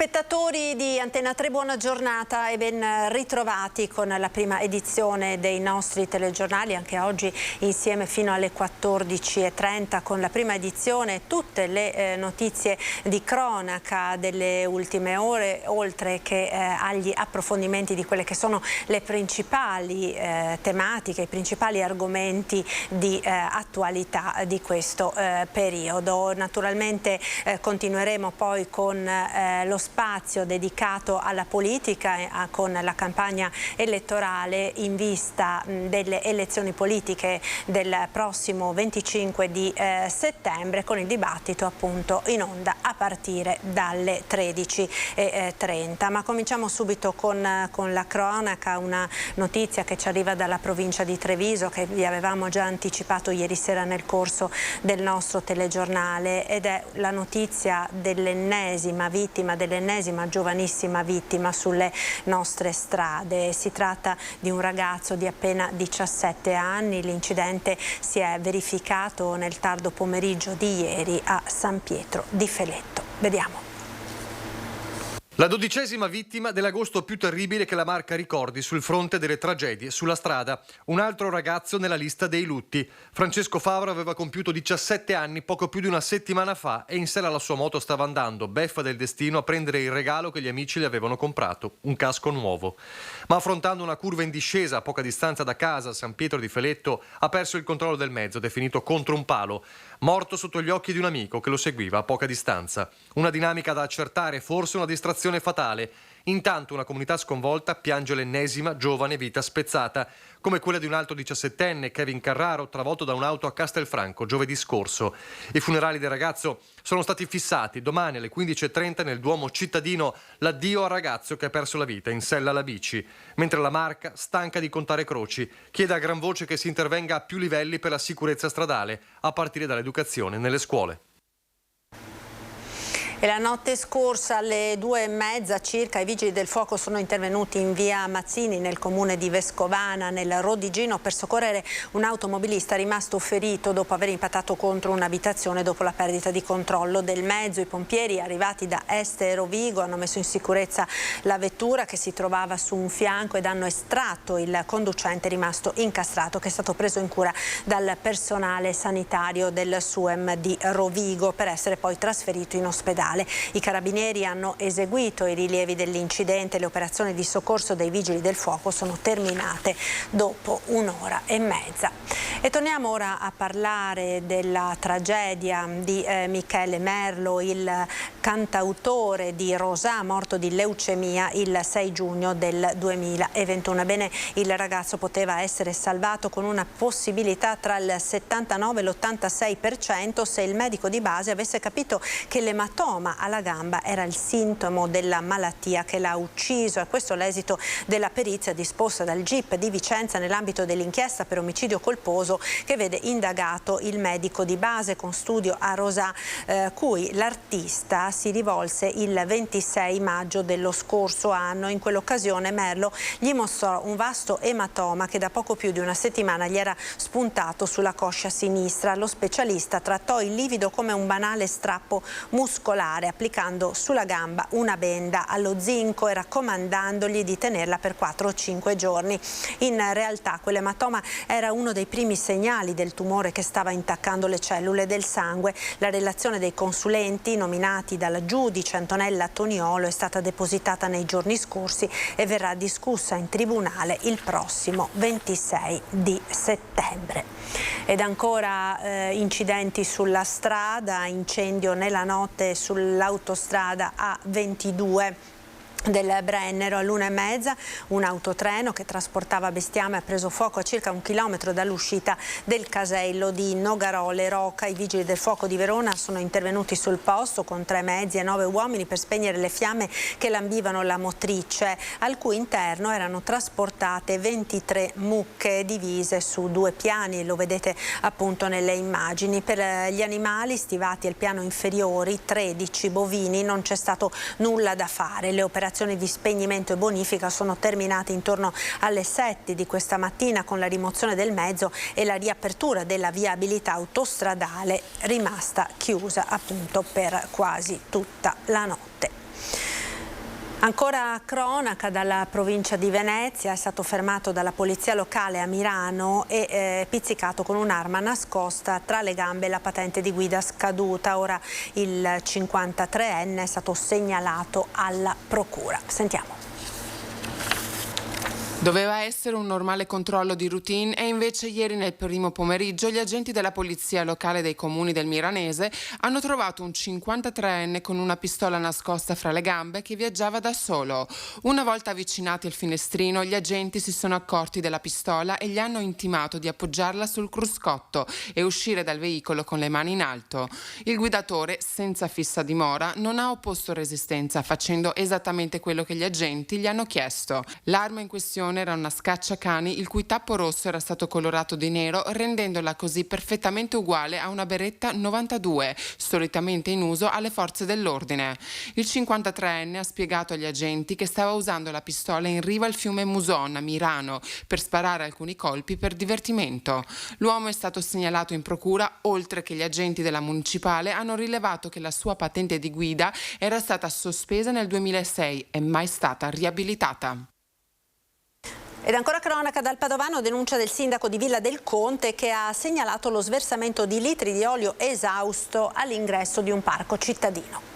Spettatori di Antena 3, buona giornata e ben ritrovati con la prima edizione dei nostri telegiornali, anche oggi insieme fino alle 14:30 con la prima edizione, tutte le notizie di cronaca delle ultime ore, oltre che agli approfondimenti di quelle che sono le principali tematiche, i principali argomenti di attualità di questo periodo. Naturalmente continueremo poi con lo spazio dedicato alla politica con la campagna elettorale in vista delle elezioni politiche del prossimo 25 di settembre, con il dibattito appunto in onda a partire dalle 13:30. Ma cominciamo subito con la cronaca, una notizia che ci arriva dalla provincia di Treviso, che vi avevamo già anticipato ieri sera nel corso del nostro telegiornale, ed è la notizia dell'ennesima vittima, dell'ennesima giovanissima vittima sulle nostre strade. Si tratta di un ragazzo di appena 17 anni, l'incidente si è verificato nel tardo pomeriggio di ieri a San Pietro di Feletto. Vediamo. La 12ª vittima dell'agosto più terribile che la Marca ricordi sul fronte delle tragedie sulla strada. Un altro ragazzo nella lista dei lutti. Francesco Favaro aveva compiuto 17 anni poco più di una settimana fa e in sella alla sua moto stava andando, beffa del destino, a prendere il regalo che gli amici le avevano comprato, un casco nuovo. Ma affrontando una curva in discesa a poca distanza da casa, San Pietro di Feletto, ha perso il controllo del mezzo ed è finito contro un palo, morto sotto gli occhi di un amico che lo seguiva a poca distanza. Una dinamica da accertare, forse una distrazione fatale. Intanto una comunità sconvolta piange l'ennesima giovane vita spezzata, come quella di un altro 17enne, Kevin Carraro, travolto da un'auto a Castelfranco giovedì scorso. I funerali del ragazzo sono stati fissati domani alle 15:30 nel Duomo cittadino, l'addio al ragazzo che ha perso la vita in sella alla bici, mentre la Marca, stanca di contare croci, chiede a gran voce che si intervenga a più livelli per la sicurezza stradale, a partire dall'educazione nelle scuole. E la notte scorsa alle 2:30 circa i vigili del fuoco sono intervenuti in via Mazzini nel comune di Vescovana nel Rodigino per soccorrere un automobilista rimasto ferito dopo aver impattato contro un'abitazione dopo la perdita di controllo del mezzo. I pompieri arrivati da Este e Rovigo hanno messo in sicurezza la vettura che si trovava su un fianco ed hanno estratto il conducente rimasto incastrato, che è stato preso in cura dal personale sanitario del SUEM di Rovigo per essere poi trasferito in ospedale. I carabinieri hanno eseguito i rilievi dell'incidente. Le operazioni di soccorso dei vigili del fuoco sono terminate dopo 1:30. E torniamo ora a parlare della tragedia di Michele Merlo, il cantautore di Rosà, morto di leucemia il 6 giugno del 2021. Ebbene, il ragazzo poteva essere salvato con una possibilità tra il 79 e l'86% se il medico di base avesse capito che l'ematoma alla gamba era il sintomo della malattia che l'ha ucciso. E questo è l'esito della perizia disposta dal GIP di Vicenza nell'ambito dell'inchiesta per omicidio colposo che vede indagato il medico di base con studio a Rosà, cui l'artista si rivolse il 26 maggio dello scorso anno. In quell'occasione Merlo gli mostrò un vasto ematoma che da poco più di una settimana gli era spuntato sulla coscia sinistra. Lo specialista trattò il livido come un banale strappo muscolare, applicando sulla gamba una benda allo zinco e raccomandandogli di tenerla per 4 o 5 giorni. In realtà quell'ematoma era uno dei primi segnali del tumore che stava intaccando le cellule del sangue. La relazione dei consulenti nominati dal giudice Antonella Toniolo è stata depositata nei giorni scorsi e verrà discussa in tribunale il prossimo 26 di settembre. Ed ancora incidenti sulla strada, incendio nella notte sull'autostrada A22 del Brennero all'1:30. Un autotreno che trasportava bestiame ha preso fuoco a circa 1 chilometro dall'uscita del casello di Nogarole Roca. I vigili del fuoco di Verona sono intervenuti sul posto con 3 mezzi e 9 uomini per spegnere le fiamme che lambivano la motrice, al cui interno erano trasportate 23 mucche divise su 2 piani, lo vedete appunto nelle immagini. Per gli animali stivati al piano inferiore, 13 bovini, non c'è stato nulla da fare. Le operazioni di spegnimento e bonifica sono terminate intorno alle 7 di questa mattina con la rimozione del mezzo e la riapertura della viabilità autostradale rimasta chiusa appunto per quasi tutta la notte. Ancora cronaca dalla provincia di Venezia, è stato fermato dalla polizia locale a Mirano e pizzicato con un'arma nascosta tra le gambe la patente di guida scaduta. Ora il 53enne è stato segnalato alla procura. Sentiamo. Doveva essere un normale controllo di routine e invece ieri nel primo pomeriggio gli agenti della polizia locale dei comuni del Miranese hanno trovato un 53enne con una pistola nascosta fra le gambe che viaggiava da solo. Una volta avvicinati al finestrino, gli agenti si sono accorti della pistola e gli hanno intimato di appoggiarla sul cruscotto e uscire dal veicolo con le mani in alto. Il guidatore, senza fissa dimora, non ha opposto resistenza, facendo esattamente quello che gli agenti gli hanno chiesto. L'arma in questione era una scacciacani il cui tappo rosso era stato colorato di nero, rendendola così perfettamente uguale a una Beretta 92, solitamente in uso alle forze dell'ordine. Il 53enne ha spiegato agli agenti che stava usando la pistola in riva al fiume Muson a Mirano per sparare alcuni colpi per divertimento. L'uomo è stato segnalato in procura, oltre che gli agenti della municipale hanno rilevato che la sua patente di guida era stata sospesa nel 2006 e mai stata riabilitata. Ed ancora cronaca dal Padovano, denuncia del sindaco di Villa del Conte che ha segnalato lo sversamento di litri di olio esausto all'ingresso di un parco cittadino.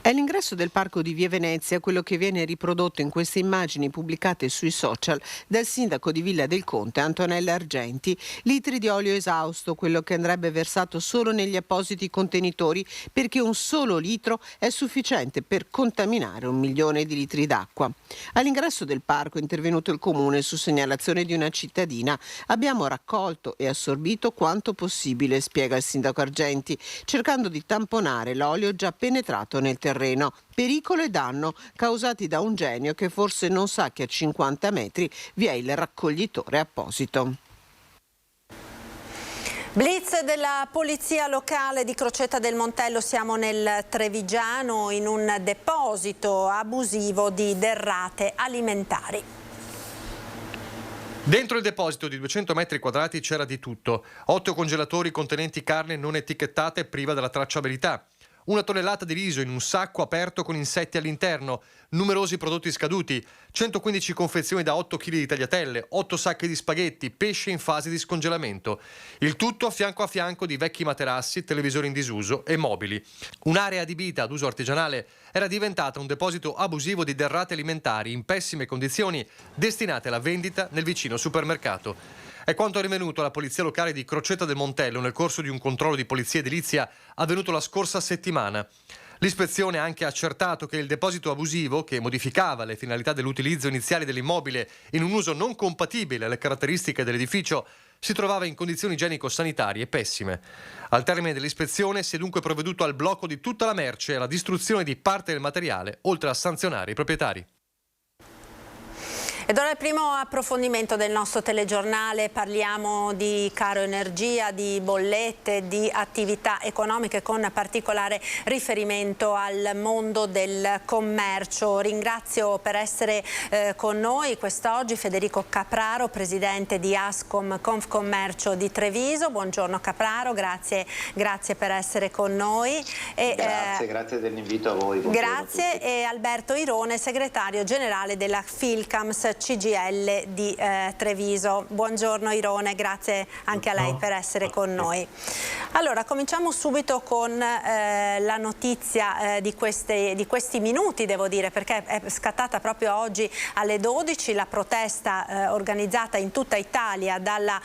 È l'ingresso del parco di Via Venezia quello che viene riprodotto in queste immagini pubblicate sui social dal sindaco di Villa del Conte, Antonella Argenti. Litri di olio esausto, quello che andrebbe versato solo negli appositi contenitori, perché un solo litro è sufficiente per contaminare 1 milione di litri d'acqua. All'ingresso del parco è intervenuto il comune su segnalazione di una cittadina. Abbiamo raccolto e assorbito quanto possibile, spiega il sindaco Argenti, cercando di tamponare l'olio già penetrato nel terreno. Pericolo e danno causati da un genio che forse non sa che a 50 metri vi è il raccoglitore apposito. Blitz della polizia locale di Crocetta del Montello, siamo nel Trevigiano in un deposito abusivo di derrate alimentari. Dentro il deposito di 200 metri quadrati c'era di tutto: 8 congelatori contenenti carne non etichettata e priva della tracciabilità, 1 tonnellata di riso in un sacco aperto con insetti all'interno, numerosi prodotti scaduti, 115 confezioni da 8 kg di tagliatelle, 8 sacchi di spaghetti, pesce in fase di scongelamento. Il tutto a fianco di vecchi materassi, televisori in disuso e mobili. Un'area adibita ad uso artigianale era diventata un deposito abusivo di derrate alimentari in pessime condizioni destinate alla vendita nel vicino supermercato. È quanto è rinvenuto alla polizia locale di Crocetta del Montello nel corso di un controllo di polizia edilizia avvenuto la scorsa settimana. L'ispezione ha anche accertato che il deposito abusivo, che modificava le finalità dell'utilizzo iniziale dell'immobile in un uso non compatibile alle caratteristiche dell'edificio, si trovava in condizioni igienico-sanitarie pessime. Al termine dell'ispezione si è dunque provveduto al blocco di tutta la merce e alla distruzione di parte del materiale, oltre a sanzionare i proprietari. Ed ora il primo approfondimento del nostro telegiornale, parliamo di caro energia, di bollette, di attività economiche con particolare riferimento al mondo del commercio. Ringrazio per essere con noi quest'oggi Federico Capraro, presidente di Ascom Confcommercio di Treviso. Buongiorno Capraro, grazie per essere con noi. Grazie dell'invito a voi. Grazie, e Alberto Irone, segretario generale della Filcams CGL di Treviso. Buongiorno Irone, grazie anche a lei per essere con noi. Allora, cominciamo subito con la notizia di questi minuti, devo dire, perché è scattata proprio oggi alle 12 la protesta organizzata in tutta Italia dalla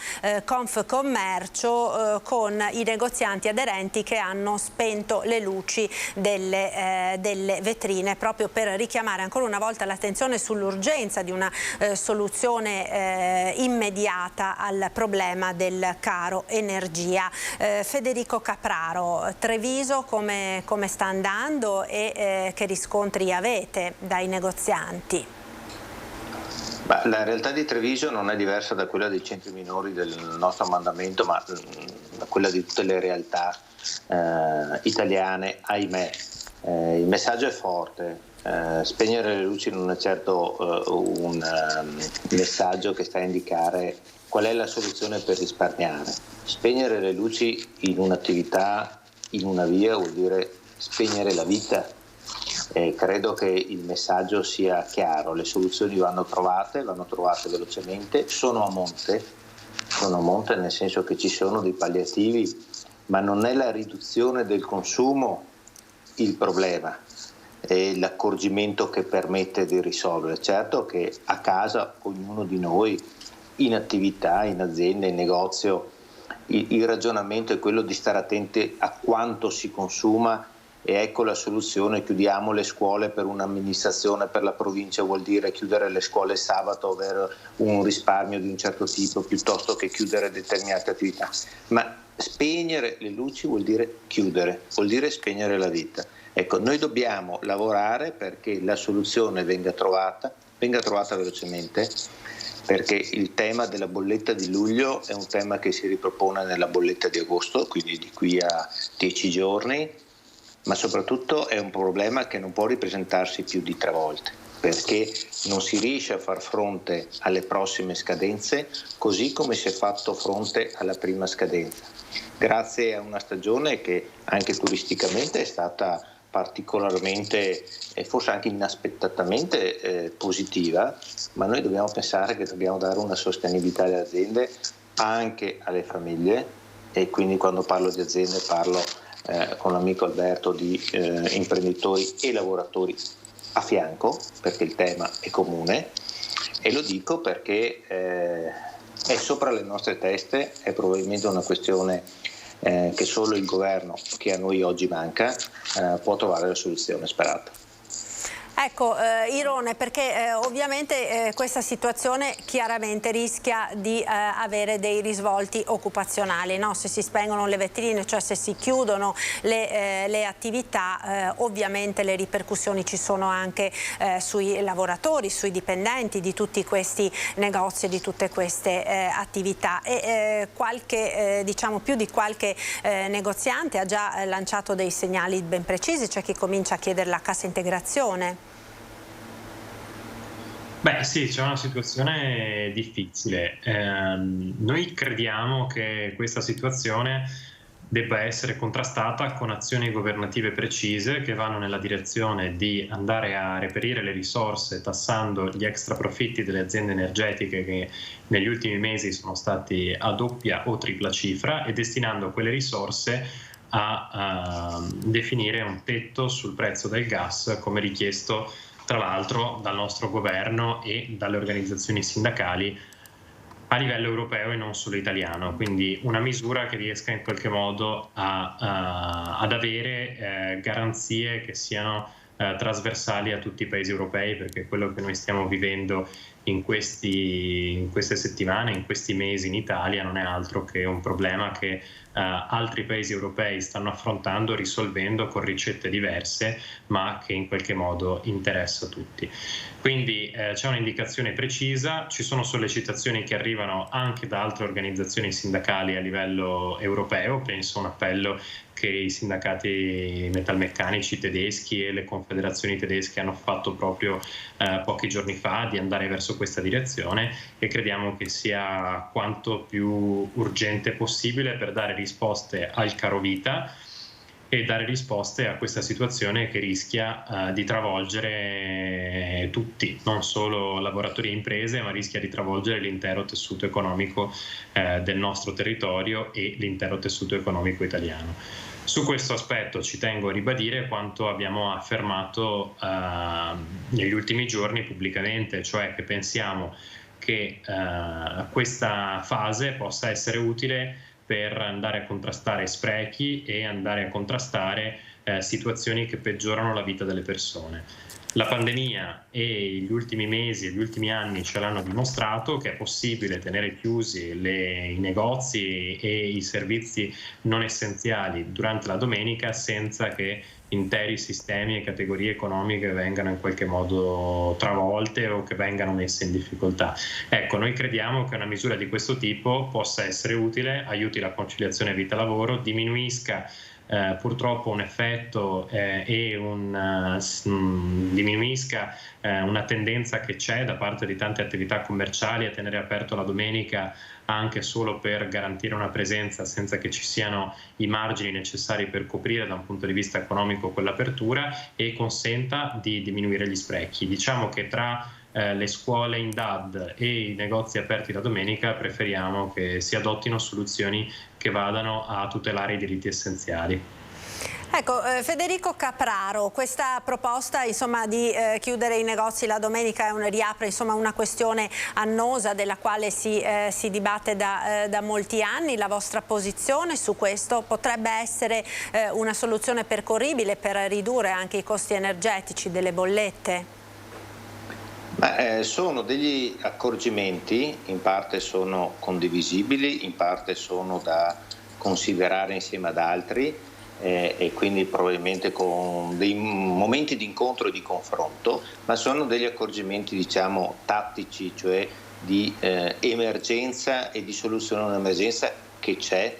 Confcommercio con i negozianti aderenti che hanno spento le luci delle vetrine, proprio per richiamare ancora una volta l'attenzione sull'urgenza di una soluzione immediata al problema del caro energia. Federico Capraro, Treviso come sta andando e che riscontri avete dai negozianti? La realtà di Treviso non è diversa da quella dei centri minori del nostro mandamento, ma da quella di tutte le realtà italiane, ahimè. Il messaggio è forte. Spegnere le luci non è certo un messaggio che sta a indicare qual è la soluzione per risparmiare. Spegnere le luci in un'attività, in una via, vuol dire spegnere la vita Credo che il messaggio sia chiaro, le soluzioni vanno trovate velocemente, sono a monte nel senso che ci sono dei palliativi, ma non è la riduzione del consumo il problema, è l'accorgimento che permette di risolvere. Certo che a casa ognuno di noi, in attività, in azienda, in negozio, il ragionamento è quello di stare attenti a quanto si consuma, e ecco la soluzione: chiudiamo le scuole. Per un'amministrazione, per la provincia, vuol dire chiudere le scuole sabato, avere un risparmio di un certo tipo, piuttosto che chiudere determinate attività. Ma spegnere le luci vuol dire chiudere, vuol dire spegnere la vita. Ecco, noi dobbiamo lavorare perché la soluzione venga trovata velocemente, perché il tema della bolletta di luglio è un tema che si ripropone nella bolletta di agosto, quindi di qui a 10 giorni, ma soprattutto è un problema che non può ripresentarsi più di 3 volte, perché non si riesce a far fronte alle prossime scadenze così come si è fatto fronte alla prima scadenza, grazie a una stagione che anche turisticamente è stata particolarmente e forse anche inaspettatamente positiva, ma noi dobbiamo pensare che dobbiamo dare una sostenibilità alle aziende, anche alle famiglie, e quindi quando parlo di aziende parlo con l'amico Alberto di imprenditori e lavoratori a fianco, perché il tema è comune, e lo dico perché è sopra le nostre teste, è probabilmente una questione che solo il governo, che a noi oggi manca, può trovare la soluzione sperata. Ecco, Irone, perché ovviamente questa situazione chiaramente rischia di avere dei risvolti occupazionali, no? Se si spengono le vetrine, cioè se si chiudono le attività, ovviamente le ripercussioni ci sono anche sui lavoratori, sui dipendenti di tutti questi negozi e di tutte queste attività. E diciamo più di qualche negoziante ha già lanciato dei segnali ben precisi, c'è chi comincia a chiedere la cassa integrazione. Beh sì, c'è una situazione difficile. Noi crediamo che questa situazione debba essere contrastata con azioni governative precise che vanno nella direzione di andare a reperire le risorse tassando gli extra profitti delle aziende energetiche che negli ultimi mesi sono stati a doppia o tripla cifra, e destinando quelle risorse a definire un tetto sul prezzo del gas, come richiesto tra l'altro dal nostro governo e dalle organizzazioni sindacali a livello europeo e non solo italiano. Quindi una misura che riesca in qualche modo ad avere garanzie che siano trasversali a tutti i paesi europei, perché quello che noi stiamo vivendo in queste settimane, in questi mesi in Italia, non è altro che un problema che altri paesi europei stanno affrontando, risolvendo con ricette diverse, ma che in qualche modo interessa tutti. Quindi c'è un'indicazione precisa, ci sono sollecitazioni che arrivano anche da altre organizzazioni sindacali a livello europeo, penso a un appello che i sindacati metalmeccanici tedeschi e le confederazioni tedesche hanno fatto proprio pochi giorni fa, di andare verso questa direzione, e crediamo che sia quanto più urgente possibile per dare risposte al carovita e dare risposte a questa situazione che rischia di travolgere tutti, non solo lavoratori e imprese, ma rischia di travolgere l'intero tessuto economico del nostro territorio e l'intero tessuto economico italiano. Su questo aspetto ci tengo a ribadire quanto abbiamo affermato negli ultimi giorni pubblicamente, cioè che pensiamo che questa fase possa essere utile per andare a contrastare sprechi e andare a contrastare situazioni che peggiorano la vita delle persone. La pandemia e gli ultimi mesi e gli ultimi anni ce l'hanno dimostrato che è possibile tenere chiusi i negozi e i servizi non essenziali durante la domenica senza che interi sistemi e categorie economiche vengano in qualche modo travolte o che vengano messe in difficoltà. Ecco, noi crediamo che una misura di questo tipo possa essere utile, aiuti la conciliazione vita-lavoro, diminuisca purtroppo un effetto e diminuisca una tendenza che c'è da parte di tante attività commerciali a tenere aperto la domenica anche solo per garantire una presenza senza che ci siano i margini necessari per coprire da un punto di vista economico quell'apertura, e consenta di diminuire gli sprechi. Diciamo che tra le scuole in DAD e i negozi aperti la domenica preferiamo che si adottino soluzioni che vadano a tutelare i diritti essenziali. Ecco, Federico Capraro, questa proposta di chiudere i negozi la domenica riapre una questione annosa della quale si dibatte da molti anni. La vostra posizione su questo potrebbe essere una soluzione percorribile per ridurre anche i costi energetici delle bollette? Sono degli accorgimenti, in parte sono condivisibili, in parte sono da considerare insieme ad altri, e quindi probabilmente con dei momenti di incontro e di confronto, ma sono degli accorgimenti tattici, cioè di emergenza e di soluzione all'emergenza che c'è.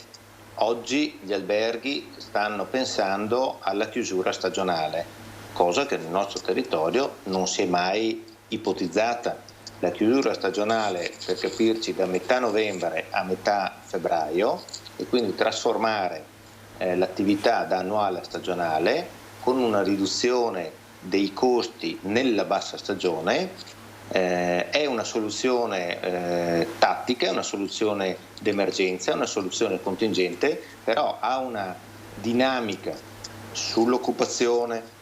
Oggi gli alberghi stanno pensando alla chiusura stagionale, cosa che nel nostro territorio non si è mai ipotizzata. La chiusura stagionale, per capirci, da metà novembre a metà febbraio, e quindi trasformare l'attività da annuale a stagionale con una riduzione dei costi nella bassa stagione, è una soluzione tattica, è una soluzione d'emergenza, è una soluzione contingente, però ha una dinamica sull'occupazione,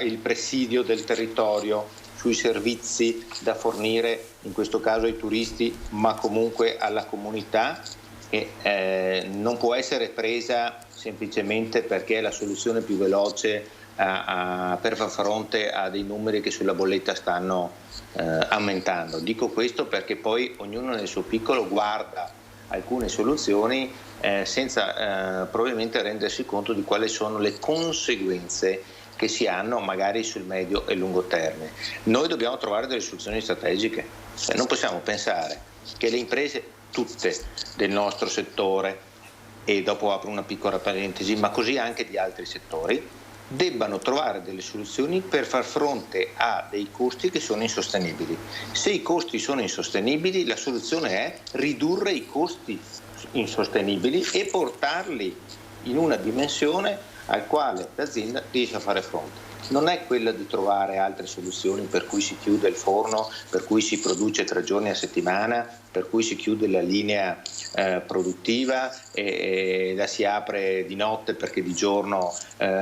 il presidio del territorio, sui servizi da fornire, in questo caso ai turisti, ma comunque alla comunità, che non può essere presa semplicemente perché è la soluzione più veloce per far fronte a dei numeri che sulla bolletta stanno aumentando. Dico questo perché poi ognuno nel suo piccolo guarda alcune soluzioni senza probabilmente rendersi conto di quali sono le conseguenze che si hanno magari sul medio e lungo termine. Noi dobbiamo trovare delle soluzioni strategiche, non possiamo pensare che le imprese tutte del nostro settore, e dopo apro una piccola parentesi, ma così anche di altri settori, debbano trovare delle soluzioni per far fronte a dei costi che sono insostenibili. Se i costi sono insostenibili, la soluzione è ridurre i costi insostenibili e portarli in una dimensione al quale l'azienda riesce a fare fronte. Non è quella di trovare altre soluzioni per cui si chiude il forno, per cui si produce 3 giorni a settimana, per cui si chiude la linea produttiva e la si apre di notte perché di giorno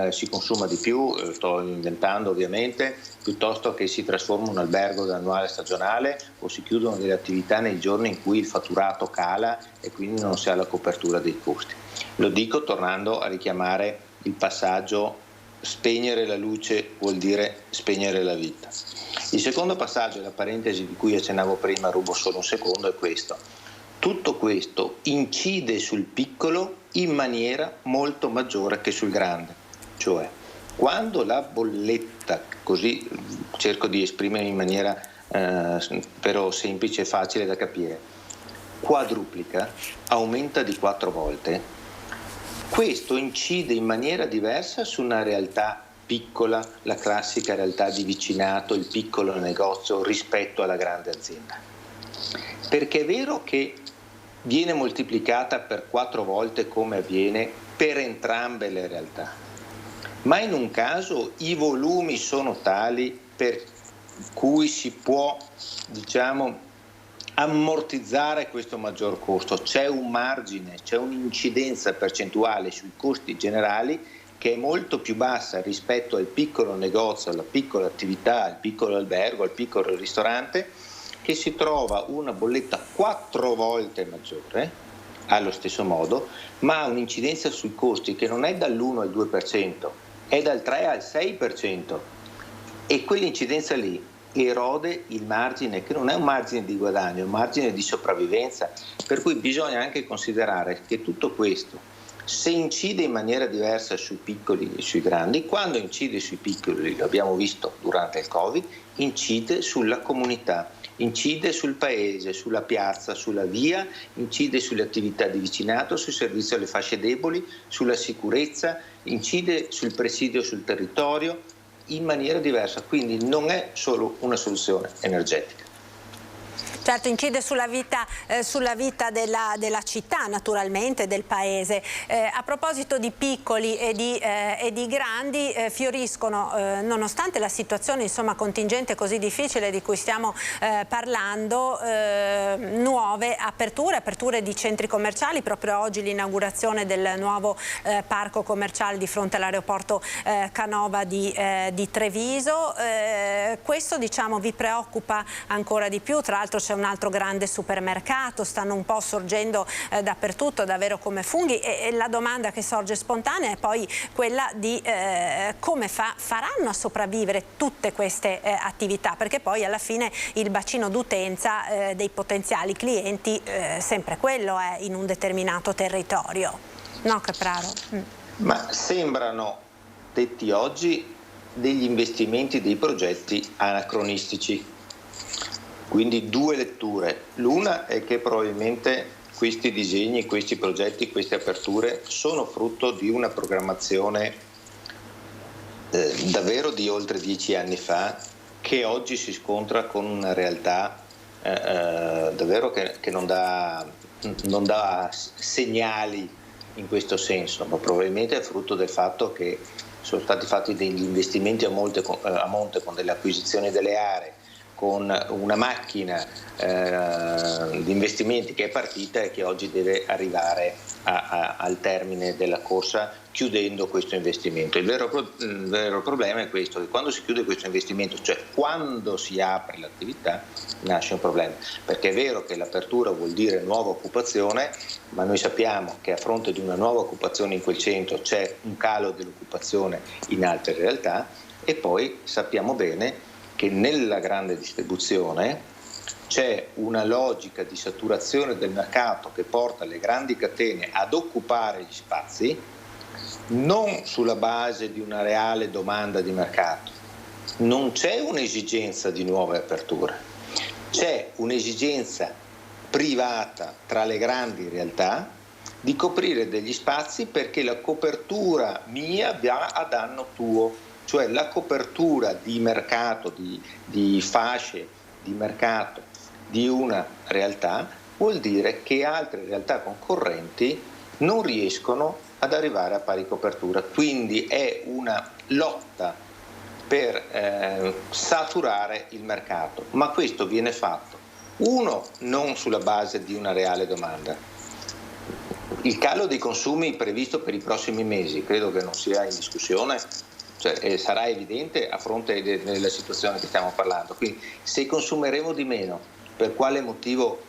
si consuma di più, sto inventando ovviamente, piuttosto che si trasforma un albergo da annuale a stagionale o si chiudono delle attività nei giorni in cui il fatturato cala e quindi non si ha la copertura dei costi. Lo dico tornando a richiamare il passaggio: spegnere la luce vuol dire spegnere la vita. Il secondo passaggio, la parentesi di cui accennavo prima, rubo solo un secondo, è questo. Tutto questo incide sul piccolo in maniera molto maggiore che sul grande. Cioè, quando la bolletta, così cerco di esprimermi in maniera però semplice e facile da capire, quadruplica, aumenta di 4 volte, questo incide in maniera diversa su una realtà piccola, la classica realtà di vicinato, il piccolo negozio rispetto alla grande azienda. Perché è vero che viene moltiplicata per 4 volte come avviene per entrambe le realtà, ma in un caso i volumi sono tali per cui si può, ammortizzare questo maggior costo. C'è un margine, c'è un'incidenza percentuale sui costi generali che è molto più bassa rispetto al piccolo negozio, alla piccola attività, al piccolo albergo, al piccolo ristorante, che si trova una bolletta 4 volte maggiore allo stesso modo, ma ha un'incidenza sui costi che non è dall'1 al 2%, è dal 3 al 6%, e quell'incidenza lì erode il margine, che non è un margine di guadagno, è un margine di sopravvivenza, per cui bisogna anche considerare che tutto questo, se incide in maniera diversa sui piccoli e sui grandi, quando incide sui piccoli, lo abbiamo visto durante il Covid, incide sulla comunità, incide sul paese, sulla piazza, sulla via, incide sulle attività di vicinato, sul servizio alle fasce deboli, sulla sicurezza, incide sul presidio sul territorio in maniera diversa, quindi non è solo una soluzione energetica. Certo, incide sulla vita della città, naturalmente, del paese. A proposito di piccoli e di grandi, fioriscono, nonostante la situazione contingente così difficile di cui stiamo parlando, nuove aperture di centri commerciali. Proprio oggi l'inaugurazione del nuovo parco commerciale di fronte all'aeroporto Canova di Treviso. Questo vi preoccupa ancora di più? Tra l'altro c'è un altro grande supermercato, stanno un po' sorgendo dappertutto davvero come funghi, e la domanda che sorge spontanea è poi quella di come faranno a sopravvivere tutte queste attività, perché poi alla fine il bacino d'utenza dei potenziali clienti sempre quello è in un determinato territorio. No, Capraro? Ma sembrano, detti oggi, degli investimenti, dei progetti anacronistici. Quindi due letture. L'una è che probabilmente questi disegni, questi progetti, queste aperture sono frutto di una programmazione davvero di oltre 10 anni fa, che oggi si scontra con una realtà davvero che non dà segnali in questo senso, ma probabilmente è frutto del fatto che sono stati fatti degli investimenti a monte con delle acquisizioni delle aree, con una macchina di investimenti che è partita e che oggi deve arrivare al termine della corsa, chiudendo questo investimento. Il vero problema è questo, che quando si chiude questo investimento, cioè quando si apre l'attività, nasce un problema, perché è vero che l'apertura vuol dire nuova occupazione, ma noi sappiamo che a fronte di una nuova occupazione in quel centro c'è un calo dell'occupazione in altre realtà, e poi sappiamo bene che nella grande distribuzione c'è una logica di saturazione del mercato che porta le grandi catene ad occupare gli spazi non sulla base di una reale domanda di mercato. Non c'è un'esigenza di nuove aperture, c'è un'esigenza privata tra le grandi realtà di coprire degli spazi, perché la copertura mia va a danno tuo. Cioè la copertura di mercato, di fasce di mercato di una realtà vuol dire che altre realtà concorrenti non riescono ad arrivare a pari copertura. Quindi è una lotta per saturare il mercato, ma questo viene fatto, uno, non sulla base di una reale domanda. Il calo dei consumi previsto per i prossimi mesi credo che non sia in discussione. Cioè, sarà evidente a fronte della situazione che stiamo parlando. Quindi se consumeremo di meno, per quale motivo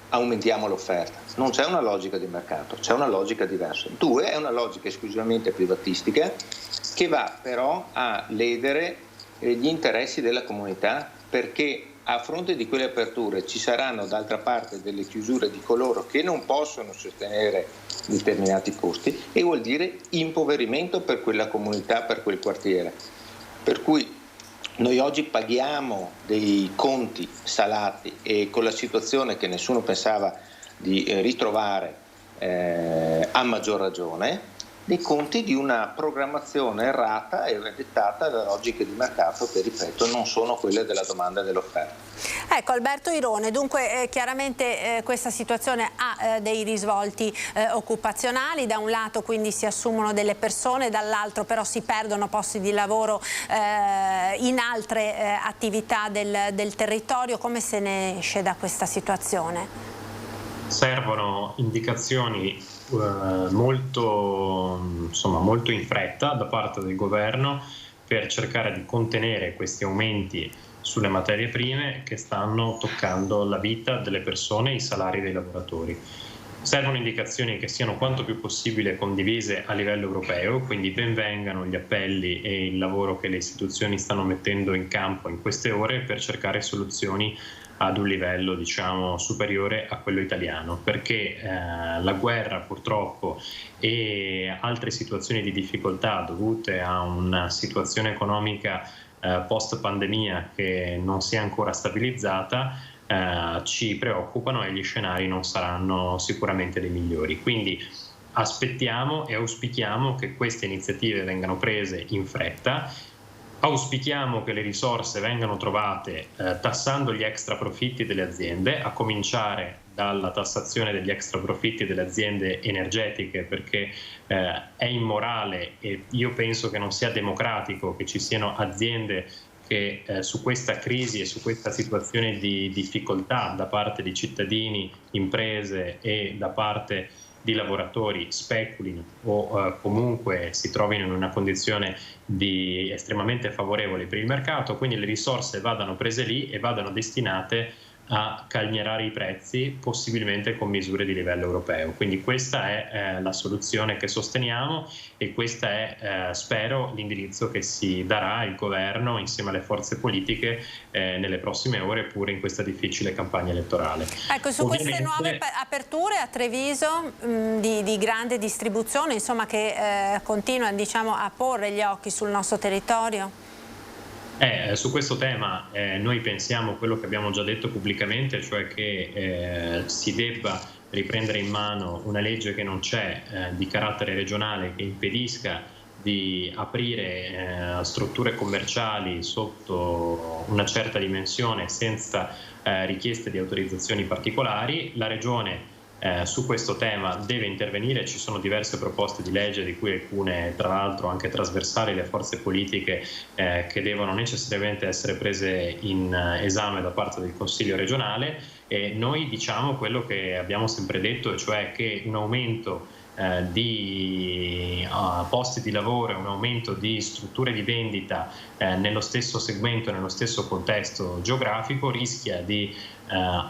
aumentiamo l'offerta? Non c'è una logica di mercato, c'è una logica diversa. Due, è una logica esclusivamente privatistica che va però a ledere gli interessi della comunità, perché a fronte di quelle aperture ci saranno d'altra parte delle chiusure di coloro che non possono sostenere determinati costi, e vuol dire impoverimento per quella comunità, per quel quartiere. Per cui noi oggi paghiamo dei conti salati, e con la situazione che nessuno pensava di ritrovare a maggior ragione, dei conti di una programmazione errata e dettata da logiche di mercato che, ripeto, non sono quelle della domanda e dell'offerta. Ecco, Alberto Irone, dunque chiaramente questa situazione ha dei risvolti occupazionali. Da un lato quindi si assumono delle persone, dall'altro però si perdono posti di lavoro in altre attività del territorio. Come se ne esce da questa situazione? Servono indicazioni molto in fretta da parte del governo per cercare di contenere questi aumenti sulle materie prime che stanno toccando la vita delle persone e i salari dei lavoratori. Servono indicazioni che siano quanto più possibile condivise a livello europeo, quindi ben vengano gli appelli e il lavoro che le istituzioni stanno mettendo in campo in queste ore per cercare soluzioni ad un livello superiore a quello italiano, perché la guerra purtroppo e altre situazioni di difficoltà dovute a una situazione economica post pandemia che non si è ancora stabilizzata ci preoccupano e gli scenari non saranno sicuramente dei migliori. Quindi aspettiamo e auspichiamo che queste iniziative vengano prese in fretta. Auspichiamo che le risorse vengano trovate tassando gli extra profitti delle aziende, a cominciare dalla tassazione degli extra profitti delle aziende energetiche, perché è immorale e io penso che non sia democratico che ci siano aziende che su questa crisi e su questa situazione di difficoltà da parte di cittadini, imprese e da parte di lavoratori speculino o comunque si trovino in una condizione estremamente favorevole per il mercato, quindi le risorse vadano prese lì e vadano destinate a calmierare i prezzi, possibilmente con misure di livello europeo. Quindi questa è la soluzione che sosteniamo e questa è, spero, l'indirizzo che si darà il governo insieme alle forze politiche nelle prossime ore, pure in questa difficile campagna elettorale. Ecco, su queste nuove aperture a Treviso di grande distribuzione, insomma, che continuano, diciamo, a porre gli occhi sul nostro territorio? Su questo tema noi pensiamo quello che abbiamo già detto pubblicamente, cioè che si debba riprendere in mano una legge che non c'è di carattere regionale che impedisca di aprire strutture commerciali sotto una certa dimensione senza richieste di autorizzazioni particolari. La Regione su questo tema deve intervenire, ci sono diverse proposte di legge, di cui alcune tra l'altro anche trasversali, le forze politiche che devono necessariamente essere prese in esame da parte del Consiglio regionale, e noi diciamo quello che abbiamo sempre detto, cioè che un aumento di posti di lavoro e un aumento di strutture di vendita nello stesso segmento, nello stesso contesto geografico rischia di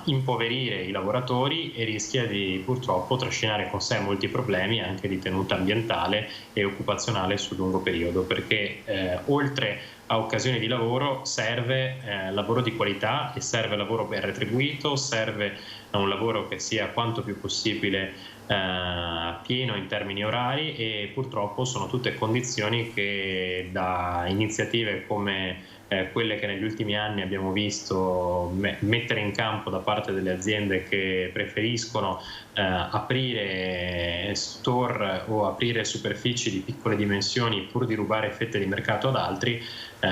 impoverire i lavoratori e rischia di purtroppo trascinare con sé molti problemi anche di tenuta ambientale e occupazionale sul lungo periodo, perché oltre a occasioni di lavoro serve lavoro di qualità e serve lavoro ben retribuito, serve un lavoro che sia quanto più possibile pieno in termini orari, e purtroppo sono tutte condizioni che da iniziative come quelle che negli ultimi anni abbiamo visto mettere in campo da parte delle aziende che preferiscono aprire store o aprire superfici di piccole dimensioni pur di rubare fette di mercato ad altri,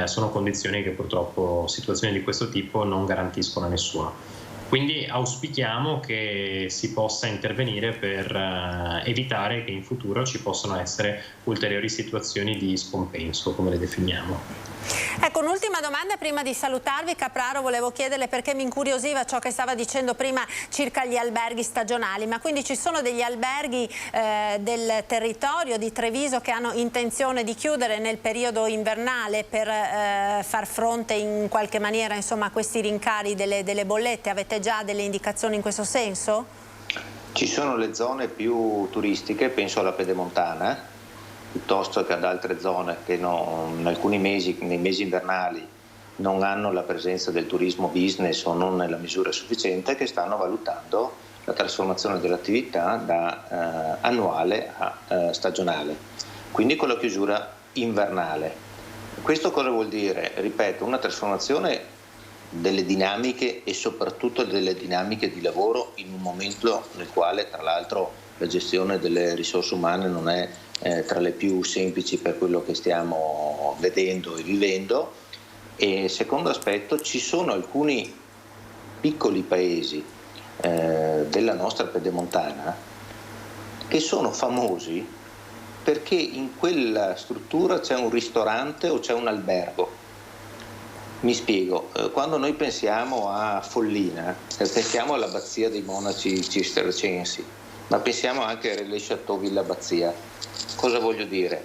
sono condizioni che purtroppo situazioni di questo tipo non garantiscono a nessuno. Quindi auspichiamo che si possa intervenire per evitare che in futuro ci possano essere ulteriori situazioni di scompenso, come le definiamo. Ecco, un'ultima domanda prima di salutarvi. Capraro, volevo chiederle, perché mi incuriosiva ciò che stava dicendo prima circa gli alberghi stagionali, ma quindi ci sono degli alberghi del territorio di Treviso che hanno intenzione di chiudere nel periodo invernale per far fronte in qualche maniera, insomma, a questi rincari delle bollette? Avete già delle indicazioni in questo senso? Ci sono le zone più turistiche, penso alla Pedemontana, piuttosto che ad altre zone che in alcuni mesi, nei mesi invernali, non hanno la presenza del turismo business o non nella misura sufficiente, che stanno valutando la trasformazione dell'attività da annuale a stagionale, quindi con la chiusura invernale. Questo cosa vuol dire? Ripeto, una trasformazione delle dinamiche e soprattutto delle dinamiche di lavoro in un momento nel quale, tra l'altro, la gestione delle risorse umane non è tra le più semplici per quello che stiamo vedendo e vivendo. E secondo aspetto, ci sono alcuni piccoli paesi della nostra Pedemontana che sono famosi perché in quella struttura c'è un ristorante o c'è un albergo. Mi spiego, quando noi pensiamo a Follina, pensiamo all'abbazia dei monaci cistercensi, ma pensiamo anche a Relais Château Villa Abbazia. Cosa voglio dire?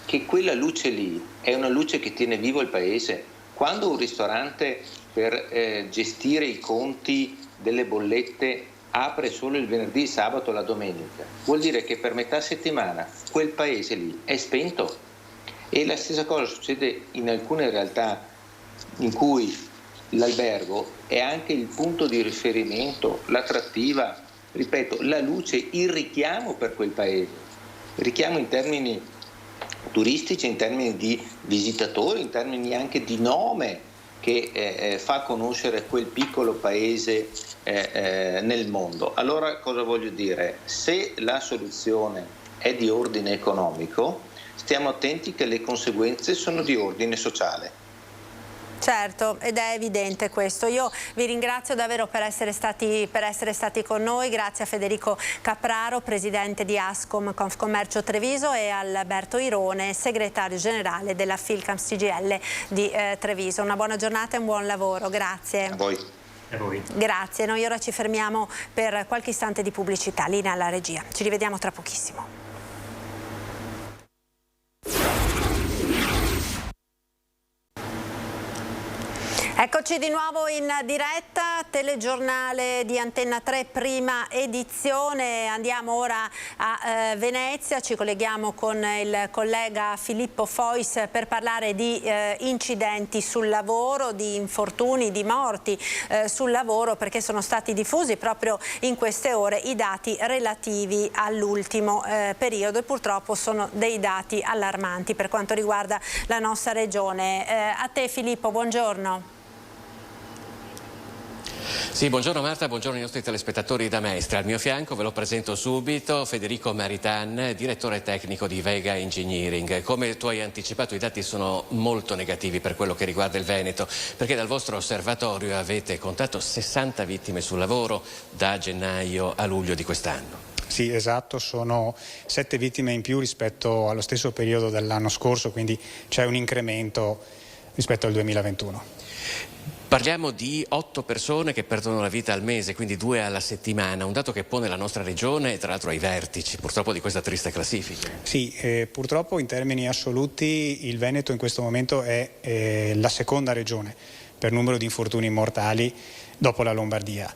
Che quella luce lì è una luce che tiene vivo il paese. Quando un ristorante per gestire i conti delle bollette apre solo il venerdì, il sabato e la domenica, vuol dire che per metà settimana quel paese lì è spento. E la stessa cosa succede in alcune realtà in cui l'albergo è anche il punto di riferimento, l'attrattiva, ripeto, la luce, il richiamo per quel paese. Il richiamo in termini turistici, in termini di visitatori, in termini anche di nome che fa conoscere quel piccolo paese nel mondo. Allora cosa voglio dire? Se la soluzione è di ordine economico, stiamo attenti che le conseguenze sono di ordine sociale. Certo, ed è evidente questo. Io vi ringrazio davvero per essere stati con noi. Grazie a Federico Capraro, presidente di Ascom Confcommercio Treviso, e Alberto Irone, segretario generale della Filcams CGIL di Treviso. Una buona giornata e un buon lavoro. Grazie. A voi. A voi. Grazie. Noi ora ci fermiamo per qualche istante di pubblicità. Linea alla regia. Ci rivediamo tra pochissimo. Eccoci di nuovo in diretta, telegiornale di Antenna 3, prima edizione. Andiamo ora a Venezia, ci colleghiamo con il collega Filippo Fois per parlare di incidenti sul lavoro, di infortuni, di morti sul lavoro, perché sono stati diffusi proprio in queste ore i dati relativi all'ultimo periodo e purtroppo sono dei dati allarmanti per quanto riguarda la nostra regione. A te Filippo, buongiorno. Sì, buongiorno Marta, buongiorno ai nostri telespettatori da Mestre. Al mio fianco ve lo presento subito, Federico Maritan, direttore tecnico di Vega Engineering. Come tu hai anticipato, i dati sono molto negativi per quello che riguarda il Veneto, perché dal vostro osservatorio avete contato 60 vittime sul lavoro da gennaio a luglio di quest'anno. Sì, esatto, sono 7 vittime in più rispetto allo stesso periodo dell'anno scorso, quindi c'è un incremento rispetto al 2021. Parliamo di 8 persone che perdono la vita al mese, quindi 2 alla settimana, un dato che pone la nostra regione tra l'altro ai vertici purtroppo di questa triste classifica. Sì, purtroppo in termini assoluti il Veneto in questo momento è la seconda regione per numero di infortuni mortali dopo la Lombardia.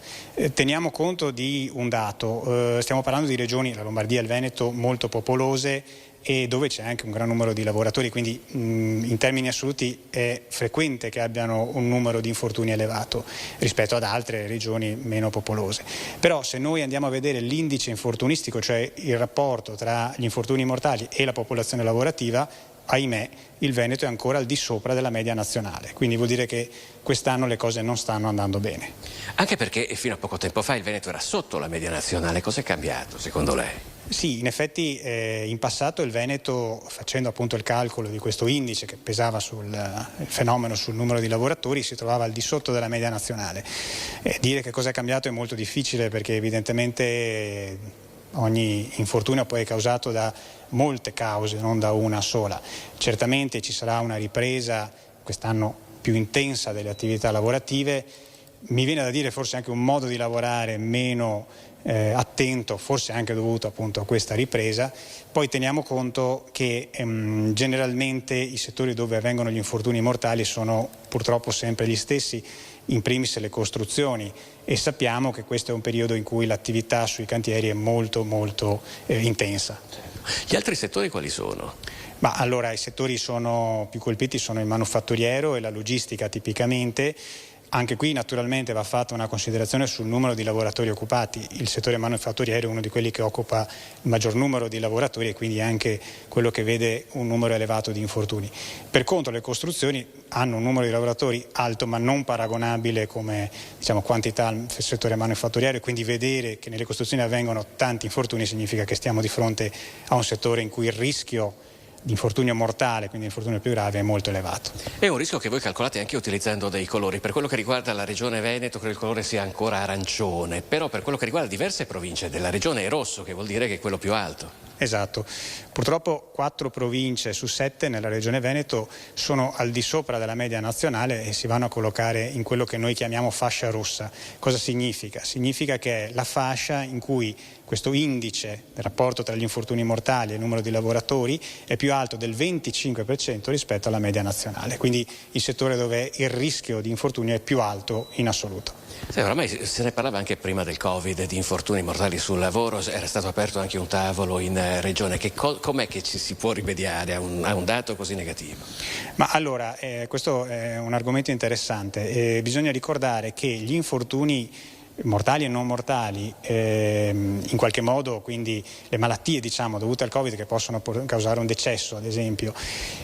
Teniamo conto di un dato, stiamo parlando di regioni, la Lombardia e il Veneto, molto popolose e dove c'è anche un gran numero di lavoratori, quindi in termini assoluti è frequente che abbiano un numero di infortuni elevato rispetto ad altre regioni meno popolose. Però se noi andiamo a vedere l'indice infortunistico, cioè il rapporto tra gli infortuni mortali e la popolazione lavorativa, ahimè il Veneto è ancora al di sopra della media nazionale, quindi vuol dire che quest'anno le cose non stanno andando bene. Anche perché fino a poco tempo fa il Veneto era sotto la media nazionale, cos'è cambiato secondo lei? Sì, in effetti in passato il Veneto, facendo appunto il calcolo di questo indice che pesava sul fenomeno, sul numero di lavoratori, si trovava al di sotto della media nazionale. Dire che cosa è cambiato è molto difficile perché evidentemente ogni infortunio poi è causato da molte cause, non da una sola. Certamente ci sarà una ripresa quest'anno più intensa delle attività lavorative, mi viene da dire forse anche un modo di lavorare meno attento, forse anche dovuto appunto a questa ripresa. Poi teniamo conto che generalmente i settori dove avvengono gli infortuni mortali sono purtroppo sempre gli stessi, in primis le costruzioni, e sappiamo che questo è un periodo in cui l'attività sui cantieri è molto intensa. Gli altri settori quali sono? Ma allora i settori più colpiti sono il manifatturiero e la logistica tipicamente. Anche qui naturalmente va fatta una considerazione sul numero di lavoratori occupati. Il settore manifatturiero è uno di quelli che occupa il maggior numero di lavoratori e quindi anche quello che vede un numero elevato di infortuni. Per contro le costruzioni hanno un numero di lavoratori alto ma non paragonabile come quantità al settore manifatturiero, e quindi vedere che nelle costruzioni avvengono tanti infortuni significa che stiamo di fronte a un settore in cui il rischio di infortunio mortale, quindi infortunio più grave, è molto elevato. È un rischio che voi calcolate anche utilizzando dei colori. Per quello che riguarda la regione Veneto credo il colore sia ancora arancione, però per quello che riguarda diverse province della regione è rosso, che vuol dire che è quello più alto. Esatto, purtroppo 4 province su 7 nella regione Veneto sono al di sopra della media nazionale e si vanno a collocare in quello che noi chiamiamo fascia rossa. Cosa significa? Significa che è la fascia in cui questo indice del rapporto tra gli infortuni mortali e il numero di lavoratori è più alto del 25% rispetto alla media nazionale, quindi il settore dove il rischio di infortunio è più alto in assoluto. Sì, oramai se ne parlava anche prima del Covid, di infortuni mortali sul lavoro, era stato aperto anche un tavolo in regione. Com'è che ci si può rimediare a un dato così negativo? Ma allora, questo è un argomento interessante. Bisogna ricordare che gli infortuni mortali e non mortali, in qualche modo, quindi le malattie dovute al Covid che possono causare un decesso ad esempio,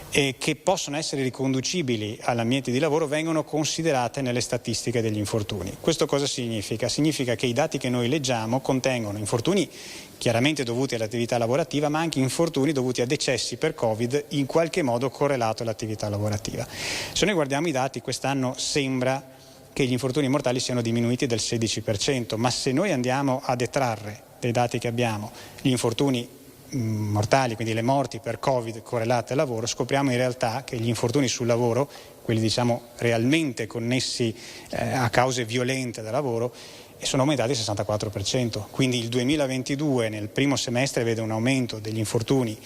e che possono essere riconducibili all'ambiente di lavoro, vengono considerate nelle statistiche degli infortuni. Questo cosa significa? Significa che i dati che noi leggiamo contengono infortuni chiaramente dovuti all'attività lavorativa, ma anche infortuni dovuti a decessi per Covid in qualche modo correlato all'attività lavorativa. Se noi guardiamo i dati, quest'anno sembra che gli infortuni mortali siano diminuiti del 16%, ma se noi andiamo a detrarre dai dati che abbiamo gli infortuni mortali, quindi le morti per Covid correlate al lavoro, scopriamo in realtà che gli infortuni sul lavoro, quelli realmente connessi a cause violente del lavoro, sono aumentati il 64%, quindi il 2022 nel primo semestre vede un aumento degli infortuni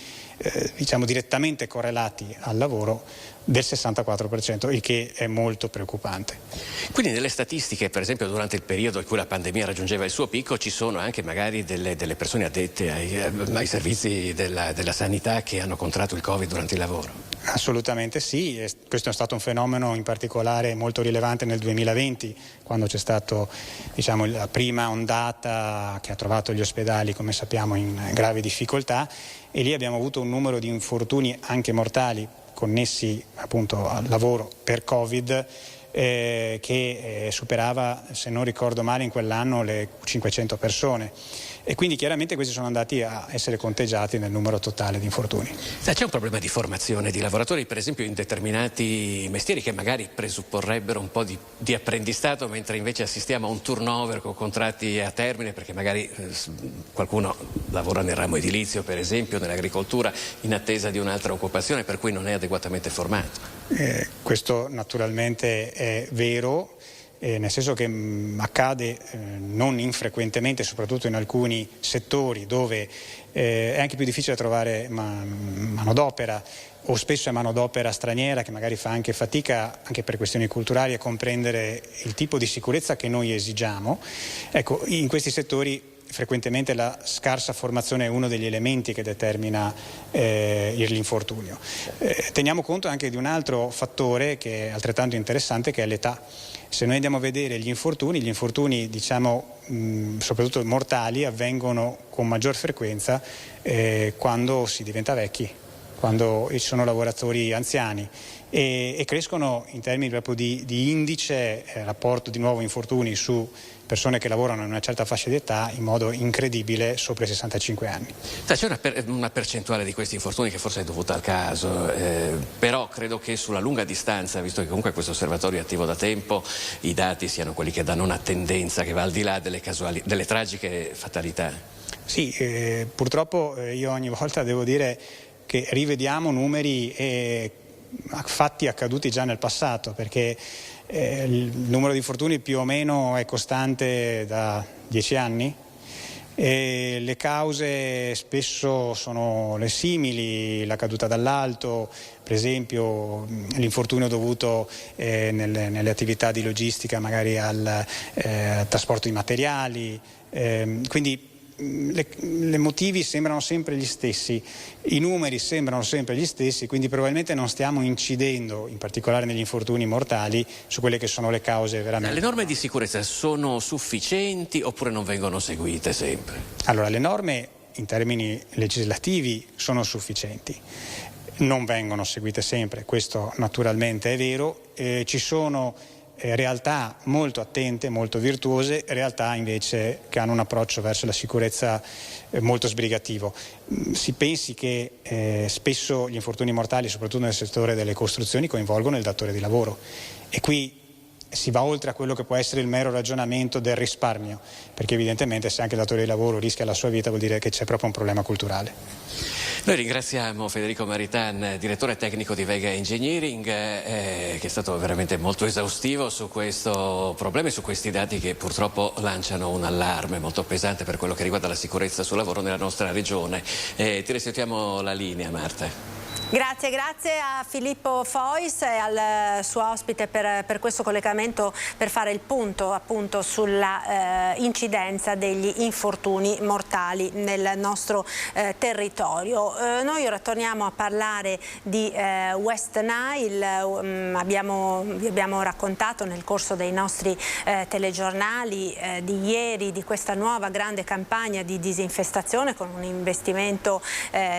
direttamente correlati al lavoro del 64%, il che è molto preoccupante. Quindi nelle statistiche, per esempio durante il periodo in cui la pandemia raggiungeva il suo picco, ci sono anche magari delle persone addette ai servizi della sanità che hanno contratto il Covid durante il lavoro? Assolutamente sì, questo è stato un fenomeno in particolare molto rilevante nel 2020, quando c'è stato la prima ondata che ha trovato gli ospedali, come sappiamo, in gravi difficoltà, e lì abbiamo avuto un numero di infortuni anche mortali connessi al lavoro per Covid che superava, se non ricordo male, in quell'anno le 500 persone, e quindi chiaramente questi sono andati a essere conteggiati nel numero totale di infortuni. C'è un problema di formazione di lavoratori, per esempio in determinati mestieri che magari presupporrebbero un po' di apprendistato, mentre invece assistiamo a un turnover con contratti a termine, perché magari qualcuno lavora nel ramo edilizio, per esempio, nell'agricoltura, in attesa di un'altra occupazione, per cui non è adeguatamente formato. Questo naturalmente è vero, nel senso che accade non infrequentemente, soprattutto in alcuni settori dove è anche più difficile trovare manodopera, o spesso è manodopera straniera che magari fa anche fatica, anche per questioni culturali, a comprendere il tipo di sicurezza che noi esigiamo. Ecco, in questi settori frequentemente la scarsa formazione è uno degli elementi che determina l'infortunio. Teniamo conto anche di un altro fattore che è altrettanto interessante, che è l'età. Se noi andiamo a vedere gli infortuni soprattutto mortali, avvengono con maggior frequenza quando si diventa vecchi, quando ci sono lavoratori anziani, e crescono in termini proprio di indice, rapporto di nuovo infortuni su persone che lavorano in una certa fascia di età in modo incredibile sopra i 65 anni. C'è una percentuale di questi infortuni che forse è dovuta al caso, però credo che sulla lunga distanza, visto che comunque questo osservatorio è attivo da tempo, i dati siano quelli che danno una tendenza che va al di là delle tragiche fatalità. Sì, purtroppo io ogni volta devo dire che rivediamo numeri e fatti accaduti già nel passato, perché il numero di infortuni più o meno è costante da 10 anni e le cause spesso sono le simili, la caduta dall'alto, per esempio l'infortunio dovuto nelle attività di logistica magari al trasporto di materiali, quindi le motivi sembrano sempre gli stessi, i numeri sembrano sempre gli stessi, quindi probabilmente non stiamo incidendo, in particolare negli infortuni mortali, su quelle che sono le cause veramente. Le norme di sicurezza sono sufficienti oppure non vengono seguite sempre? Allora, le norme in termini legislativi sono sufficienti, non vengono seguite sempre, questo naturalmente è vero, ci sono realtà molto attente, molto virtuose, realtà invece che hanno un approccio verso la sicurezza molto sbrigativo. Si pensi che spesso gli infortuni mortali, soprattutto nel settore delle costruzioni, coinvolgono il datore di lavoro, e qui si va oltre a quello che può essere il mero ragionamento del risparmio, perché evidentemente se anche il datore di lavoro rischia la sua vita vuol dire che c'è proprio un problema culturale. Noi ringraziamo Federico Maritan, direttore tecnico di Vega Engineering, che è stato veramente molto esaustivo su questo problema e su questi dati che purtroppo lanciano un allarme molto pesante per quello che riguarda la sicurezza sul lavoro nella nostra regione. Ti restituiamo la linea, Marta. Grazie a Filippo Fois e al suo ospite per questo collegamento, per fare il punto appunto sulla incidenza degli infortuni mortali nel nostro territorio. Noi ora torniamo a parlare di West Nile. Vi abbiamo raccontato nel corso dei nostri telegiornali di ieri di questa nuova grande campagna di disinfestazione con un investimento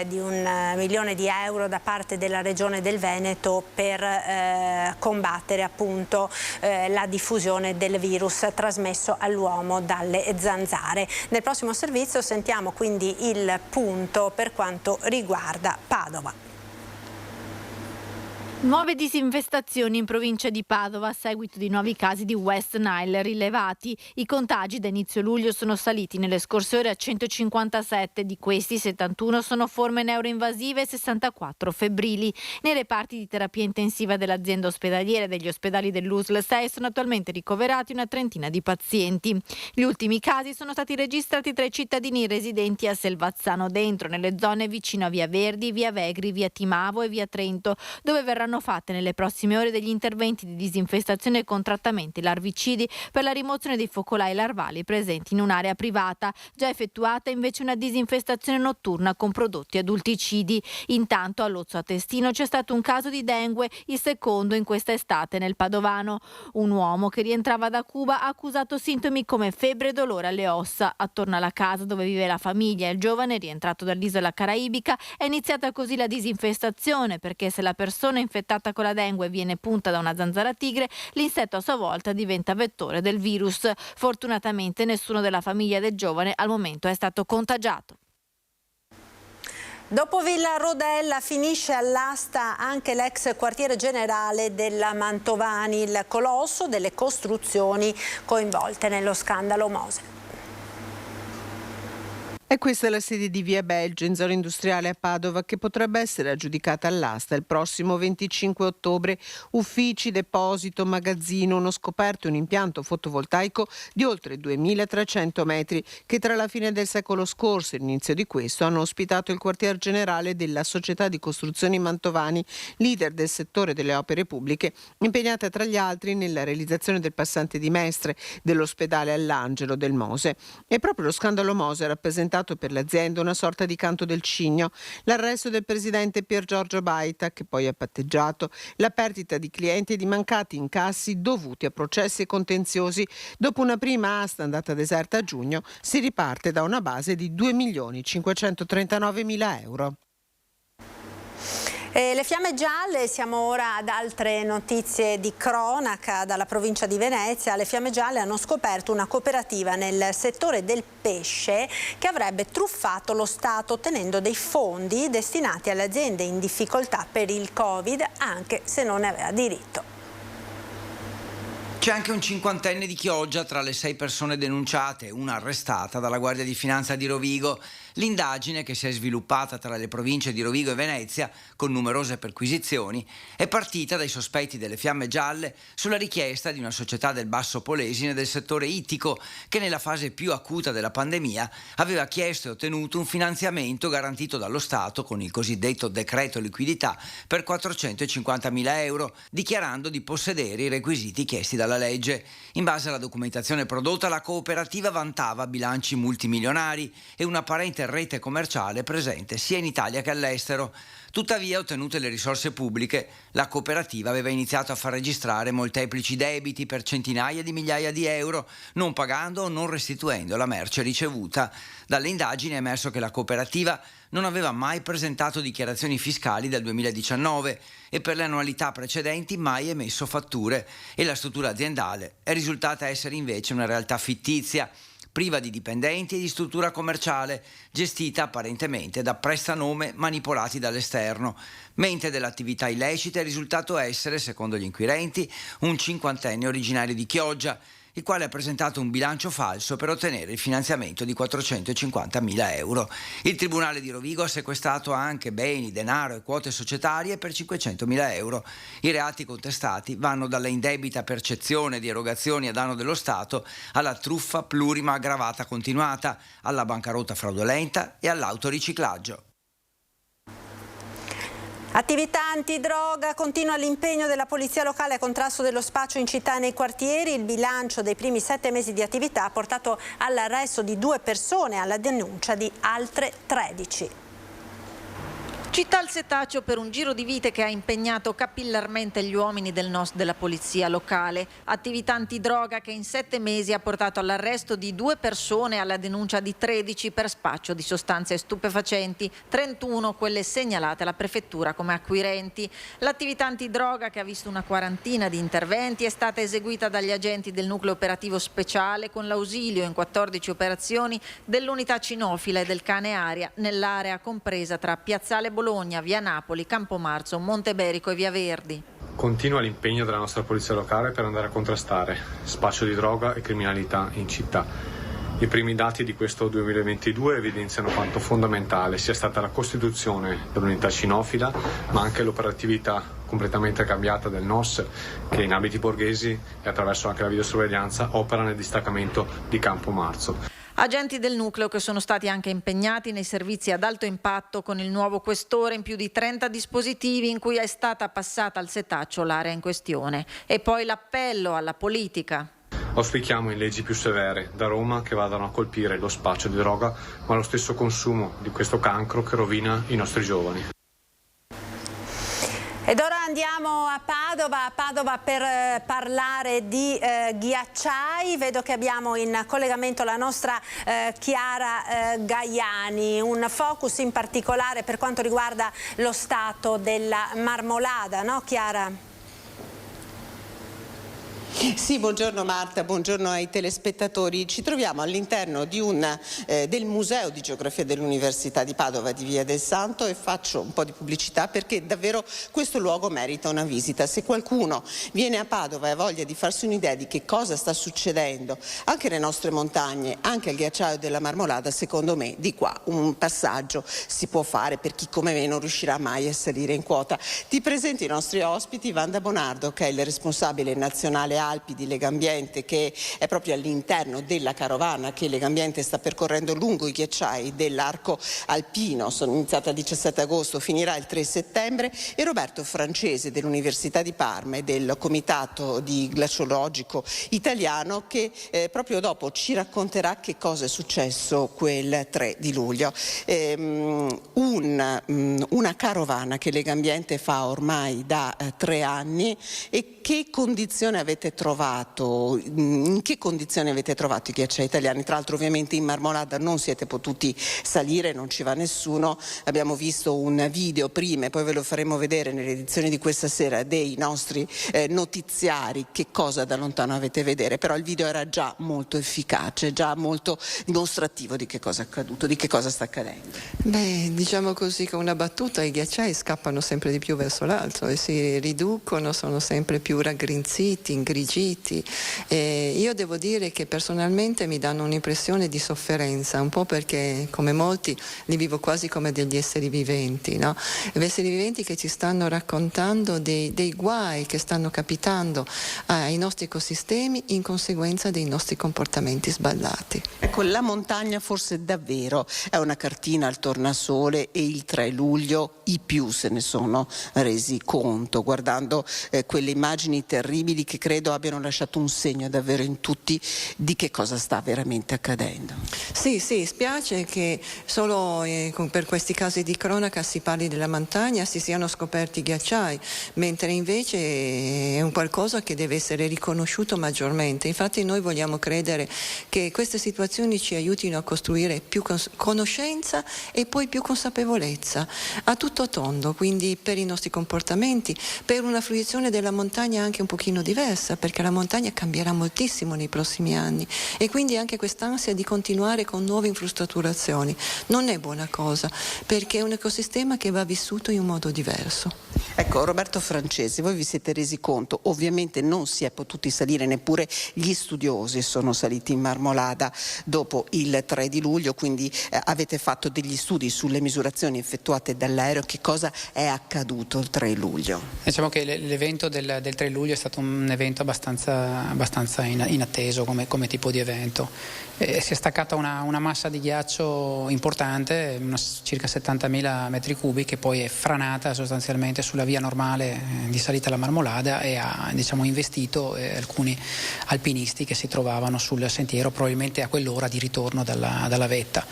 di €1 milione da parte della Regione del Veneto per combattere appunto la diffusione del virus trasmesso all'uomo dalle zanzare. Nel prossimo servizio sentiamo quindi il punto per quanto riguarda Padova. Nuove disinfestazioni in provincia di Padova a seguito di nuovi casi di West Nile rilevati. I contagi da inizio luglio sono saliti nelle scorse ore a 157, di questi 71 sono forme neuroinvasive e 64 febbrili. Nei reparti di terapia intensiva dell'azienda ospedaliera e degli ospedali dell'USL 6 sono attualmente ricoverati una trentina di pazienti. Gli ultimi casi sono stati registrati tra i cittadini residenti a Selvazzano Dentro, nelle zone vicino a Via Verdi, Via Vegri, Via Timavo e Via Trento, dove verranno fatte nelle prossime ore degli interventi di disinfestazione con trattamenti larvicidi per la rimozione dei focolai larvali presenti in un'area privata. Già effettuata invece una disinfestazione notturna con prodotti adulticidi. Intanto a Lozzo a Testino c'è stato un caso di dengue, il secondo in questa estate nel Padovano. Un uomo che rientrava da Cuba ha accusato sintomi come febbre e dolore alle ossa. Attorno alla casa dove vive la famiglia, il giovane rientrato dall'isola caraibica, è iniziata così la disinfestazione, perché se la persona infettata con la dengue viene punta da una zanzara tigre, l'insetto a sua volta diventa vettore del virus. Fortunatamente nessuno della famiglia del giovane al momento è stato contagiato. Dopo Villa Rodella finisce all'asta anche l'ex quartiere generale della Mantovani, il colosso delle costruzioni coinvolte nello scandalo Mose. E questa è la sede di Via Belgio in zona industriale a Padova, che potrebbe essere aggiudicata all'asta il prossimo 25 ottobre. Uffici, deposito, magazzino, uno scoperto e un impianto fotovoltaico di oltre 2300 metri che tra la fine del secolo scorso e l'inizio di questo hanno ospitato il quartier generale della società di costruzioni Mantovani, leader del settore delle opere pubbliche, impegnata tra gli altri nella realizzazione del passante di Mestre, dell'ospedale all'Angelo, del Mose. E proprio lo scandalo Mose ha rappresentato per l'azienda una sorta di canto del cigno. L'arresto del presidente Pier Giorgio Baita, che poi ha patteggiato, la perdita di clienti e di mancati incassi dovuti a processi e contenziosi. Dopo una prima asta andata deserta a giugno, si riparte da una base di €2.539.000. Le fiamme gialle, siamo ora ad altre notizie di cronaca dalla provincia di Venezia. Le fiamme gialle hanno scoperto una cooperativa nel settore del pesce che avrebbe truffato lo Stato ottenendo dei fondi destinati alle aziende in difficoltà per il Covid, anche se non ne aveva diritto. C'è anche un cinquantenne di Chioggia tra le 6 persone denunciate, una arrestata dalla Guardia di Finanza di Rovigo. L'indagine, che si è sviluppata tra le province di Rovigo e Venezia, con numerose perquisizioni, è partita dai sospetti delle fiamme gialle sulla richiesta di una società del Basso Polesine del settore ittico che nella fase più acuta della pandemia aveva chiesto e ottenuto un finanziamento garantito dallo Stato con il cosiddetto decreto liquidità per €450.000, dichiarando di possedere i requisiti chiesti dalla legge. In base alla documentazione prodotta, la cooperativa vantava bilanci multimilionari e un'apparente rete commerciale presente sia in Italia che all'estero. Tuttavia, ottenute le risorse pubbliche, la cooperativa aveva iniziato a far registrare molteplici debiti per centinaia di migliaia di euro, non pagando o non restituendo la merce ricevuta. Dalle indagini è emerso che la cooperativa non aveva mai presentato dichiarazioni fiscali dal 2019 e per le annualità precedenti mai emesso fatture, e la struttura aziendale è risultata essere invece una realtà fittizia, priva di dipendenti e di struttura commerciale, gestita apparentemente da prestanome manipolati dall'esterno. Mente dell'attività illecita è risultato essere, secondo gli inquirenti, un cinquantenne originario di Chioggia, il quale ha presentato un bilancio falso per ottenere il finanziamento di €450.000. Il Tribunale di Rovigo ha sequestrato anche beni, denaro e quote societarie per €500.000. I reati contestati vanno dalla indebita percezione di erogazioni a danno dello Stato alla truffa plurima aggravata continuata, alla bancarotta fraudolenta e all'autoriciclaggio. Attività antidroga, continua l'impegno della polizia locale a contrasto dello spaccio in città e nei quartieri. Il bilancio dei primi 7 mesi di attività ha portato all'arresto di 2 persone e alla denuncia di altre 13. Città al setaccio per un giro di vite che ha impegnato capillarmente gli uomini del NOS della polizia locale. Attività antidroga che in 7 mesi ha portato all'arresto di 2 persone e alla denuncia di 13 per spaccio di sostanze stupefacenti, 31 quelle segnalate alla prefettura come acquirenti. L'attività antidroga, che ha visto una quarantina di interventi, è stata eseguita dagli agenti del nucleo operativo speciale con l'ausilio in 14 operazioni dell'unità cinofila e del cane aria nell'area compresa tra Piazzale Bologna, via Napoli, Campomarzo, Monteberico e via Verdi. Continua l'impegno della nostra polizia locale per andare a contrastare spaccio di droga e criminalità in città. I primi dati di questo 2022 evidenziano quanto fondamentale sia stata la costituzione dell'unità cinofila, ma anche l'operatività completamente cambiata del NOS, che in abiti borghesi e attraverso anche la videosorveglianza opera nel distaccamento di Campomarzo. Agenti del nucleo che sono stati anche impegnati nei servizi ad alto impatto con il nuovo questore in più di 30 dispositivi in cui è stata passata al setaccio l'area in questione. E poi l'appello alla politica. Auspichiamo in leggi più severe da Roma che vadano a colpire lo spaccio di droga, ma lo stesso consumo di questo cancro che rovina i nostri giovani. Ed ora andiamo a Padova per parlare di ghiacciai. Vedo che abbiamo in collegamento la nostra Chiara Gaiani, un focus in particolare per quanto riguarda lo stato della Marmolada, no Chiara? Sì, buongiorno Marta, buongiorno ai telespettatori. Ci troviamo all'interno di del Museo di Geografia dell'Università di Padova di Via del Santo e faccio un po' di pubblicità perché davvero questo luogo merita una visita. Se qualcuno viene a Padova e ha voglia di farsi un'idea di che cosa sta succedendo anche nelle nostre montagne, anche al ghiacciaio della Marmolada, secondo me di qua un passaggio si può fare per chi come me non riuscirà mai a salire in quota. Ti presento i nostri ospiti, Wanda Bonardo, che è il responsabile nazionale Alpi di Legambiente, che è proprio all'interno della carovana che Legambiente sta percorrendo lungo i ghiacciai dell'arco alpino. Sono iniziata il 17 agosto, finirà il 3 settembre, e Roberto Francese dell'Università di Parma e del Comitato di Glaciologico Italiano, che proprio dopo ci racconterà che cosa è successo quel 3 di luglio. Una carovana che Legambiente fa ormai da 3 anni. E che condizione avete trovato? In che condizioni avete trovato i ghiacciai italiani? Tra l'altro ovviamente in Marmolada non siete potuti salire, non ci va nessuno. Abbiamo visto un video prima e poi ve lo faremo vedere nelle edizioni di questa sera dei nostri notiziari che cosa da lontano avete vedere, però il video era già molto efficace, già molto dimostrativo di che cosa è accaduto, di che cosa sta accadendo. Beh, diciamo così, con una battuta, i ghiacciai scappano sempre di più verso l'alto e si riducono, sono sempre più raggrinziti, ingrigiti. Io devo dire che personalmente mi danno un'impressione di sofferenza, un po' perché come molti li vivo quasi come degli esseri viventi, no? Esseri viventi che ci stanno raccontando dei guai che stanno capitando ai nostri ecosistemi in conseguenza dei nostri comportamenti sballati. Ecco, la montagna forse davvero è una cartina al tornasole e il 3 luglio i più se ne sono resi conto, guardando quelle immagini terribili che credo abbiano lasciato un segno davvero in tutti di che cosa sta veramente accadendo. Sì, spiace che solo per questi casi di cronaca si parli della montagna, si siano scoperti ghiacciai, mentre invece è un qualcosa che deve essere riconosciuto maggiormente. Infatti noi vogliamo credere che queste situazioni ci aiutino a costruire più conoscenza e poi più consapevolezza a tutto tondo, quindi per i nostri comportamenti, per una fruizione della montagna anche un pochino diversa, perché la montagna cambierà moltissimo nei prossimi anni e quindi anche quest'ansia di continuare con nuove infrastrutturazioni non è buona cosa, perché è un ecosistema che va vissuto in un modo diverso. Ecco, Roberto Francesi, voi vi siete resi conto, ovviamente non si è potuti salire, neppure gli studiosi sono saliti in Marmolada dopo il 3 di luglio, quindi avete fatto degli studi sulle misurazioni effettuate dall'aereo. Che cosa è accaduto il 3 luglio? Diciamo che l'evento del 3 luglio è stato un evento abbastanza inatteso come tipo di evento. Si è staccata una massa di ghiaccio importante, circa 70.000 metri cubi, che poi è franata sostanzialmente sulla via normale di salita alla Marmolada e ha investito alcuni alpinisti che si trovavano sul sentiero probabilmente a quell'ora di ritorno dalla vetta.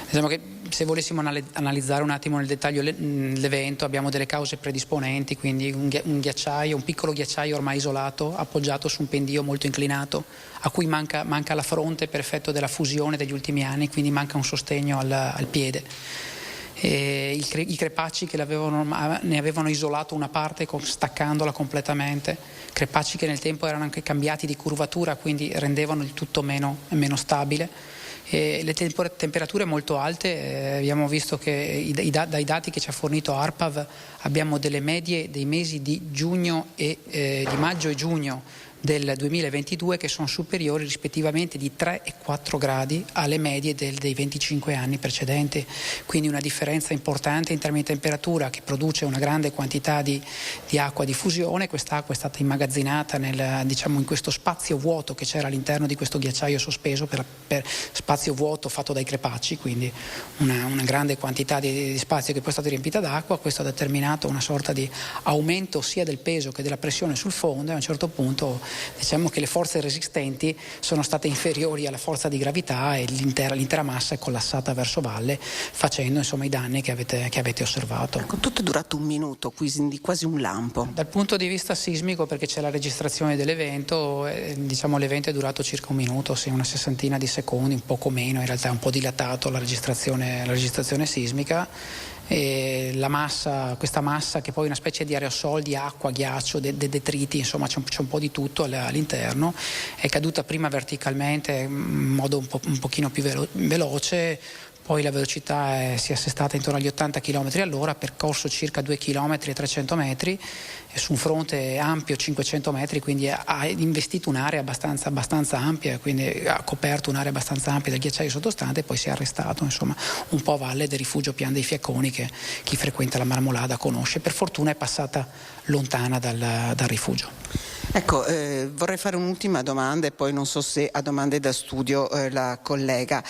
Diciamo che se volessimo analizzare un attimo nel dettaglio l'evento, abbiamo delle cause predisponenti, quindi un piccolo ghiacciaio ormai isolato, appoggiato su un pendio molto inclinato, a cui manca la fronte per effetto della fusione degli ultimi anni, quindi manca un sostegno al piede. I crepacci che ne avevano isolato una parte staccandola completamente, crepacci che nel tempo erano anche cambiati di curvatura, quindi rendevano il tutto meno stabile. Le temperature molto alte, abbiamo visto che dai dati che ci ha fornito ARPAV abbiamo delle medie dei mesi di giugno e di maggio e giugno del 2022 che sono superiori rispettivamente di 3 e 4 gradi alle medie dei 25 anni precedenti, quindi una differenza importante in termini di temperatura che produce una grande quantità di acqua di fusione. Quest'acqua è stata immagazzinata in questo spazio vuoto che c'era all'interno di questo ghiacciaio sospeso, per spazio vuoto fatto dai crepacci, quindi una grande quantità di spazio che poi è stata riempita d'acqua. Questo ha determinato una sorta di aumento sia del peso che della pressione sul fondo, e a un certo punto diciamo che le forze resistenti sono state inferiori alla forza di gravità e l'intera massa è collassata verso valle, facendo i danni che avete osservato. Ecco, tutto è durato un minuto, quindi quasi un lampo. Dal punto di vista sismico, perché c'è la registrazione dell'evento, l'evento è durato circa un minuto, una sessantina di secondi, un poco meno, in realtà è un po' dilatato la registrazione sismica. E questa massa che poi è una specie di aerosol di acqua, ghiaccio, detriti, insomma c'è un po' di tutto all'interno, è caduta prima verticalmente in modo un pochino più veloce, poi la velocità si è assestata intorno agli 80 km all'ora, percorso circa 2 km e 300 metri su un fronte ampio 500 metri, quindi ha investito un'area abbastanza ampia, quindi ha coperto un'area abbastanza ampia del ghiacciaio sottostante e poi si è arrestato un po' a valle del rifugio Pian dei Fiacconi, che chi frequenta la Marmolada conosce. Per fortuna è passata lontana dal rifugio. Ecco, vorrei fare un'ultima domanda e poi non so se ha domande da studio la collega.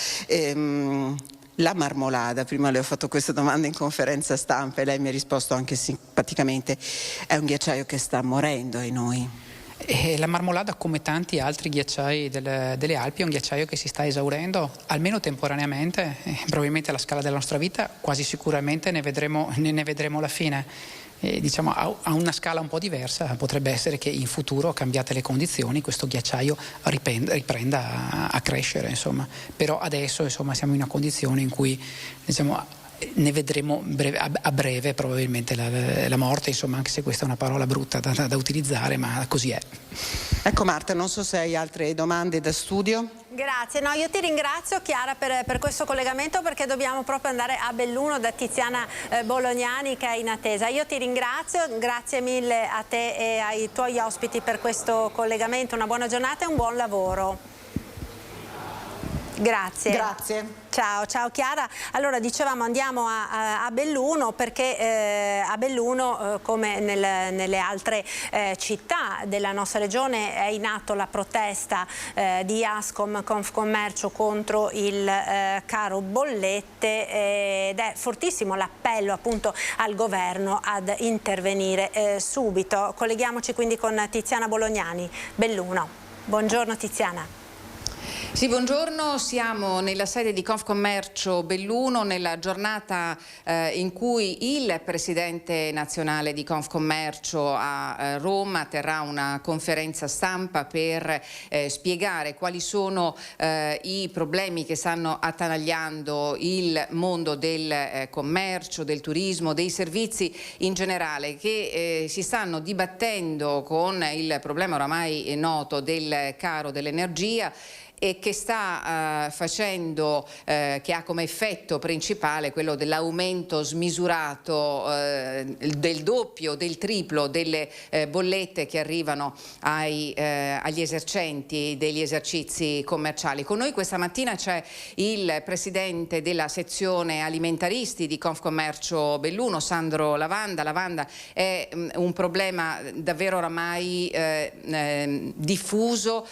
La Marmolada, prima le ho fatto questa domanda in conferenza stampa e lei mi ha risposto anche simpaticamente, è un ghiacciaio che sta morendo ai noi. La Marmolada, come tanti altri ghiacciai delle Alpi, è un ghiacciaio che si sta esaurendo, almeno temporaneamente, probabilmente alla scala della nostra vita, quasi sicuramente ne vedremo la fine. A una scala un po' diversa potrebbe essere che in futuro, cambiate le condizioni, questo ghiacciaio riprenda a crescere, però adesso siamo in una condizione in cui ne vedremo a breve probabilmente la morte, anche se questa è una parola brutta da utilizzare, ma così è. Ecco Marta, non so se hai altre domande da studio. Grazie, io ti ringrazio Chiara per questo collegamento, perché dobbiamo proprio andare a Belluno da Tiziana Bolognani che è in attesa. Io ti ringrazio, grazie mille a te e ai tuoi ospiti per questo collegamento, una buona giornata e un buon lavoro. Grazie. Ciao Chiara. Allora dicevamo andiamo a Belluno, perché a Belluno come nelle altre città della nostra regione è in atto la protesta di Ascom Confcommercio contro il caro bollette ed è fortissimo l'appello appunto al governo ad intervenire subito. Colleghiamoci quindi con Tiziana Bolognani, Belluno. Buongiorno Tiziana. Sì, buongiorno, siamo nella sede di Confcommercio Belluno nella giornata in cui il presidente nazionale di Confcommercio a Roma terrà una conferenza stampa per spiegare quali sono i problemi che stanno attanagliando il mondo del commercio, del turismo, dei servizi in generale, che si stanno dibattendo con il problema oramai noto del caro dell'energia e che sta facendo, che ha come effetto principale quello dell'aumento smisurato del doppio, del triplo delle bollette che arrivano agli esercenti degli esercizi commerciali. Con noi questa mattina c'è il presidente della sezione alimentaristi di Confcommercio Belluno, Sandro Lavanda. Lavanda, è un problema davvero oramai diffuso,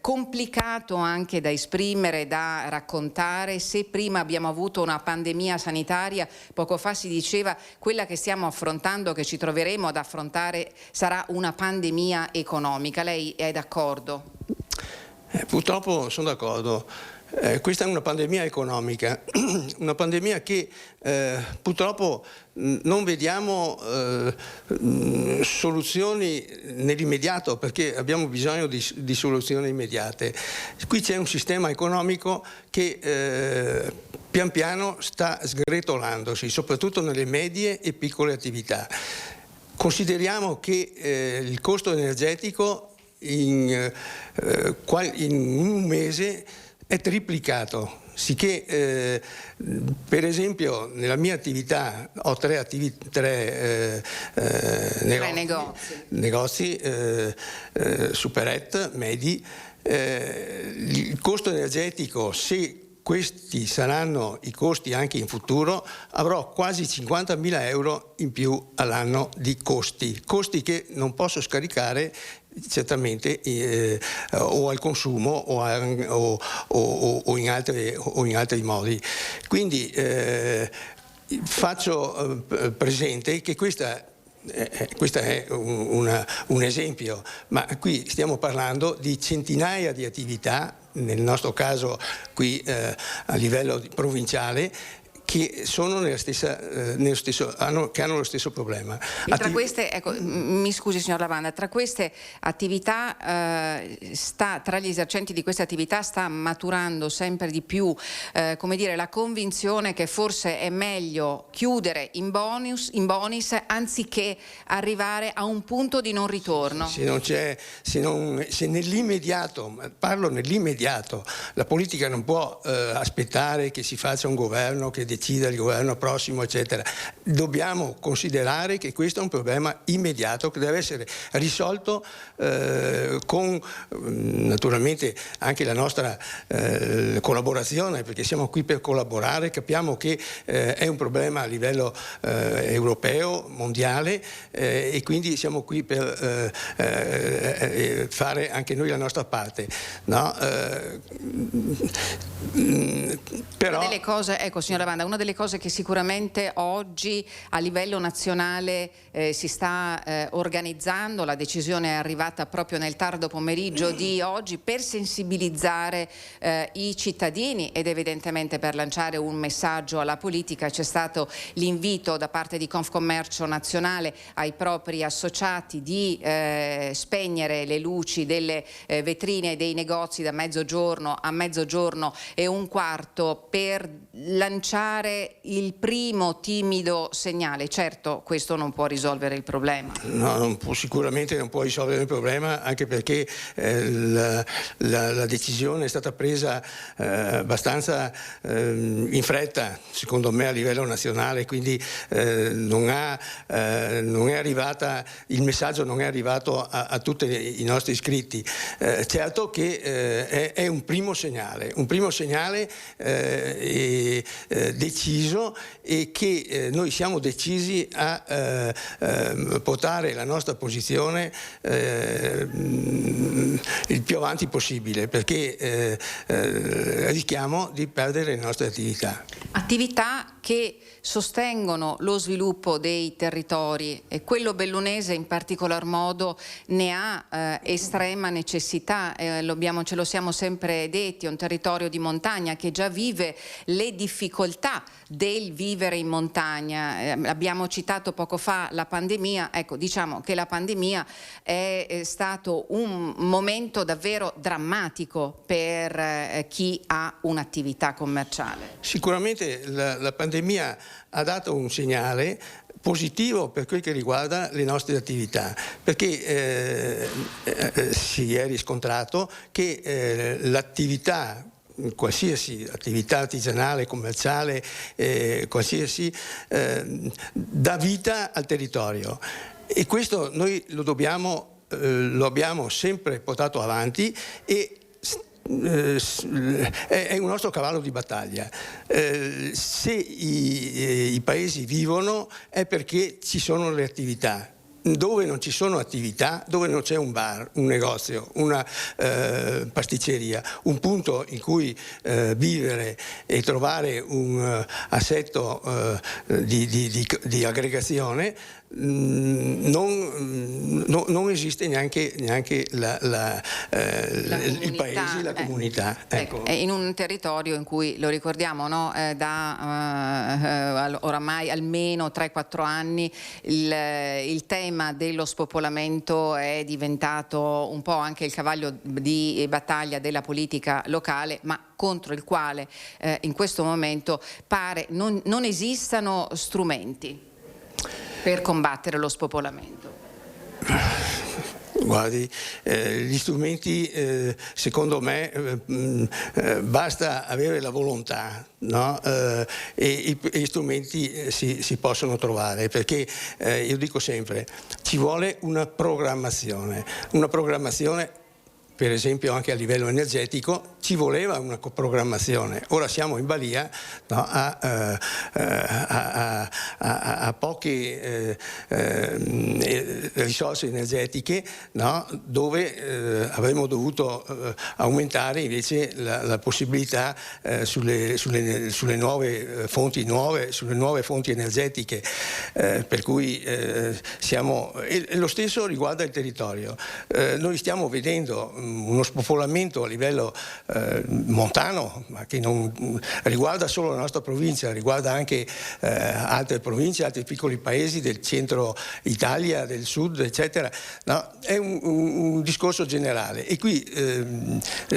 complicato anche da esprimere, da raccontare. Se prima abbiamo avuto una pandemia sanitaria, poco fa si diceva quella che stiamo affrontando, che ci troveremo ad affrontare, sarà una pandemia economica. Lei è d'accordo? Purtroppo sono d'accordo. Questa è una pandemia economica, una pandemia che purtroppo non vediamo soluzioni nell'immediato, perché abbiamo bisogno di soluzioni immediate. Qui c'è un sistema economico che pian piano sta sgretolandosi, soprattutto nelle medie e piccole attività. Consideriamo che il costo energetico in un mese è triplicato, sicché per esempio nella mia attività ho tre negozi Superette, Medi. Il costo energetico, se questi saranno i costi anche in futuro, avrò quasi 50.000 euro in più all'anno di costi che non posso scaricare certamente o al consumo o in altri modi. Quindi faccio presente che questa è un esempio, ma qui stiamo parlando di centinaia di attività, nel nostro caso qui a livello provinciale, che sono che hanno lo stesso problema. E tra queste, ecco, mi scusi signor Lavanda, tra queste attività, tra gli esercenti di queste attività sta maturando sempre di più, come dire, la convinzione che forse è meglio chiudere in bonis anziché arrivare a un punto di non ritorno. Se nell'immediato, parlo nell'immediato, la politica non può aspettare che si faccia un governo, che decida il governo prossimo, eccetera. Dobbiamo considerare che questo è un problema immediato che deve essere risolto con naturalmente anche la nostra collaborazione, perché siamo qui per collaborare. Capiamo che è un problema a livello europeo, mondiale, e quindi siamo qui per fare anche noi la nostra parte, no? Però una delle cose, ecco signor Lavanda, una delle cose che sicuramente oggi a livello nazionale si sta organizzando, la decisione è arrivata proprio nel tardo pomeriggio di oggi, per sensibilizzare i cittadini ed evidentemente per lanciare un messaggio alla politica. C'è stato l'invito da parte di Confcommercio Nazionale ai propri associati di spegnere le luci delle vetrine dei negozi da mezzogiorno a mezzogiorno e un quarto per lanciare il primo timido segnale. Certo, questo non può risolvere il problema. No, sicuramente non può risolvere il problema, anche perché la decisione è stata presa abbastanza in fretta, secondo me, a livello nazionale, quindi non è arrivata, il messaggio non è arrivato a tutti i nostri iscritti. Certo che è un primo segnale deciso, e che noi siamo decisi a portare la nostra posizione il più avanti possibile, perché rischiamo di perdere le nostre attività. Attività che sostengono lo sviluppo dei territori, e quello bellunese in particolar modo ne ha estrema necessità, ce lo siamo sempre detti, è un territorio di montagna che già vive le difficoltà del vivere in montagna. Abbiamo citato poco fa la pandemia, ecco, diciamo che la pandemia è stato un momento davvero drammatico per chi ha un'attività commerciale. Sicuramente la pandemia ha dato un segnale, positivo per quel che riguarda le nostre attività, perché si è riscontrato che l'attività, qualsiasi attività artigianale, commerciale, qualsiasi, dà vita al territorio, e questo noi lo abbiamo sempre portato avanti e è un nostro cavallo di battaglia. Se i paesi vivono è perché ci sono le attività. Dove non ci sono attività, dove non c'è un bar, un negozio, una pasticceria, un punto in cui vivere e trovare un assetto di aggregazione, non esiste neanche il paese, la comunità. Ecco. In un territorio in cui, lo ricordiamo, no? Da oramai almeno 3-4 anni il tema dello spopolamento è diventato un po' anche il cavallo di battaglia della politica locale, ma contro il quale in questo momento pare non esistano strumenti per combattere lo spopolamento. Guardi, gli strumenti, secondo me, basta avere la volontà, no? E gli strumenti si possono trovare, perché io dico sempre, ci vuole una programmazione, per esempio anche a livello energetico ci voleva una programmazione. Ora siamo in balia, no, a poche risorse energetiche, no, dove avremmo dovuto aumentare invece la possibilità sulle nuove fonti energetiche, per cui siamo, e lo stesso riguarda il territorio. Noi stiamo vedendo uno spopolamento a livello montano, ma che non riguarda solo la nostra provincia, riguarda anche altre province, altri piccoli paesi del centro Italia, del sud, eccetera. No, è un discorso generale, e qui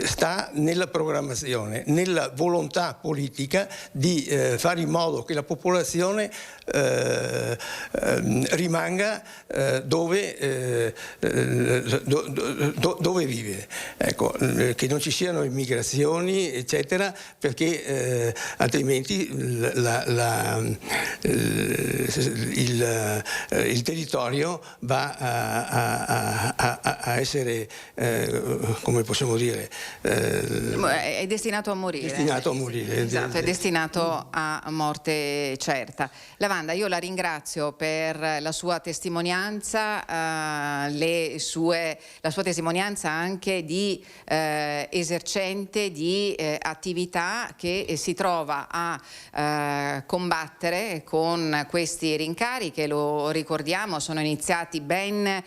sta nella programmazione, nella volontà politica di fare in modo che la popolazione rimanga dove vive, ecco, che non ci siano immigrazioni, eccetera, perché altrimenti il territorio va a essere, come possiamo dire, è destinato a morire. Esatto, è destinato a morte certa. Lavanda, io la ringrazio per la sua testimonianza, la sua testimonianza anche di esercente di attività che si trova a combattere con questi rincari che, lo ricordiamo, sono iniziati ben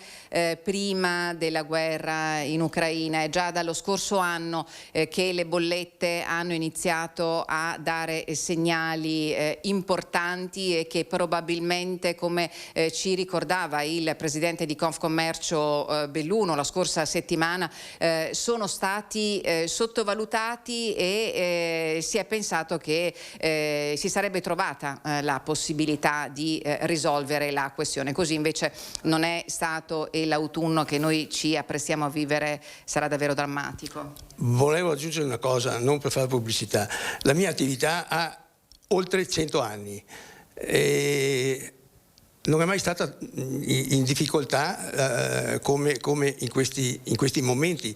prima della guerra in Ucraina. È già dallo scorso anno che le bollette hanno iniziato a dare segnali importanti, e che probabilmente, come ci ricordava il presidente di Confcommercio Belluno la scorsa settimana, sono stati sottovalutati, e si è pensato che si sarebbe trovata la possibilità di risolvere la questione. Così invece non è stato, e l'autunno che noi ci apprestiamo a vivere sarà davvero drammatico. Volevo aggiungere una cosa, non per fare pubblicità. La mia attività ha oltre 100 anni e non è mai stata in difficoltà come in questi momenti.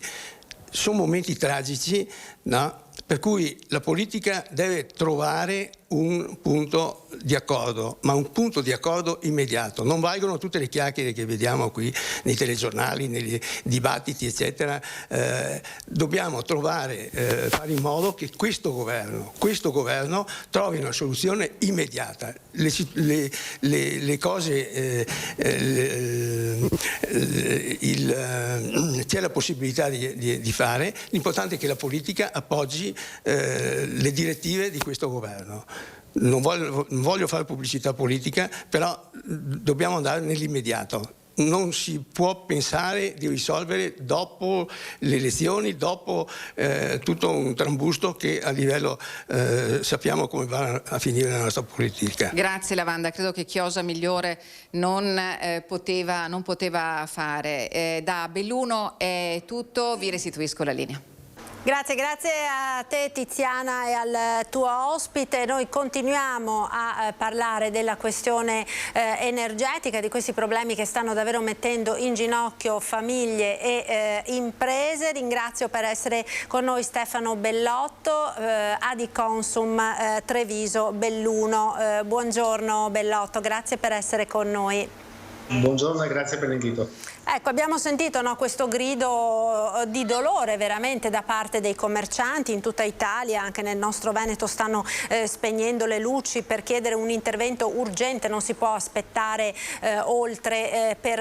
Sono momenti tragici, no? Per cui la politica deve trovare un punto di accordo, ma un punto di accordo immediato. Non valgono tutte le chiacchiere che vediamo qui nei telegiornali, nei dibattiti, eccetera. Dobbiamo fare in modo che questo governo trovi una soluzione immediata. Le cose, c'è la possibilità di fare, l'importante è che la politica appoggi le direttive di questo governo. Non voglio fare pubblicità politica, però dobbiamo andare nell'immediato. non si può pensare di risolvere dopo le elezioni, dopo tutto un trambusto che a livello sappiamo come va a finire la nostra politica. Grazie Lavanda, credo che chiosa migliore non poteva fare. Da Belluno è tutto, vi restituisco la linea. Grazie a te Tiziana e al tuo ospite. Noi continuiamo a parlare della questione energetica, di questi problemi che stanno davvero mettendo in ginocchio famiglie e imprese. Ringrazio per essere con noi Stefano Bellotto, Adiconsum Treviso Belluno. Buongiorno Bellotto, grazie per essere con noi. Buongiorno e grazie per l'invito. Ecco, abbiamo sentito questo grido di dolore veramente da parte dei commercianti in tutta Italia, anche nel nostro Veneto stanno spegnendo le luci per chiedere un intervento urgente, non si può aspettare oltre per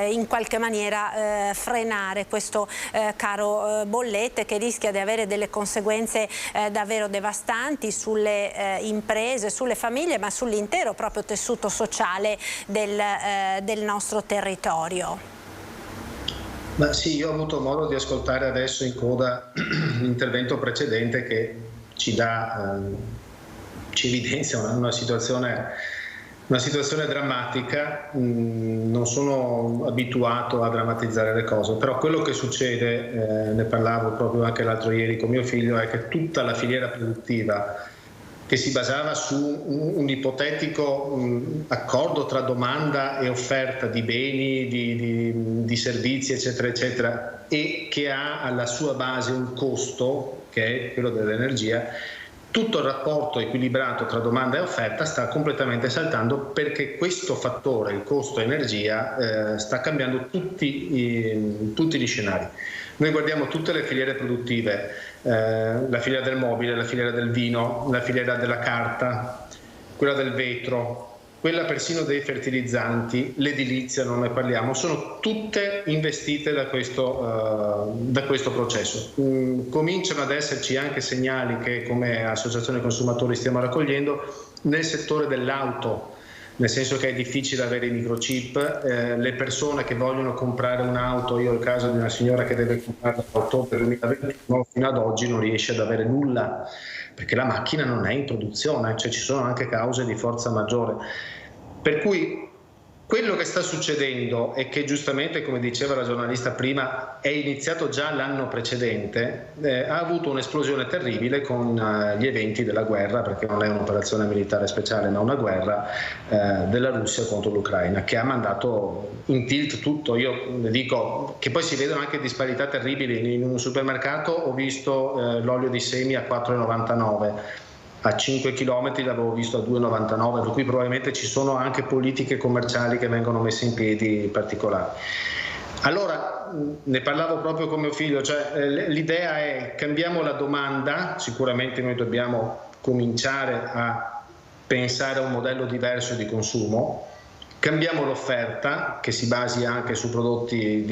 in qualche maniera frenare questo caro bollette che rischia di avere delle conseguenze davvero devastanti sulle imprese, sulle famiglie, ma sull'intero proprio tessuto sociale del nostro territorio. Ma sì, io ho avuto modo di ascoltare adesso in coda l'intervento precedente che ci evidenzia una situazione drammatica. Non sono abituato a drammatizzare le cose, però quello che succede, ne parlavo proprio anche l'altro ieri con mio figlio, è che tutta la filiera produttiva che si basava su un ipotetico accordo tra domanda e offerta di beni, di servizi, eccetera, eccetera, e che ha alla sua base un costo, che è quello dell'energia, tutto il rapporto equilibrato tra domanda e offerta sta completamente saltando, perché questo fattore, il costo energia, sta cambiando tutti gli scenari. Noi guardiamo tutte le filiere produttive, la filiera del mobile, la filiera del vino, la filiera della carta, quella del vetro, quella persino dei fertilizzanti, l'edilizia, non ne parliamo, sono tutte investite da questo processo. Cominciano ad esserci anche segnali che come associazione consumatori stiamo raccogliendo nel settore dell'auto, nel senso che è difficile avere i microchip, le persone che vogliono comprare un'auto, io ho il caso di una signora che deve comprare a ottobre 2021, fino ad oggi non riesce ad avere nulla, perché la macchina non è in produzione, cioè ci sono anche cause di forza maggiore. Per cui quello che sta succedendo e che giustamente, come diceva la giornalista prima, è iniziato già l'anno precedente, ha avuto un'esplosione terribile con gli eventi della guerra, perché non è un'operazione militare speciale ma una guerra della Russia contro l'Ucraina, che ha mandato in tilt tutto. Io dico che poi si vedono anche disparità terribili. In un supermercato ho visto l'olio di semi a 4,99, a 5 km l'avevo visto a 2,99, per cui probabilmente ci sono anche politiche commerciali che vengono messe in piedi particolari. Allora, ne parlavo proprio con mio figlio, cioè l'idea è: cambiamo la domanda, sicuramente noi dobbiamo cominciare a pensare a un modello diverso di consumo, cambiamo l'offerta che si basi anche su prodotti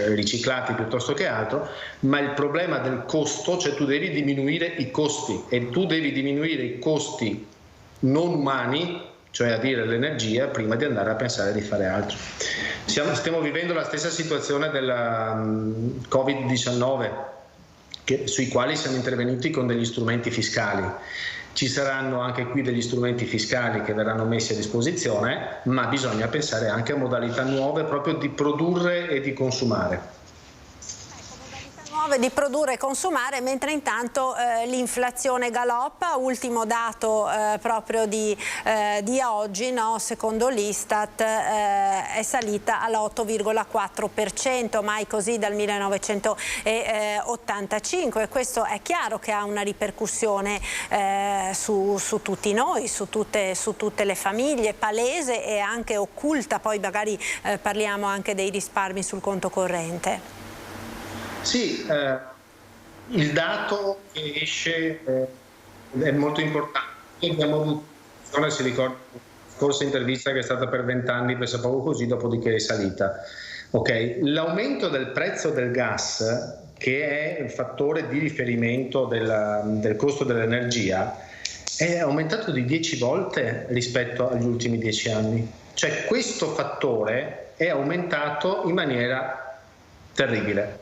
riciclati piuttosto che altro, ma il problema del costo, cioè tu devi diminuire i costi, e tu devi diminuire i costi non umani, cioè a dire l'energia, prima di andare a pensare di fare altro. Stiamo vivendo la stessa situazione della Covid-19, sui quali siamo intervenuti con degli strumenti fiscali. Ci saranno anche qui degli strumenti fiscali che verranno messi a disposizione, ma bisogna pensare anche a modalità nuove proprio di produrre e di consumare. Di produrre e consumare, mentre intanto l'inflazione galoppa. Ultimo dato proprio di oggi, no? Secondo l'Istat è salita all'8,4%, mai così dal 1985, e questo è chiaro che ha una ripercussione su tutti noi, su tutte le famiglie, palese e anche occulta. Poi magari parliamo anche dei risparmi sul conto corrente. Sì, il dato che esce è molto importante. Abbiamo avuto, si ricorda, la scorsa intervista che è stata per 20 anni, pensa poco così, dopodiché è salita. Okay. L'aumento del prezzo del gas, che è il fattore di riferimento del costo dell'energia, è aumentato di 10 volte rispetto agli ultimi 10 anni. Cioè questo fattore è aumentato in maniera terribile.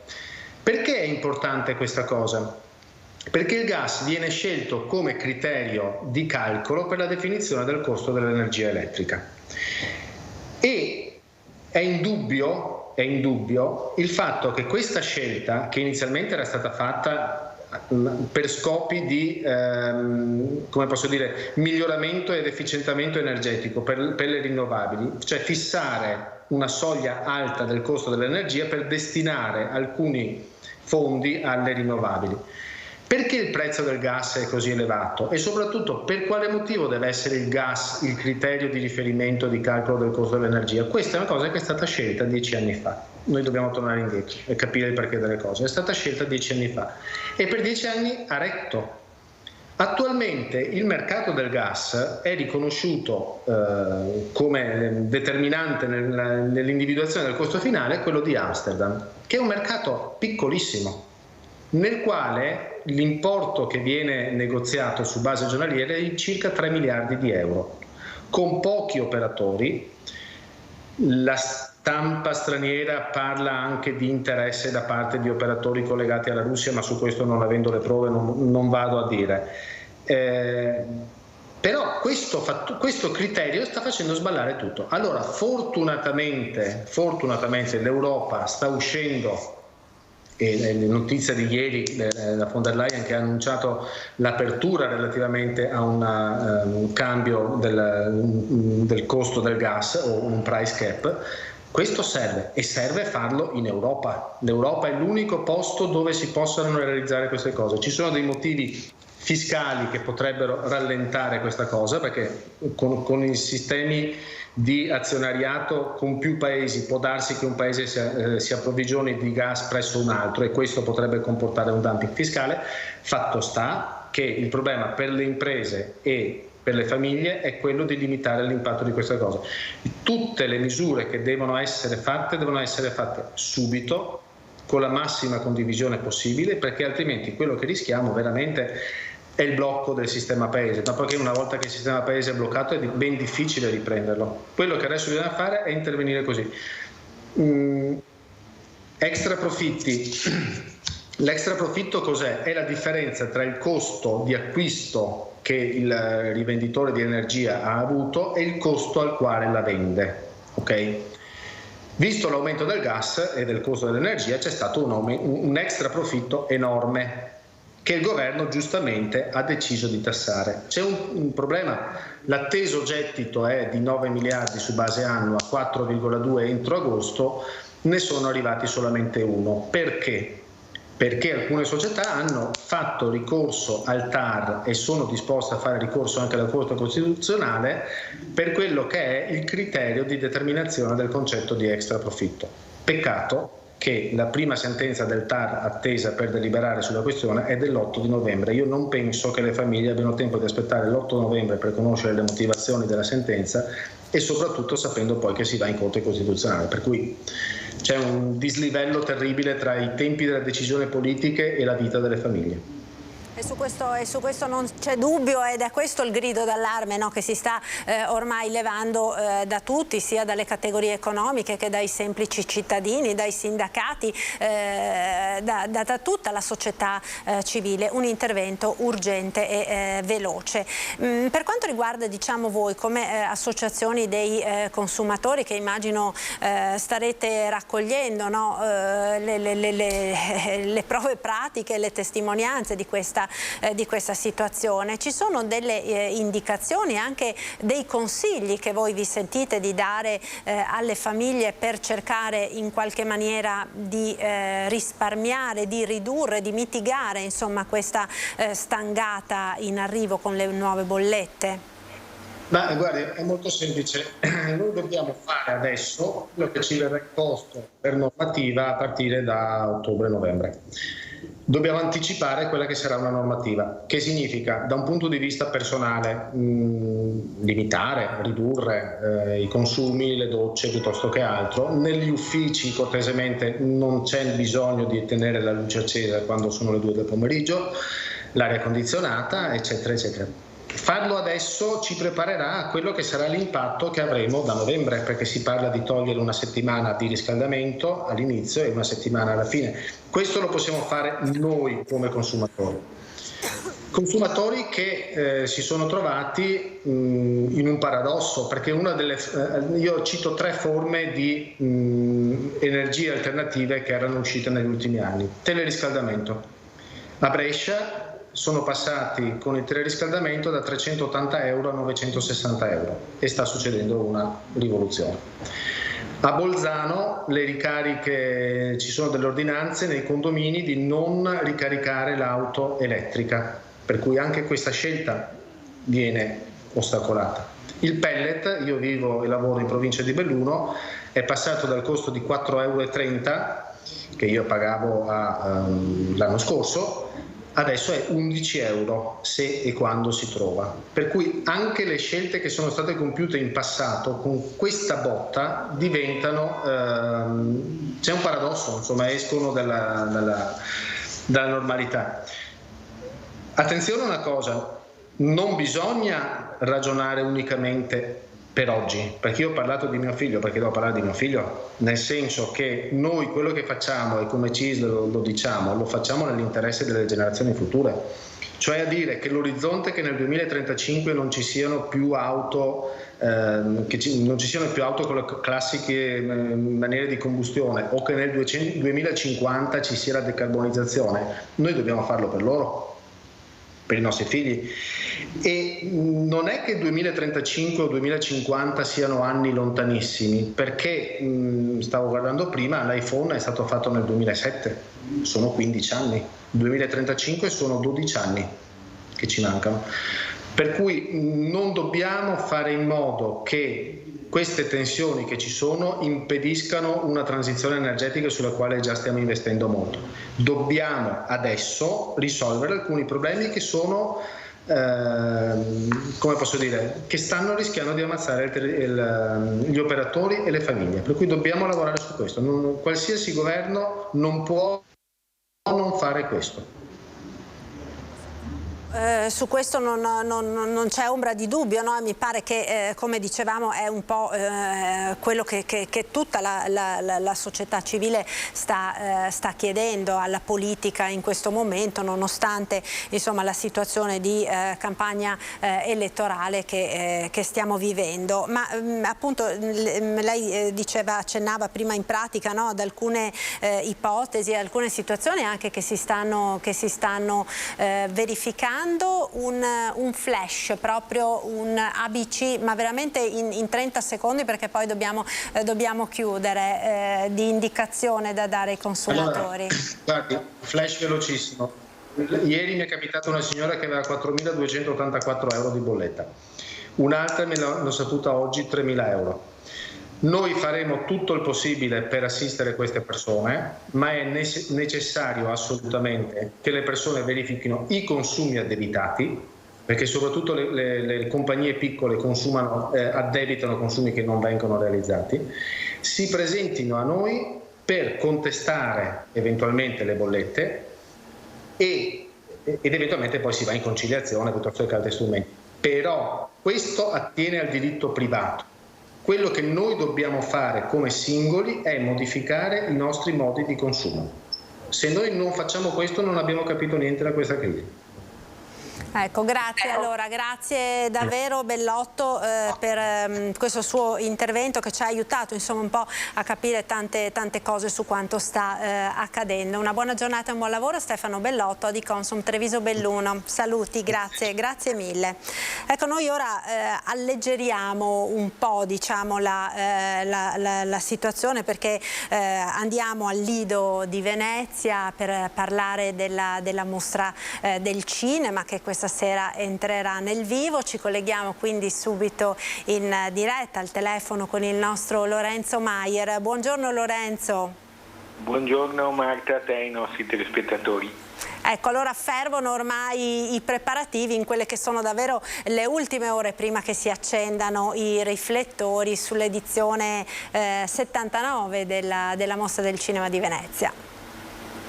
Perché è importante questa cosa? Perché il gas viene scelto come criterio di calcolo per la definizione del costo dell'energia elettrica. E è indubbio il fatto che questa scelta, che inizialmente era stata fatta per scopi di miglioramento ed efficientamento energetico per le rinnovabili, cioè fissare una soglia alta del costo dell'energia per destinare alcuni fondi alle rinnovabili. Perché il prezzo del gas è così elevato e soprattutto per quale motivo deve essere il gas il criterio di riferimento di calcolo del costo dell'energia? Questa è una cosa che è stata scelta 10 anni fa. Noi dobbiamo tornare indietro e capire il perché delle cose. È stata scelta 10 anni fa e per 10 anni ha retto. Attualmente il mercato del gas è riconosciuto come determinante nell'individuazione del costo finale quello di Amsterdam, che è un mercato piccolissimo, nel quale l'importo che viene negoziato su base giornaliera è di circa 3 miliardi di euro, con pochi operatori. La stampa straniera parla anche di interesse da parte di operatori collegati alla Russia, ma su questo, non avendo le prove, non vado a dire. Però questo criterio sta facendo sballare tutto. Allora, fortunatamente l'Europa sta uscendo, e le notizie di ieri, la von der Leyen che ha annunciato l'apertura relativamente a un cambio del costo del gas o un price cap. Questo serve, e serve farlo in Europa. L'Europa è l'unico posto dove si possono realizzare queste cose. Ci sono dei motivi fiscali che potrebbero rallentare questa cosa, perché con i sistemi di azionariato con più paesi può darsi che un paese si approvvigioni di gas presso un altro, e questo potrebbe comportare un dumping fiscale. Fatto sta che il problema per le imprese e per le famiglie è quello di limitare l'impatto di questa cosa. Tutte le misure che devono essere fatte subito, con la massima condivisione possibile, perché altrimenti quello che rischiamo veramente è il blocco del sistema paese, ma perché una volta che il sistema paese è bloccato è ben difficile riprenderlo. Quello che adesso bisogna fare è intervenire così. Extra profitti. L'extra profitto cos'è? È la differenza tra il costo di acquisto che il rivenditore di energia ha avuto e il costo al quale la vende. Ok? Visto l'aumento del gas e del costo dell'energia, c'è stato un extra profitto enorme che il governo giustamente ha deciso di tassare. C'è un problema: l'atteso gettito è di 9 miliardi su base annua, 4,2 entro agosto, ne sono arrivati solamente 1. Perché? Perché alcune società hanno fatto ricorso al TAR e sono disposte a fare ricorso anche alla Corte Costituzionale per quello che è il criterio di determinazione del concetto di extra profitto. Peccato che la prima sentenza del TAR attesa per deliberare sulla questione è dell'8 di novembre. Io non penso che le famiglie abbiano tempo di aspettare l'8 novembre per conoscere le motivazioni della sentenza, e soprattutto sapendo poi che si va in Corte Costituzionale, per cui c'è un dislivello terribile tra i tempi delle decisioni politiche e la vita delle famiglie. E su questo non c'è dubbio, ed è questo il grido d'allarme, no, che si sta ormai levando da tutti, sia dalle categorie economiche che dai semplici cittadini, dai sindacati, da tutta la società civile. Un intervento urgente e veloce. Per quanto riguarda, diciamo, voi come associazioni dei consumatori, che immagino starete raccogliendo, no, le prove pratiche, le testimonianze di questa situazione, ci sono delle indicazioni, anche dei consigli che voi vi sentite di dare alle famiglie per cercare in qualche maniera di risparmiare, di ridurre, di mitigare, insomma, questa stangata in arrivo con le nuove bollette? Ma guardi, è molto semplice. Noi dobbiamo fare adesso quello che ci verrà imposto per normativa a partire da ottobre-novembre. Dobbiamo anticipare quella che sarà una normativa, che significa, da un punto di vista personale, limitare, ridurre i consumi, le docce piuttosto che altro. Negli uffici, cortesemente, non c'è bisogno di tenere la luce accesa quando sono le 2 del pomeriggio, l'aria condizionata, eccetera, eccetera. Farlo adesso ci preparerà a quello che sarà l'impatto che avremo da novembre, perché si parla di togliere una settimana di riscaldamento all'inizio e una settimana alla fine. Questo lo possiamo fare noi come consumatori che si sono trovati in un paradosso, perché io cito 3 forme di energie alternative che erano uscite negli ultimi anni. Teleriscaldamento. A Brescia sono passati con il teleriscaldamento da 380 euro a 960 euro e sta succedendo una rivoluzione. A Bolzano le ricariche, ci sono delle ordinanze nei condomini di non ricaricare l'auto elettrica, per cui anche questa scelta viene ostacolata. Il pellet, io vivo e lavoro in provincia di Belluno, è passato dal costo di 4,30 euro che io pagavo l'anno scorso, adesso è 11 euro se e quando si trova. Per cui anche le scelte che sono state compiute in passato con questa botta diventano, c'è un paradosso, insomma, escono dalla normalità. Attenzione a una cosa, non bisogna ragionare unicamente per oggi, perché io ho parlato di mio figlio, perché devo parlare di mio figlio, nel senso che noi quello che facciamo, e come CISL lo diciamo, lo facciamo nell'interesse delle generazioni future, cioè a dire che l'orizzonte che nel 2035 non ci siano più auto non ci siano più auto con le classiche maniere di combustione, o che nel 2050 ci sia la decarbonizzazione. Noi dobbiamo farlo per loro, per i nostri figli, e non è che 2035 o 2050 siano anni lontanissimi, perché stavo guardando prima, l'iPhone è stato fatto nel 2007, sono 15 anni, 2035 sono 12 anni che ci mancano, per cui non dobbiamo fare in modo che queste tensioni che ci sono impediscano una transizione energetica sulla quale già stiamo investendo molto. Dobbiamo adesso risolvere alcuni problemi che sono, come posso dire, che stanno rischiando di ammazzare gli operatori e le famiglie. Per cui dobbiamo lavorare su questo. Qualsiasi governo non può non fare questo. Su questo non c'è ombra di dubbio, no? Mi pare che, come dicevamo, è un po' quello che tutta la società civile sta chiedendo alla politica in questo momento, nonostante insomma la situazione di campagna elettorale che stiamo vivendo. Ma appunto lei accennava prima in pratica, no, ad alcune ipotesi, alcune situazioni anche che si stanno verificando. Un flash, proprio un ABC, ma veramente in 30 secondi, perché poi dobbiamo chiudere, di indicazione da dare ai consumatori. Allora, guardi, flash velocissimo. Ieri mi è capitata una signora che aveva 4.284 euro di bolletta, un'altra me l'ho saputa oggi 3.000 euro. Noi faremo tutto il possibile per assistere queste persone, ma è necessario assolutamente che le persone verifichino i consumi addebitati, perché soprattutto le compagnie piccole addebitano consumi che non vengono realizzati, si presentino a noi per contestare eventualmente le bollette ed eventualmente poi si va in conciliazione piuttosto che altri strumenti. Però questo attiene al diritto privato. Quello che noi dobbiamo fare come singoli è modificare i nostri modi di consumo. Se noi non facciamo questo non abbiamo capito niente da questa crisi. Ecco, grazie allora, grazie davvero Bellotto per questo suo intervento che ci ha aiutato insomma un po' a capire tante cose su quanto sta accadendo. Una buona giornata e un buon lavoro, Stefano Bellotto di Consum Treviso Belluno. Saluti, grazie mille. Ecco, noi ora alleggeriamo un po', diciamo, la situazione, perché andiamo al Lido di Venezia per parlare della mostra del cinema che questa sera entrerà nel vivo. Ci colleghiamo quindi subito in diretta al telefono con il nostro Lorenzo Maier. Buongiorno Lorenzo. Buongiorno Marta, a te e ai nostri telespettatori. Ecco, allora fervono ormai i preparativi in quelle che sono davvero le ultime ore prima che si accendano i riflettori sull'edizione 79 della Mostra del Cinema di Venezia.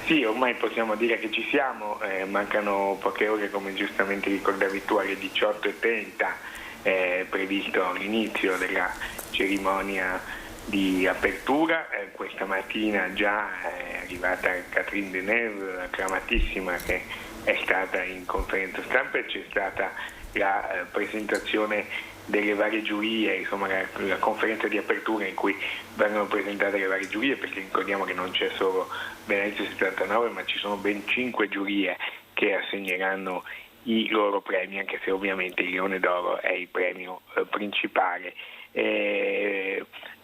Sì, ormai possiamo dire che ci siamo, mancano poche ore, come giustamente ricordavi tu, alle 18:30 previsto l'inizio della cerimonia di apertura. Questa mattina già è arrivata Catherine Deneuve, acclamatissima, che è stata in conferenza stampa, e c'è stata la presentazione delle varie giurie, insomma la conferenza di apertura in cui vengono presentate le varie giurie, perché ricordiamo che non c'è solo Venezia 79, ma ci sono ben 5 giurie che assegneranno i loro premi, anche se ovviamente il Leone d'Oro è il premio principale.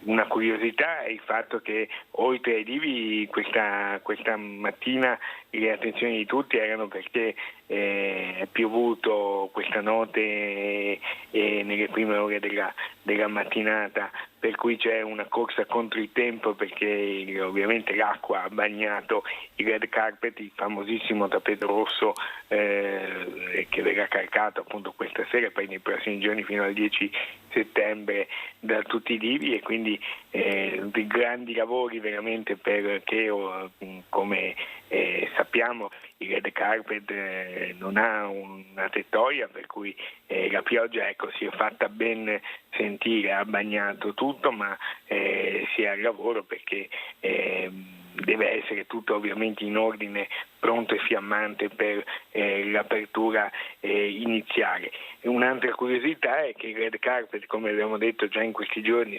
Una curiosità è il fatto che oltre ai divi questa mattina le attenzioni di tutti erano perché è piovuto questa notte nelle prime ore della mattinata, per cui c'è una corsa contro il tempo, perché ovviamente l'acqua ha bagnato il red carpet, il famosissimo tappeto rosso che verrà caricato appunto questa sera e poi nei prossimi giorni fino al 10 settembre da tutti i divi, e quindi dei grandi lavori veramente, perché come sappiamo il red carpet non ha una tettoia, per cui la pioggia si è fatta ben sentire, ha bagnato tutto, ma si è al lavoro perché deve essere tutto ovviamente in ordine, pronto e fiammante per l'apertura iniziale. Un'altra curiosità è che il red carpet, come abbiamo detto già in questi giorni,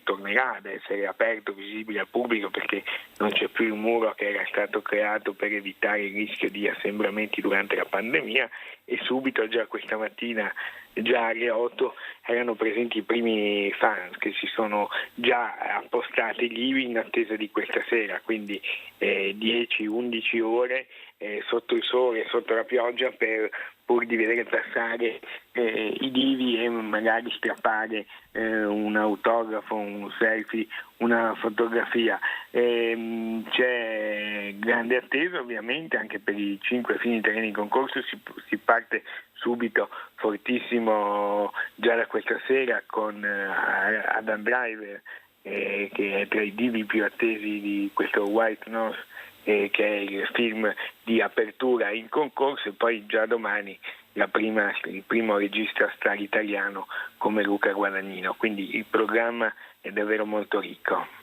tornerà ad essere aperto, visibile al pubblico, perché non c'è più il muro che era stato creato per evitare il rischio di assembramenti durante la pandemia, e subito già questa mattina, già alle 8, erano presenti i primi fans che si sono già appostati lì in attesa di questa sera, quindi 10-11 ore sotto il sole, sotto la pioggia, pur di vedere passare i divi e magari strappare un autografo, un selfie, una fotografia. C'è grande attesa ovviamente anche per i 5 fini terreni in concorso. Si parte subito fortissimo già da questa sera con Adam Driver, che è tra i divi più attesi di questo White Nose, che è il film di apertura in concorso, e poi già domani il primo regista star italiano come Luca Guadagnino, quindi il programma è davvero molto ricco.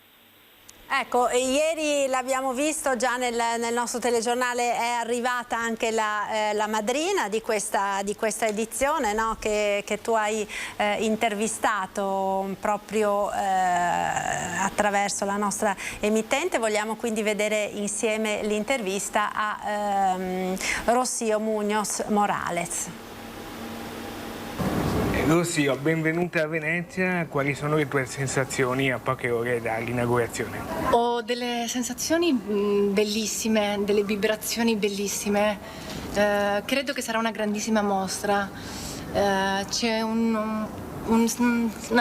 Ecco, ieri l'abbiamo visto già nel nostro telegiornale, è arrivata anche la madrina di questa edizione, no? che tu hai intervistato proprio attraverso la nostra emittente. Vogliamo quindi vedere insieme l'intervista a Rocío Muñoz Morales. Rocío, benvenuta a Venezia. Quali sono le tue sensazioni a poche ore dall'inaugurazione? Ho delle sensazioni bellissime, delle vibrazioni bellissime. Credo che sarà una grandissima mostra. C'è una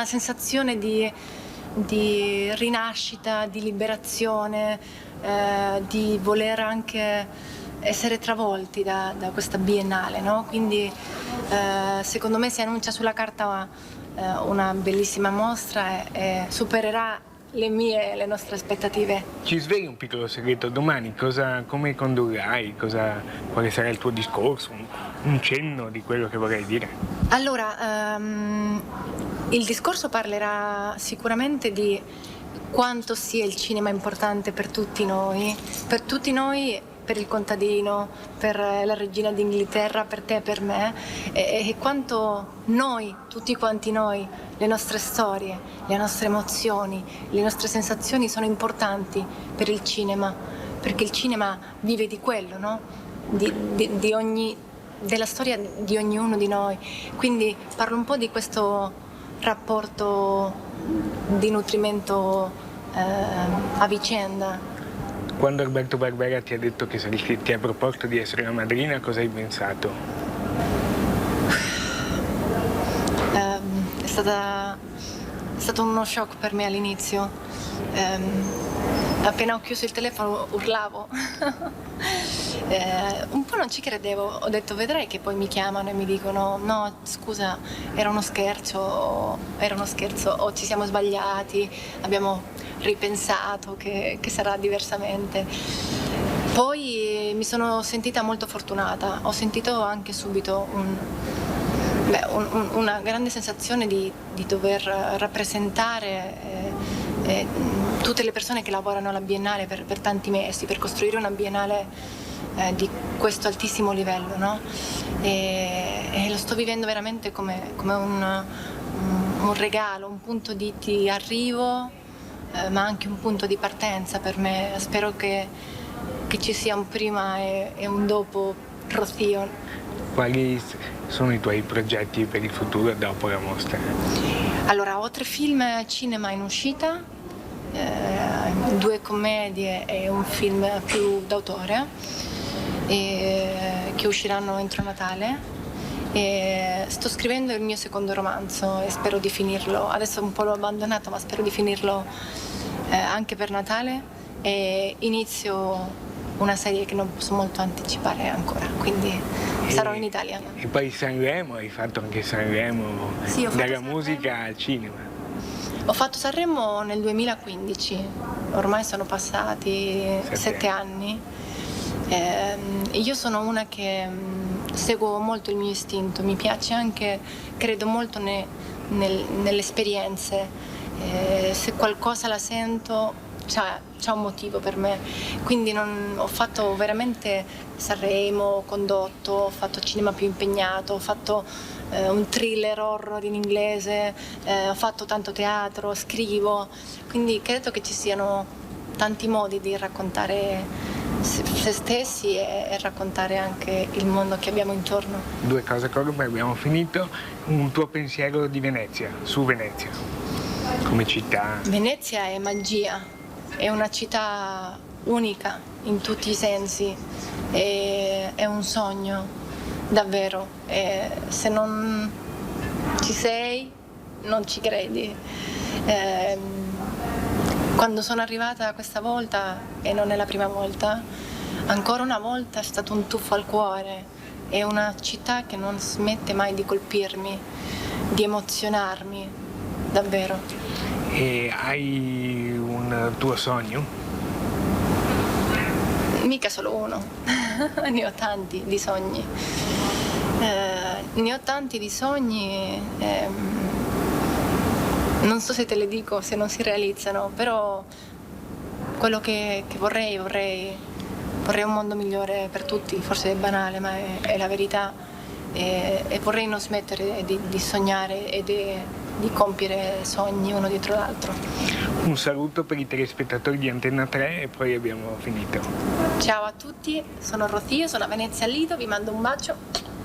sensazione di rinascita, di liberazione, di voler anche essere travolti da questa biennale, no? Quindi secondo me si annuncia sulla carta una bellissima mostra e supererà le nostre aspettative. Ci svegli un piccolo segreto: domani come condurrai, quale sarà il tuo discorso, un cenno di quello che vorrei dire? Allora, il discorso parlerà sicuramente di quanto sia il cinema importante per tutti noi, per il contadino, per la regina d'Inghilterra, per te e per me, e quanto noi, tutti quanti noi, le nostre storie, le nostre emozioni, le nostre sensazioni sono importanti per il cinema, perché il cinema vive di quello, no? Della storia di ognuno di noi. Quindi parlo un po' di questo rapporto di nutrimento a vicenda. Quando Alberto Barbera ti ha detto che ti ha proposto di essere la madrina, cosa hai pensato? È stato uno shock per me all'inizio. Appena ho chiuso il telefono urlavo. Un po' non ci credevo, ho detto vedrai che poi mi chiamano e mi dicono no scusa, era uno scherzo o ci siamo sbagliati, abbiamo ripensato che sarà diversamente. Poi mi sono sentita molto fortunata, ho sentito anche subito una grande sensazione di dover rappresentare tutte le persone che lavorano alla Biennale per tanti mesi, per costruire una Biennale di questo altissimo livello, no? E lo sto vivendo veramente come un regalo, un punto di arrivo, ma anche un punto di partenza per me. Spero che ci sia un prima e un dopo Rocio. Quali sono i tuoi progetti per il futuro dopo la mostra? Allora, ho 3 film cinema in uscita, 2 commedie e un film più d'autore che usciranno entro Natale. E sto scrivendo il mio secondo romanzo e spero di finirlo. Adesso un po' l'ho abbandonato, ma spero di finirlo anche per Natale, e inizio una serie che non posso molto anticipare ancora, quindi sarò in Italia. E poi Sanremo, hai fatto anche Sanremo, sì, dalla musica al cinema. Ho fatto Sanremo nel 2015, ormai sono passati 7 anni. Io sono una che seguo molto il mio istinto, mi piace anche, credo molto nelle esperienze. Se qualcosa la sento, c'ha un motivo per me, quindi ho fatto veramente Sanremo, ho condotto, ho fatto cinema più impegnato, ho fatto un thriller horror in inglese, ho fatto tanto teatro, scrivo, quindi credo che ci siano tanti modi di raccontare se stessi e raccontare anche il mondo che abbiamo intorno. 2 cose come abbiamo finito, un tuo pensiero di Venezia, su Venezia, come città. Venezia è magia, è una città unica in tutti i sensi, è un sogno, davvero. E se non ci sei, non ci credi. Quando sono arrivata questa volta, e non è la prima volta, ancora una volta è stato un tuffo al cuore. È una città che non smette mai di colpirmi, di emozionarmi, davvero. E hai un tuo sogno? Mica solo uno, ne ho tanti di sogni. Ne ho tanti di sogni, non so se te le dico, se non si realizzano, però quello che vorrei un mondo migliore per tutti, forse è banale, ma è la verità, e vorrei non smettere di sognare e di compiere sogni uno dietro l'altro. Un saluto per i telespettatori di Antenna 3 e poi abbiamo finito. Ciao a tutti, sono Rocio, sono a Venezia Lido, vi mando un bacio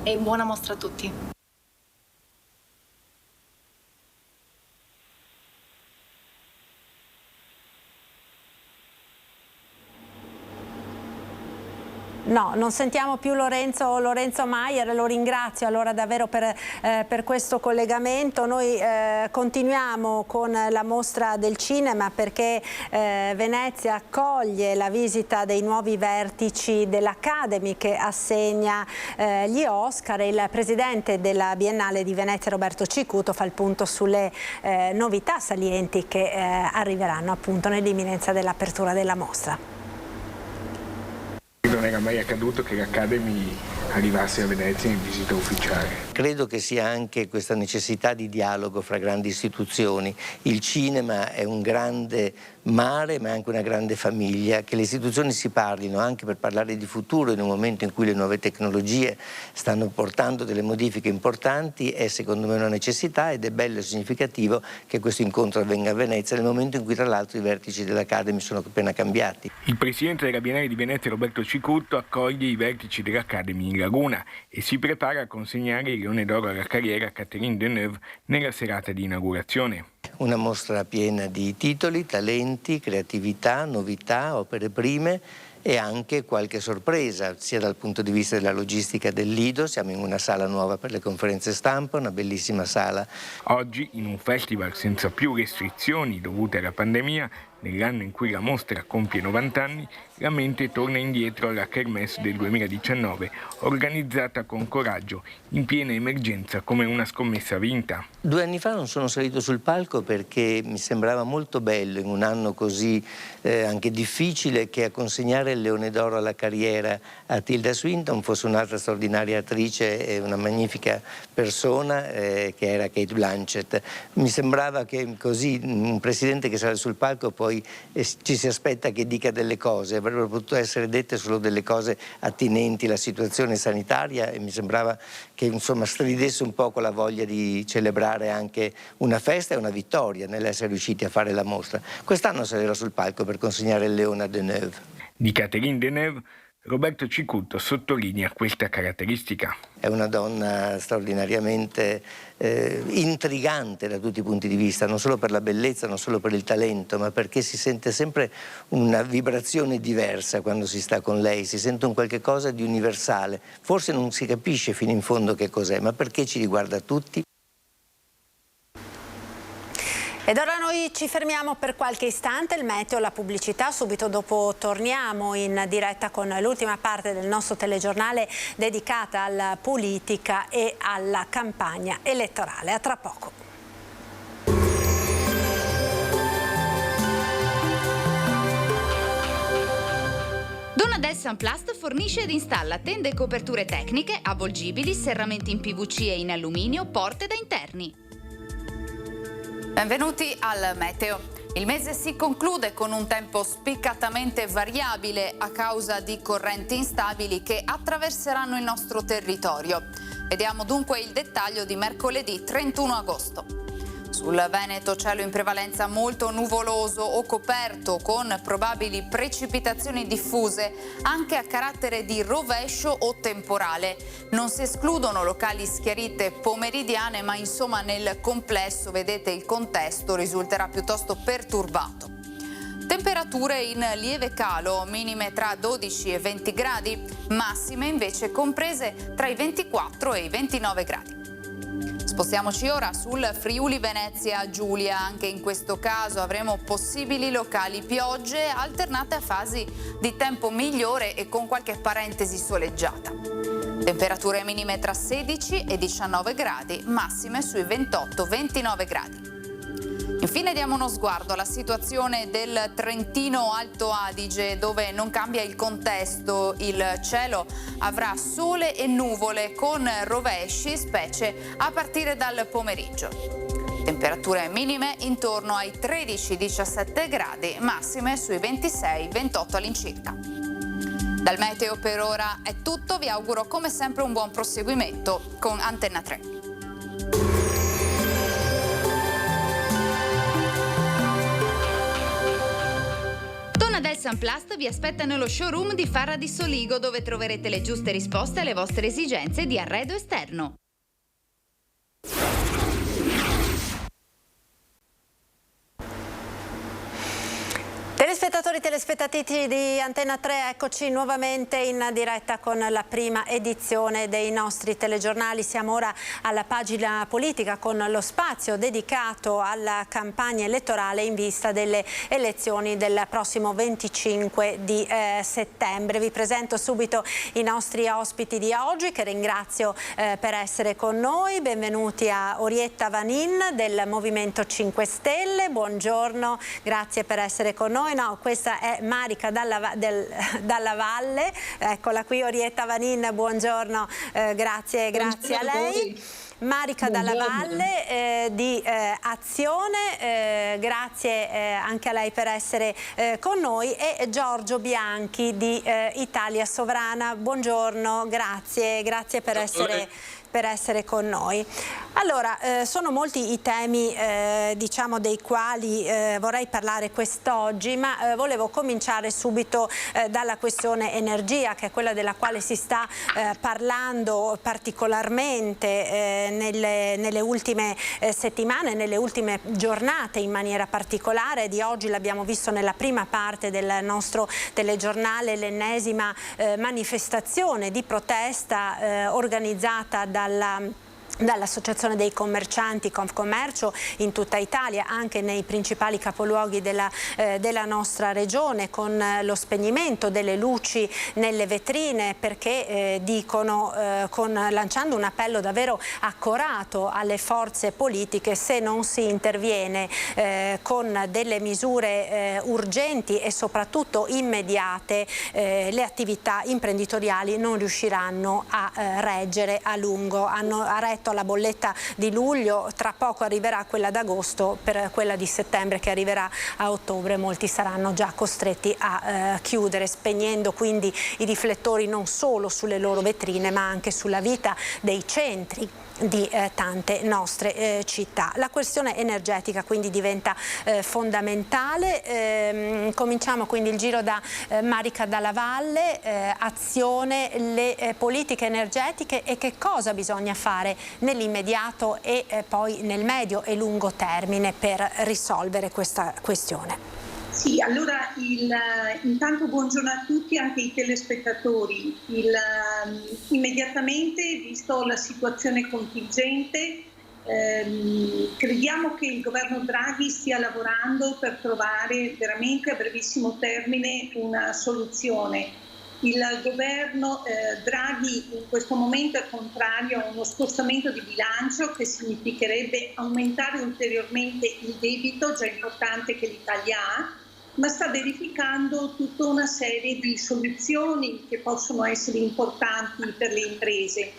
e buona mostra a tutti. No, non sentiamo più Lorenzo Maier, lo ringrazio allora davvero per questo collegamento. Noi continuiamo con la mostra del cinema perché Venezia accoglie la visita dei nuovi vertici dell'Academy che assegna gli Oscar, e il presidente della Biennale di Venezia Roberto Cicuto fa il punto sulle novità salienti che arriveranno appunto nell'imminenza dell'apertura della mostra. Non era mai accaduto che l'Academy arrivasse a Venezia in visita ufficiale. Credo che sia anche questa necessità di dialogo fra grandi istituzioni. Il cinema è un grande mare, ma è anche una grande famiglia, che le istituzioni si parlino anche per parlare di futuro in un momento in cui le nuove tecnologie stanno portando delle modifiche importanti, è secondo me una necessità, ed è bello e significativo che questo incontro avvenga a Venezia nel momento in cui tra l'altro i vertici dell'Academy sono appena cambiati. Il presidente della Biennale di Venezia Roberto Cicuto accoglie i vertici dell'Academy in Laguna e si prepara a consegnare il Leone d'Oro alla carriera a Catherine Deneuve nella serata di inaugurazione. Una mostra piena di titoli, talenti, creatività, novità, opere prime e anche qualche sorpresa, sia dal punto di vista della logistica del Lido. Siamo in una sala nuova per le conferenze stampa, una bellissima sala. Oggi, in un festival senza più restrizioni dovute alla pandemia, Nell'anno in cui la mostra compie 90 anni, la mente torna indietro alla Kermesse del 2019, organizzata con coraggio, in piena emergenza, come una scommessa vinta. 2 anni fa non sono salito sul palco perché mi sembrava molto bello, in un anno così anche difficile, che a consegnare il Leone d'Oro alla carriera a Tilda Swinton fosse un'altra straordinaria attrice e una magnifica persona che era Cate Blanchett. Mi sembrava che così un presidente che sale sul palco poi ci si aspetta che dica delle cose, avrebbero potuto essere dette solo delle cose attinenti alla situazione sanitaria, e mi sembrava che insomma stridesse un po' con la voglia di celebrare anche una festa e una vittoria nell'essere riusciti a fare la mostra. Quest'anno salirò sul palco per consegnare il Leone a Deneuve. Di Catherine Deneuve, Roberto Cicutto sottolinea questa caratteristica. È una donna straordinariamente intrigante da tutti i punti di vista, non solo per la bellezza, non solo per il talento, ma perché si sente sempre una vibrazione diversa quando si sta con lei, si sente un qualche cosa di universale. Forse non si capisce fino in fondo che cos'è, ma perché ci riguarda tutti. Ed ora noi ci fermiamo per qualche istante, il meteo, la pubblicità, subito dopo torniamo in diretta con l'ultima parte del nostro telegiornale dedicata alla politica e alla campagna elettorale. A tra poco. Donadel Sunplast fornisce ed installa tende e coperture tecniche, avvolgibili, serramenti in PVC e in alluminio, porte da interni. Benvenuti al meteo. Il mese si conclude con un tempo spiccatamente variabile a causa di correnti instabili che attraverseranno il nostro territorio. Vediamo dunque il dettaglio di mercoledì 31 agosto. Sul Veneto cielo in prevalenza molto nuvoloso o coperto con probabili precipitazioni diffuse anche a carattere di rovescio o temporale. Non si escludono locali schiarite pomeridiane, ma insomma nel complesso, vedete, il contesto risulterà piuttosto perturbato. Temperature in lieve calo, minime tra 12 e 20 gradi, massime invece comprese tra i 24 e i 29 gradi. Spostiamoci ora sul Friuli Venezia Giulia. Anche in questo caso avremo possibili locali piogge alternate a fasi di tempo migliore e con qualche parentesi soleggiata. Temperature minime tra 16 e 19 gradi, massime sui 28-29 gradi. Infine diamo uno sguardo alla situazione del Trentino Alto Adige, dove non cambia il contesto. Il cielo avrà sole e nuvole con rovesci, specie a partire dal pomeriggio. Temperature minime intorno ai 13-17 gradi, massime sui 26-28 all'incirca. Dal meteo per ora è tutto, vi auguro come sempre un buon proseguimento con Antenna 3. Donadel Sunplast vi aspetta nello showroom di Farra di Soligo, dove troverete le giuste risposte alle vostre esigenze di arredo esterno. Telespettatori, telespettatrici di Antenna 3, eccoci nuovamente in diretta con la prima edizione dei nostri telegiornali. Siamo ora alla pagina politica con lo spazio dedicato alla campagna elettorale in vista delle elezioni del prossimo 25 di settembre. Vi presento subito i nostri ospiti di oggi, che ringrazio per essere con noi. Benvenuti a Orietta Vanin del Movimento 5 Stelle, buongiorno, grazie per essere con noi. No, questa è Marica Dalla Valle, eccola qui Orietta Vanin, buongiorno, grazie a lei. Marica Dalla Valle di Azione, grazie anche a lei per essere con noi, e Giorgio Bianchi di Italia Sovrana, buongiorno, grazie per essere con noi. Allora, sono molti i temi diciamo dei quali vorrei parlare quest'oggi, ma volevo cominciare subito dalla questione energia, che è quella della quale si sta parlando particolarmente nelle ultime settimane, nelle ultime giornate in maniera particolare. Di oggi l'abbiamo visto nella prima parte del nostro telegiornale, l'ennesima manifestazione di protesta organizzata dall'Associazione dei Commercianti Confcommercio in tutta Italia, anche nei principali capoluoghi della nostra regione, con lo spegnimento delle luci nelle vetrine, perché dicono, lanciando un appello davvero accorato alle forze politiche: se non si interviene con delle misure urgenti e soprattutto immediate, le attività imprenditoriali non riusciranno a reggere a lungo. Hanno retto alla bolletta di luglio, tra poco arriverà quella d'agosto, per quella di settembre che arriverà a ottobre molti saranno già costretti a chiudere, spegnendo quindi i riflettori non solo sulle loro vetrine ma anche sulla vita dei centri di tante nostre città. La questione energetica quindi diventa fondamentale. Cominciamo quindi il giro da Marica Dalla Valle. Azione, le politiche energetiche e che cosa bisogna fare nell'immediato e poi nel medio e lungo termine per risolvere questa questione. Sì, allora intanto buongiorno a tutti, anche ai telespettatori. Immediatamente, visto la situazione contingente, crediamo che il governo Draghi stia lavorando per trovare veramente a brevissimo termine una soluzione. Il governo Draghi in questo momento è contrario a uno scostamento di bilancio che significherebbe aumentare ulteriormente il debito già importante che l'Italia ha, ma sta verificando tutta una serie di soluzioni che possono essere importanti per le imprese.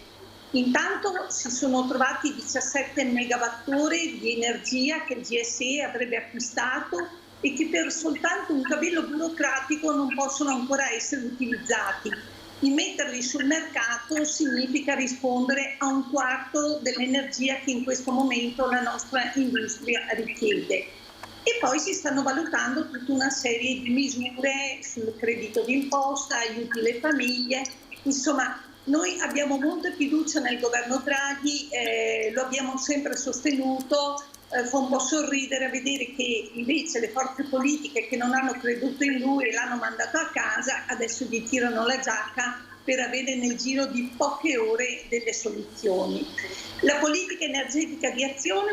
Intanto si sono trovati 17 megawattora di energia che il GSE avrebbe acquistato e che per soltanto un cavillo burocratico non possono ancora essere utilizzati. Metterli sul mercato significa rispondere a un quarto dell'energia che in questo momento la nostra industria richiede. E poi si stanno valutando tutta una serie di misure sul credito d'imposta, aiuti alle famiglie. Insomma, noi abbiamo molta fiducia nel governo Draghi, lo abbiamo sempre sostenuto. Fa un po' sorridere a vedere che invece le forze politiche che non hanno creduto in lui e l'hanno mandato a casa adesso gli tirano la giacca per avere nel giro di poche ore delle soluzioni. La politica energetica di Azione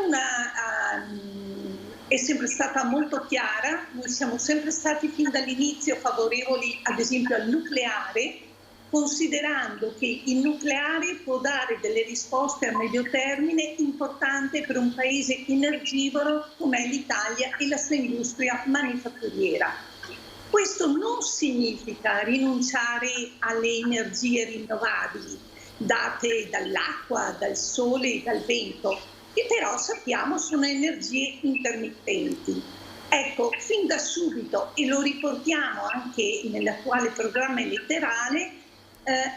è sempre stata molto chiara. Noi siamo sempre stati fin dall'inizio favorevoli ad esempio al nucleare, considerando che il nucleare può dare delle risposte a medio termine importanti per un paese energivoro come l'Italia e la sua industria manifatturiera. Questo non significa rinunciare alle energie rinnovabili date dall'acqua, dal sole e dal vento, che però sappiamo sono energie intermittenti. Ecco, fin da subito, e lo riportiamo anche nell'attuale programma elettorale,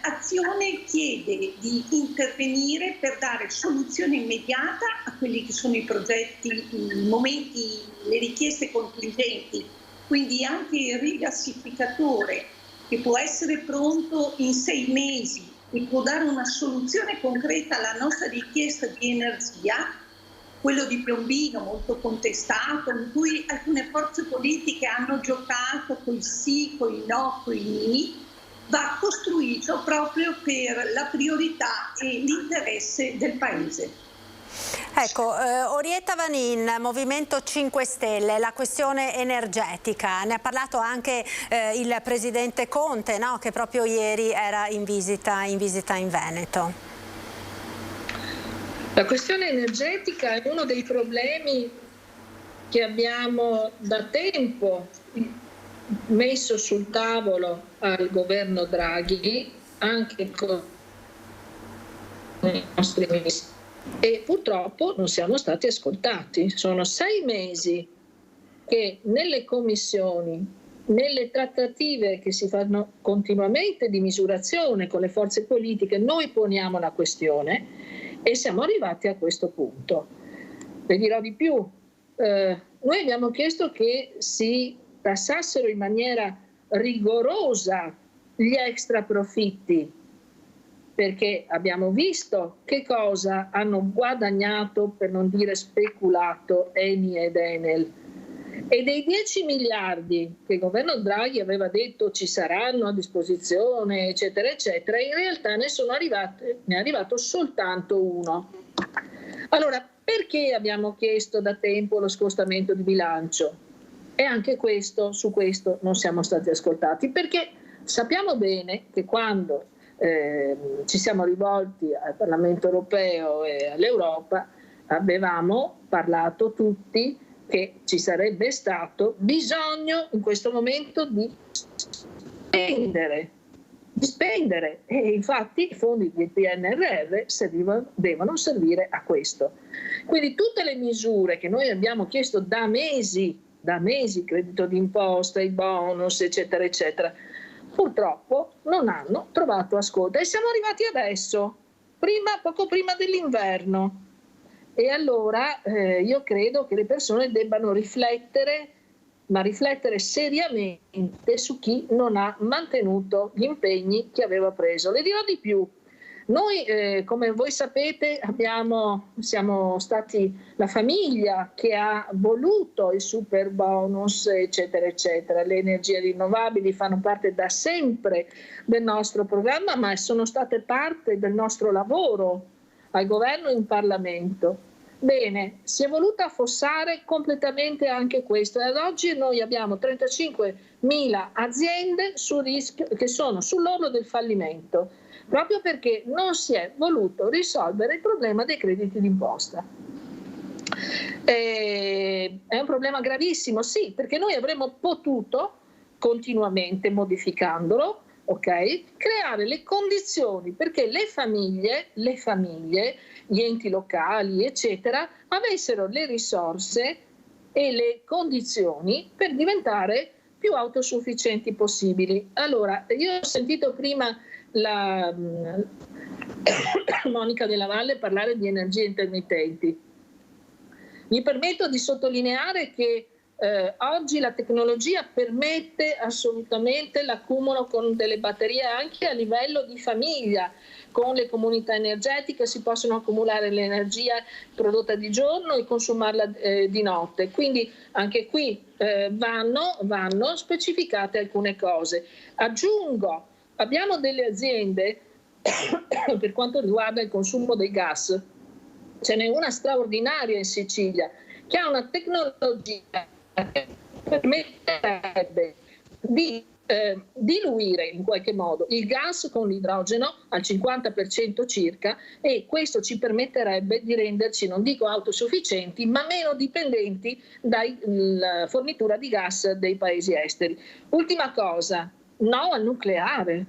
Azione chiede di intervenire per dare soluzione immediata a quelli che sono i progetti, i momenti, le richieste contingenti, quindi anche il rigassificatore che può essere pronto in 6 mesi e può dare una soluzione concreta alla nostra richiesta di energia, quello di Piombino molto contestato, in cui alcune forze politiche hanno giocato coi sì, coi no, coi ni, va costruito proprio per la priorità e l'interesse del Paese. Ecco, Orietta Vanin, Movimento 5 Stelle, la questione energetica, ne ha parlato anche il Presidente Conte, no? Che proprio ieri era in visita in Veneto. La questione energetica è uno dei problemi che abbiamo da tempo messo sul tavolo al governo Draghi, anche con i nostri ministri, e purtroppo non siamo stati ascoltati. Sono 6 mesi che nelle commissioni, nelle trattative che si fanno continuamente di misurazione con le forze politiche, noi poniamo la questione e siamo arrivati a questo punto. Vi dirò di più, noi abbiamo chiesto che si tassassero in maniera rigorosa gli extra profitti, perché abbiamo visto che cosa hanno guadagnato, per non dire speculato, Eni ed Enel. E dei 10 miliardi che il governo Draghi aveva detto ci saranno a disposizione, eccetera, eccetera, in realtà ne è arrivato soltanto 1. Allora, perché abbiamo chiesto da tempo lo scostamento di bilancio? E anche su questo non siamo stati ascoltati, perché sappiamo bene che quando ci siamo rivolti al Parlamento europeo e all'Europa avevamo parlato tutti che ci sarebbe stato bisogno in questo momento di spendere e infatti i fondi del PNRR devono servire a questo. Quindi tutte le misure che noi abbiamo chiesto da mesi, credito d'imposta, i bonus, eccetera, eccetera, purtroppo non hanno trovato ascolto e siamo arrivati adesso, poco prima dell'inverno. E allora io credo che le persone debbano riflettere, ma riflettere seriamente su chi non ha mantenuto gli impegni che aveva preso. Le dirò di più. Noi, come voi sapete, siamo stati la famiglia che ha voluto il super bonus, eccetera, eccetera. Le energie rinnovabili fanno parte da sempre del nostro programma, ma sono state parte del nostro lavoro al governo e in Parlamento. Bene, si è voluta affossare completamente anche questo e ad oggi noi abbiamo 35.000 aziende che sono sull'orlo del fallimento, proprio perché non si è voluto risolvere il problema dei crediti d'imposta. È un problema gravissimo, sì, perché noi avremmo potuto, continuamente modificandolo, creare le condizioni perché le famiglie, gli enti locali, eccetera, avessero le risorse e le condizioni per diventare più autosufficienti possibili. Allora, io ho sentito prima la Monica Della Valle parlare di energie intermittenti. Mi permetto di sottolineare che oggi la tecnologia permette assolutamente l'accumulo con delle batterie anche a livello di famiglia. Con le comunità energetiche si possono accumulare l'energia prodotta di giorno e consumarla di notte. Quindi anche qui vanno specificate alcune cose. Aggiungo, abbiamo delle aziende per quanto riguarda il consumo del gas. Ce n'è una straordinaria in Sicilia che ha una tecnologia che permetterebbe di diluire in qualche modo il gas con l'idrogeno al 50% circa e questo ci permetterebbe di renderci, non dico autosufficienti, ma meno dipendenti dalla fornitura di gas dei paesi esteri. Ultima cosa, no al nucleare.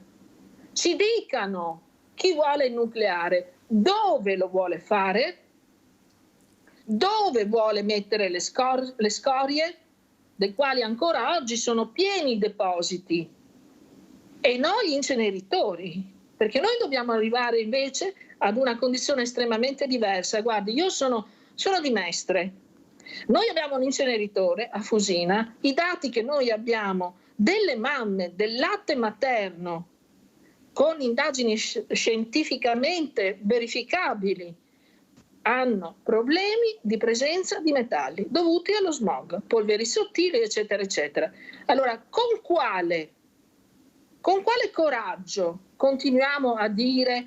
Ci dicano chi vuole il nucleare, dove lo vuole fare, dove vuole mettere le scorie, dei quali ancora oggi sono pieni i depositi, e noi gli inceneritori, perché noi dobbiamo arrivare invece ad una condizione estremamente diversa. Guardi, io sono di Mestre, noi abbiamo un inceneritore a Fusina, i dati che noi abbiamo delle mamme, del latte materno, con indagini scientificamente verificabili, hanno problemi di presenza di metalli dovuti allo smog, polveri sottili, eccetera, eccetera. Allora, con quale coraggio continuiamo a dire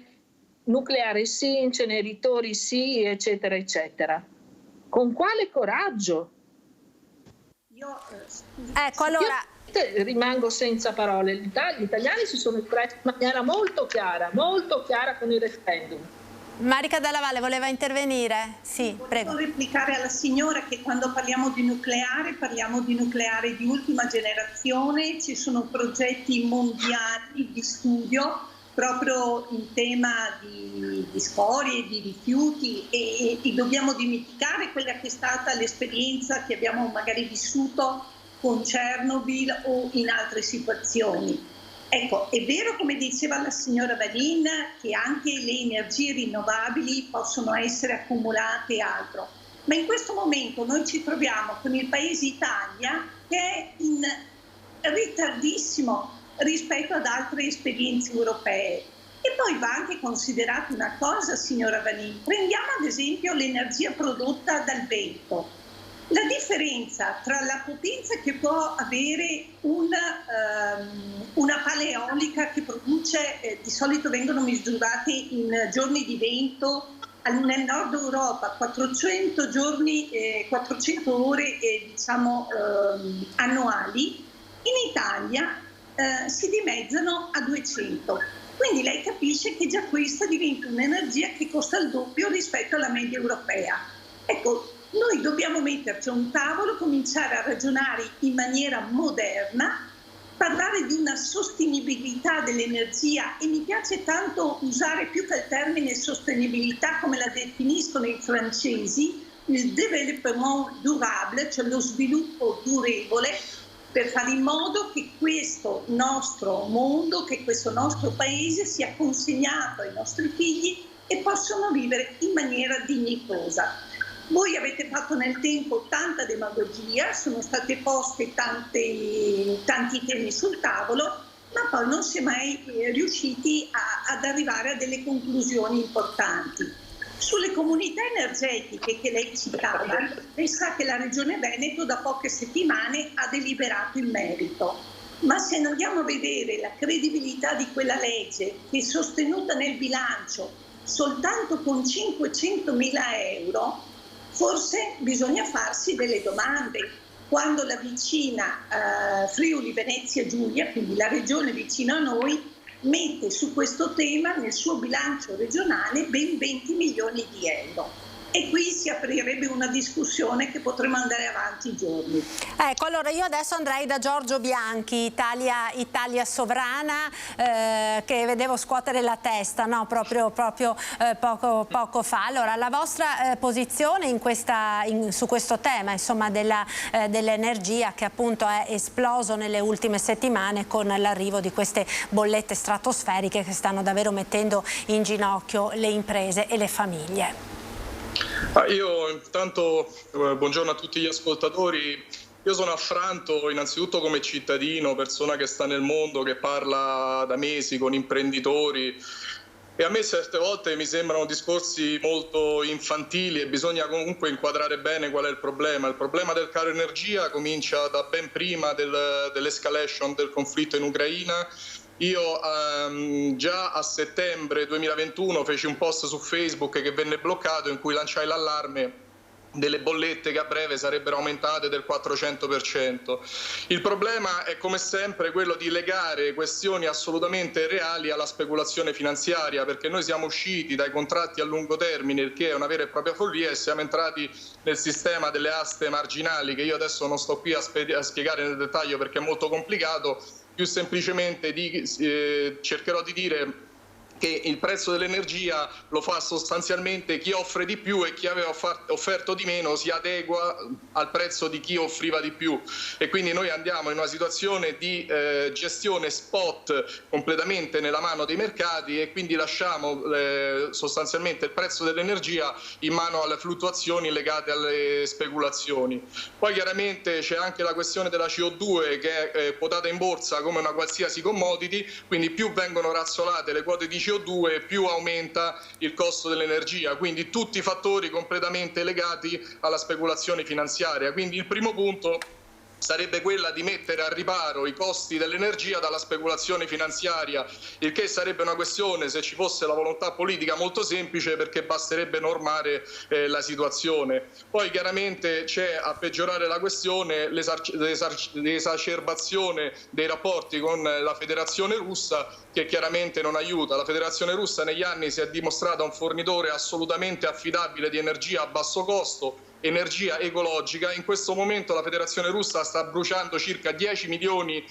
nucleare sì, inceneritori sì, eccetera, eccetera? Con quale coraggio? Ecco, allora... rimango senza parole. Gli italiani si sono espressi in maniera molto chiara con il referendum. Marica Della Valle voleva intervenire? Sì, prego. Volevo replicare alla signora che quando parliamo di nucleare di ultima generazione, ci sono progetti mondiali di studio proprio in tema di scorie, di rifiuti e dobbiamo dimenticare quella che è stata l'esperienza che abbiamo magari vissuto con Chernobyl o in altre situazioni. Ecco, è vero come diceva la signora Valin che anche le energie rinnovabili possono essere accumulate e altro, ma in questo momento noi ci troviamo con il paese Italia che è in ritardissimo rispetto ad altre esperienze europee. E poi va anche considerata una cosa, signora Valin, prendiamo ad esempio l'energia prodotta dal vento. La differenza tra la potenza che può avere una pala eolica che produce, di solito vengono misurate in giorni di vento nel nord Europa 400 giorni, 400 ore annuali, in Italia si dimezzano a 200. Quindi lei capisce che già questa diventa un'energia che costa il doppio rispetto alla media europea. Ecco, noi dobbiamo metterci a un tavolo, cominciare a ragionare in maniera moderna, parlare di una sostenibilità dell'energia, e mi piace tanto usare più che il termine sostenibilità come la definiscono i francesi, il développement durable, cioè lo sviluppo durevole, per fare in modo che questo nostro mondo, che questo nostro paese sia consegnato ai nostri figli e possano vivere in maniera dignitosa. Voi avete fatto nel tempo tanta demagogia, sono state poste tanti temi sul tavolo, ma poi non si è mai riusciti ad arrivare a delle conclusioni importanti. Sulle comunità energetiche che lei citava, lei sa che la Regione Veneto da poche settimane ha deliberato in merito, ma se non andiamo a vedere la credibilità di quella legge, che è sostenuta nel bilancio soltanto con 500.000 euro, forse bisogna farsi delle domande. Quando la vicina Friuli Venezia Giulia, quindi la regione vicino a noi, mette su questo tema nel suo bilancio regionale ben 20 milioni di euro. E qui si aprirebbe una discussione che potremmo andare avanti giorni. Ecco, allora io adesso andrei da Giorgio Bianchi, Italia Sovrana, che vedevo scuotere la testa, no? proprio poco fa. Allora, la vostra posizione su questo tema, insomma, dell'energia, che appunto è esploso nelle ultime settimane con l'arrivo di queste bollette stratosferiche che stanno davvero mettendo in ginocchio le imprese e le famiglie. Io intanto buongiorno a tutti gli ascoltatori. Io sono affranto innanzitutto come cittadino, persona che sta nel mondo, che parla da mesi con imprenditori, e a me certe volte mi sembrano discorsi molto infantili, e bisogna comunque inquadrare bene qual è il problema. Il problema del caro energia comincia da ben prima dell'escalation del conflitto in Ucraina. Io già a settembre 2021 feci un post su Facebook che venne bloccato, in cui lanciai l'allarme delle bollette che a breve sarebbero aumentate del 400%. Il problema è come sempre quello di legare questioni assolutamente reali alla speculazione finanziaria, perché noi siamo usciti dai contratti a lungo termine, il che è una vera e propria follia, e siamo entrati nel sistema delle aste marginali, che io adesso non sto qui a spiegare nel dettaglio perché è molto complicato. Più semplicemente cercherò di dire che il prezzo dell'energia lo fa sostanzialmente chi offre di più, e chi aveva offerto di meno si adegua al prezzo di chi offriva di più, e quindi noi andiamo in una situazione di gestione spot completamente nella mano dei mercati, e quindi lasciamo sostanzialmente il prezzo dell'energia in mano alle fluttuazioni legate alle speculazioni. Poi chiaramente c'è anche la questione della CO2, che è quotata in borsa come una qualsiasi commodity, quindi più vengono razzolate le quote di CO2 più aumenta il costo dell'energia, quindi tutti fattori completamente legati alla speculazione finanziaria. Quindi il primo punto sarebbe quella di mettere a riparo i costi dell'energia dalla speculazione finanziaria, il che sarebbe una questione, se ci fosse la volontà politica, molto semplice, perché basterebbe normare la situazione. Poi chiaramente c'è, a peggiorare la questione, l'esacerbazione dei rapporti con la Federazione Russa, che chiaramente non aiuta. La Federazione Russa negli anni si è dimostrata un fornitore assolutamente affidabile di energia a basso costo, energia ecologica. In questo momento la Federazione Russa sta bruciando circa 10 milioni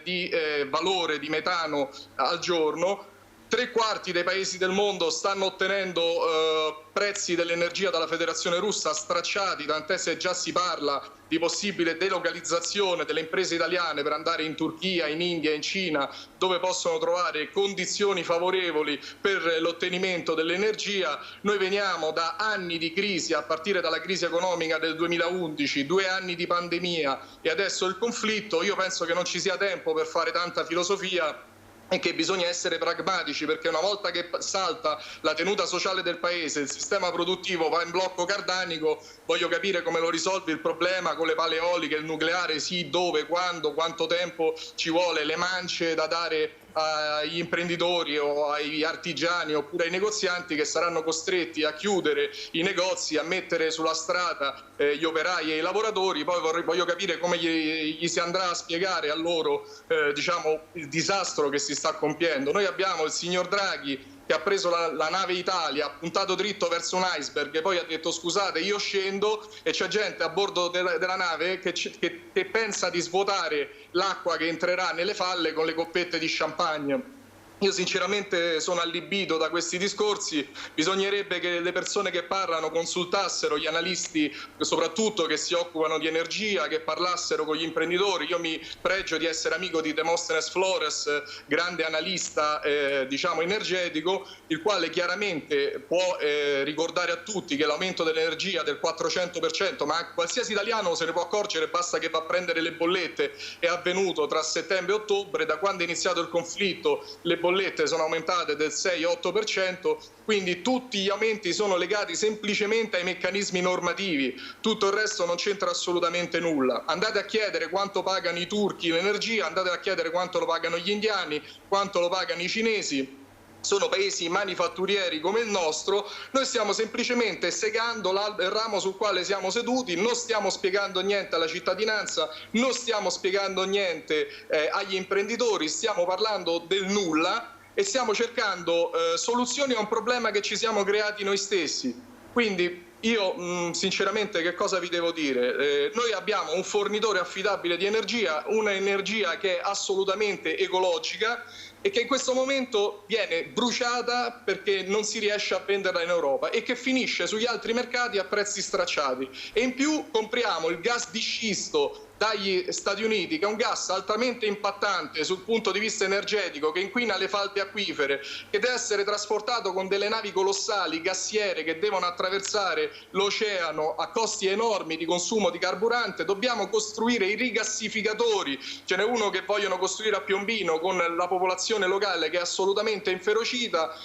di valore di metano al giorno. 3/4 dei paesi del mondo stanno ottenendo prezzi dell'energia dalla Federazione Russa stracciati, tant'è se già si parla di possibile delocalizzazione delle imprese italiane per andare in Turchia, in India, in Cina, dove possono trovare condizioni favorevoli per l'ottenimento dell'energia. Noi veniamo da anni di crisi, a partire dalla crisi economica del 2011, 2 anni di pandemia e adesso il conflitto. Io penso che non ci sia tempo per fare tanta filosofia, e che bisogna essere pragmatici, perché una volta che salta la tenuta sociale del paese, il sistema produttivo va in blocco cardanico. Voglio capire come lo risolvi il problema con le pale eoliche, il nucleare, sì, dove, quando, quanto tempo ci vuole, le mance da dare agli imprenditori o ai artigiani oppure ai negozianti che saranno costretti a chiudere i negozi, a mettere sulla strada gli operai e i lavoratori. Poi voglio capire come gli si andrà a spiegare a loro diciamo, il disastro che si sta compiendo. Noi abbiamo il signor Draghi che ha preso la nave Italia, ha puntato dritto verso un iceberg e poi ha detto scusate io scendo, e c'è gente a bordo della nave che pensa di svuotare l'acqua che entrerà nelle falle con le coppette di champagne. Io sinceramente sono allibito da questi discorsi, bisognerebbe che le persone che parlano consultassero gli analisti, soprattutto che si occupano di energia, che parlassero con gli imprenditori. Io mi pregio di essere amico di Demosthenes Flores, grande analista diciamo energetico, il quale chiaramente può ricordare a tutti che l'aumento dell'energia del 400%, ma qualsiasi italiano se ne può accorgere, basta che va a prendere le bollette, è avvenuto tra settembre e ottobre. Da quando è iniziato il conflitto le bollette sono aumentate del 6-8%, quindi tutti gli aumenti sono legati semplicemente ai meccanismi normativi, tutto il resto non c'entra assolutamente nulla. Andate a chiedere quanto pagano i turchi l'energia, andate a chiedere quanto lo pagano gli indiani, quanto lo pagano i cinesi. Sono paesi manifatturieri come il nostro, noi stiamo semplicemente segando il ramo sul quale siamo seduti, non stiamo spiegando niente alla cittadinanza, non stiamo spiegando niente agli imprenditori, stiamo parlando del nulla e stiamo cercando soluzioni a un problema che ci siamo creati noi stessi. Quindi io sinceramente che cosa vi devo dire? Noi abbiamo un fornitore affidabile di energia, un'energia che è assolutamente ecologica e che in questo momento viene bruciata perché non si riesce a venderla in Europa e che finisce sugli altri mercati a prezzi stracciati. E in più compriamo il gas di scisto dagli Stati Uniti, che è un gas altamente impattante sul punto di vista energetico, che inquina le falde acquifere, che deve essere trasportato con delle navi colossali, gassiere, che devono attraversare l'oceano a costi enormi di consumo di carburante. Dobbiamo costruire i rigassificatori, ce n'è uno che vogliono costruire a Piombino con la popolazione locale che è assolutamente inferocita,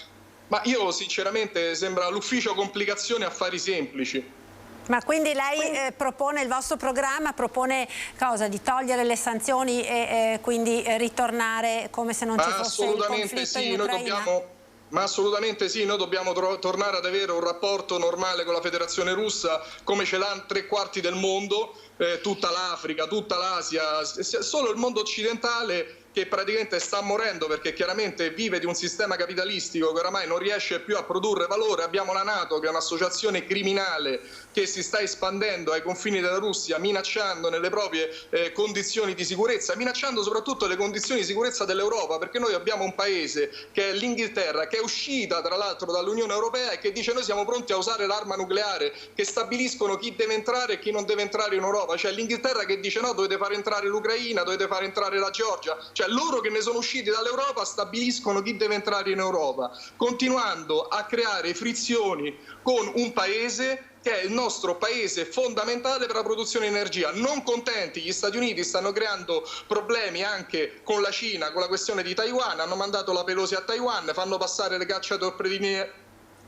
ma io sinceramente sembra l'ufficio complicazioni affari semplici. Ma quindi lei propone, il vostro programma propone cosa? Di togliere le sanzioni e quindi ritornare come se non ci fosse il conflitto in Ucraina? Assolutamente sì, noi dobbiamo tornare ad avere un rapporto normale con la Federazione Russa come ce l'hanno 3/4 del mondo, tutta l'Africa, tutta l'Asia, solo il mondo occidentale che praticamente sta morendo perché chiaramente vive di un sistema capitalistico che oramai non riesce più a produrre valore. Abbiamo la NATO che è un'associazione criminale che si sta espandendo ai confini della Russia, minacciando nelle proprie condizioni di sicurezza, minacciando soprattutto le condizioni di sicurezza dell'Europa, perché noi abbiamo un paese che è l'Inghilterra, che è uscita tra l'altro dall'Unione Europea e che dice noi siamo pronti a usare l'arma nucleare, che stabiliscono chi deve entrare e chi non deve entrare in Europa. Cioè l'Inghilterra che dice no, dovete far entrare l'Ucraina, dovete far entrare la Georgia. Cioè loro che ne sono usciti dall'Europa stabiliscono chi deve entrare in Europa, continuando a creare frizioni con un paese che è il nostro paese fondamentale per la produzione di energia. Non contenti, gli Stati Uniti stanno creando problemi anche con la Cina, con la questione di Taiwan, hanno mandato la Pelosi a Taiwan, fanno passare le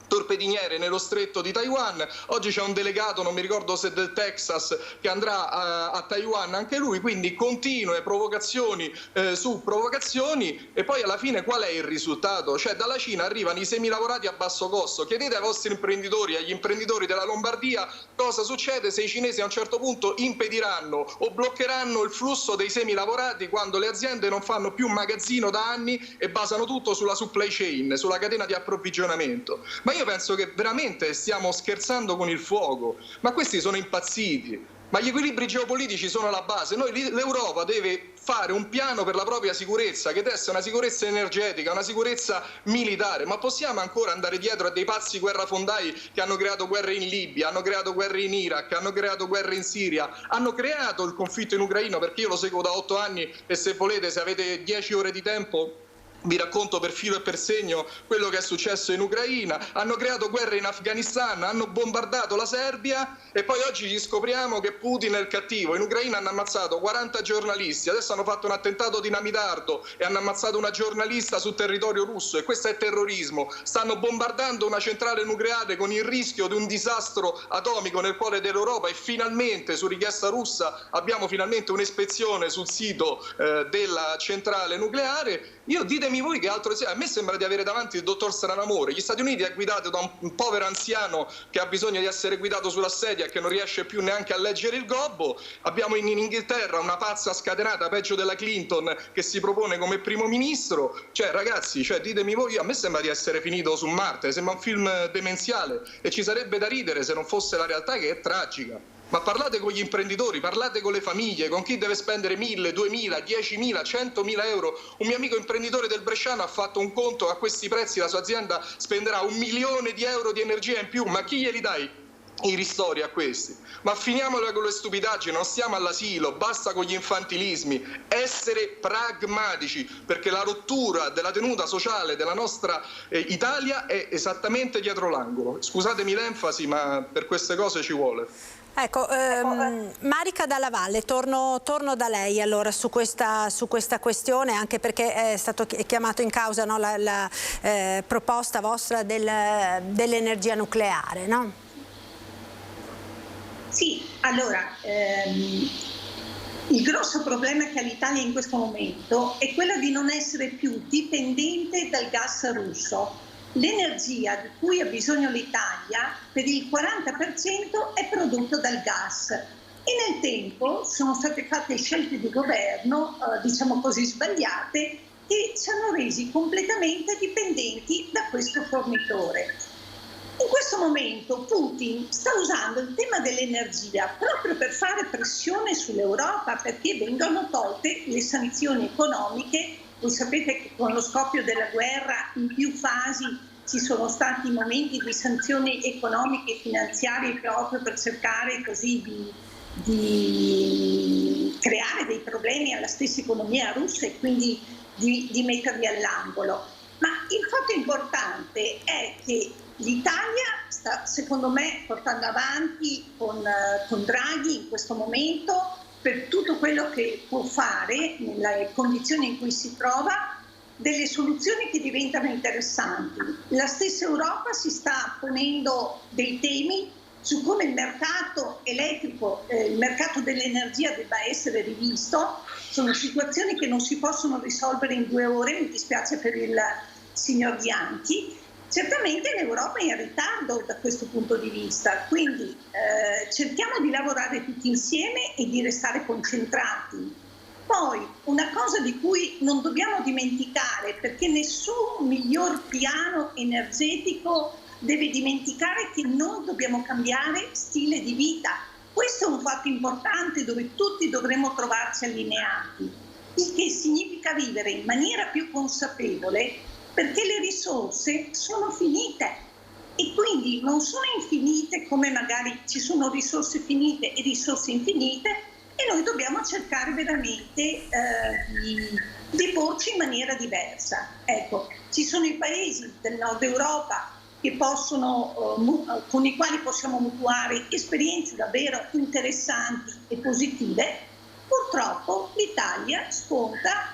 torpediniere nello stretto di Taiwan. Oggi c'è un delegato, non mi ricordo se del Texas, che andrà a Taiwan anche lui, quindi continue provocazioni su provocazioni. E poi alla fine qual è il risultato? Cioè dalla Cina arrivano i semilavorati a basso costo. Chiedete ai vostri imprenditori, agli imprenditori della Lombardia, cosa succede se i cinesi a un certo punto impediranno o bloccheranno il flusso dei semilavorati quando le aziende non fanno più magazzino da anni e basano tutto sulla supply chain, sulla catena di approvvigionamento. Ma io penso che veramente stiamo scherzando con il fuoco, ma questi sono impazziti, ma gli equilibri geopolitici sono la base. L'Europa deve fare un piano per la propria sicurezza, che deve essere una sicurezza energetica, una sicurezza militare, ma possiamo ancora andare dietro a dei pazzi guerrafondai che hanno creato guerre in Libia, hanno creato guerre in Iraq, hanno creato guerre in Siria, hanno creato il conflitto in Ucraina, perché io lo seguo da 8 anni e se volete, se avete 10 ore di tempo, Vi racconto per filo e per segno quello che è successo in Ucraina, hanno creato guerre in Afghanistan, hanno bombardato la Serbia e poi oggi ci scopriamo che Putin è il cattivo. In Ucraina hanno ammazzato 40 giornalisti, adesso hanno fatto un attentato dinamitardo e hanno ammazzato una giornalista sul territorio russo e questo è terrorismo. Stanno bombardando una centrale nucleare con il rischio di un disastro atomico nel cuore dell'Europa e finalmente, su richiesta russa, abbiamo finalmente un'ispezione sul sito della centrale nucleare. Ditemi voi che altro sia. A me sembra di avere davanti il dottor Stranamore. Gli Stati Uniti è guidato da un povero anziano che ha bisogno di essere guidato sulla sedia e che non riesce più neanche a leggere il gobbo. Abbiamo in Inghilterra una pazza scatenata, peggio della Clinton, che si propone come primo ministro. Ragazzi, ditemi voi, a me sembra di essere finito su Marte, sembra un film demenziale e ci sarebbe da ridere se non fosse la realtà che è tragica. Ma parlate con gli imprenditori, parlate con le famiglie, con chi deve spendere 1.000, 2.000, 10.000, 100.000 euro. Un mio amico imprenditore del Bresciano ha fatto un conto: a questi prezzi la sua azienda spenderà 1 milione di euro di energia in più. Ma chi glieli dai i ristori a questi? Ma finiamola con le stupidaggini, non stiamo all'asilo, basta con gli infantilismi, essere pragmatici, perché la rottura della tenuta sociale della nostra Italia è esattamente dietro l'angolo. Scusatemi l'enfasi, ma per queste cose ci vuole. Ecco, Marica Dalla Valle, torno da lei allora su questa questione, anche perché è stato chiamato in causa, no, la proposta vostra dell'energia nucleare, no? Sì, allora, il grosso problema che ha l'Italia in questo momento è quello di non essere più dipendente dal gas russo. L'energia di cui ha bisogno l'Italia per il 40% è prodotta dal gas e nel tempo sono state fatte scelte di governo, diciamo così, sbagliate, che ci hanno resi completamente dipendenti da questo fornitore. In questo momento Putin sta usando il tema dell'energia proprio per fare pressione sull'Europa perché vengano tolte le sanzioni economiche. Voi sapete che con lo scoppio della guerra in più fasi ci sono stati momenti di sanzioni economiche e finanziarie proprio per cercare così di creare dei problemi alla stessa economia russa e quindi di metterli all'angolo. Ma il fatto importante è che l'Italia sta, secondo me, portando avanti con Draghi in questo momento, per tutto quello che può fare nelle condizioni in cui si trova, delle soluzioni che diventano interessanti. La stessa Europa si sta ponendo dei temi su come il mercato elettrico, il mercato dell'energia debba essere rivisto. Sono situazioni che non si possono risolvere in 2 ore, mi dispiace per il signor Bianchi. Certamente l'Europa è in ritardo da questo punto di vista, quindi cerchiamo di lavorare tutti insieme e di restare concentrati. Poi una cosa di cui non dobbiamo dimenticare, perché nessun miglior piano energetico deve dimenticare che noi dobbiamo cambiare stile di vita. Questo è un fatto importante dove tutti dovremmo trovarci allineati, il che significa vivere in maniera più consapevole, perché le risorse sono finite e quindi non sono infinite come magari ci sono risorse finite e risorse infinite e noi dobbiamo cercare veramente di porci in maniera diversa. Ecco, ci sono i paesi del nord Europa che con i quali possiamo mutuare esperienze davvero interessanti e positive. Purtroppo l'Italia sconta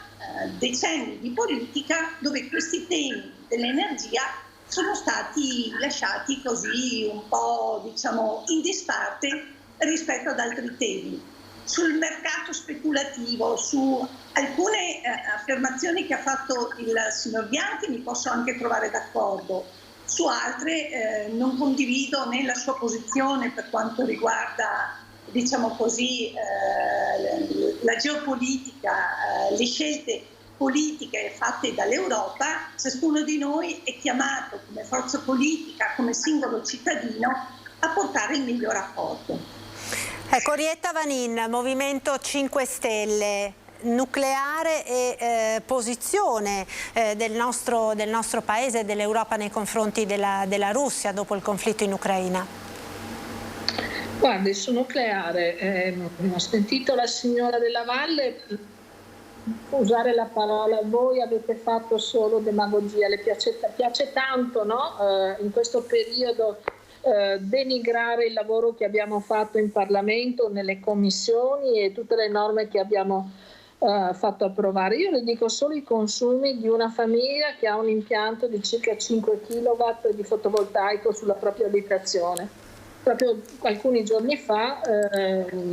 decenni di politica dove questi temi dell'energia sono stati lasciati così un po', diciamo, in disparte rispetto ad altri temi. Sul mercato speculativo, su alcune affermazioni che ha fatto il signor Bianchi mi posso anche trovare d'accordo, su altre non condivido né la sua posizione per quanto riguarda, diciamo così, la geopolitica, le scelte politiche fatte dall'Europa. Ciascuno di noi è chiamato come forza politica, come singolo cittadino, a portare il miglior apporto. Ecco, Orietta Vanin, Movimento 5 Stelle, nucleare e posizione del nostro paese e dell'Europa nei confronti della Russia dopo il conflitto in Ucraina. Guardi, sul nucleare, ho sentito la signora Della Valle usare la parola, voi avete fatto solo demagogia, le piace tanto, no? In questo periodo denigrare il lavoro che abbiamo fatto in Parlamento, nelle commissioni e tutte le norme che abbiamo fatto approvare. Io le dico solo i consumi di una famiglia che ha un impianto di circa 5 kW di fotovoltaico sulla propria abitazione. Proprio alcuni giorni fa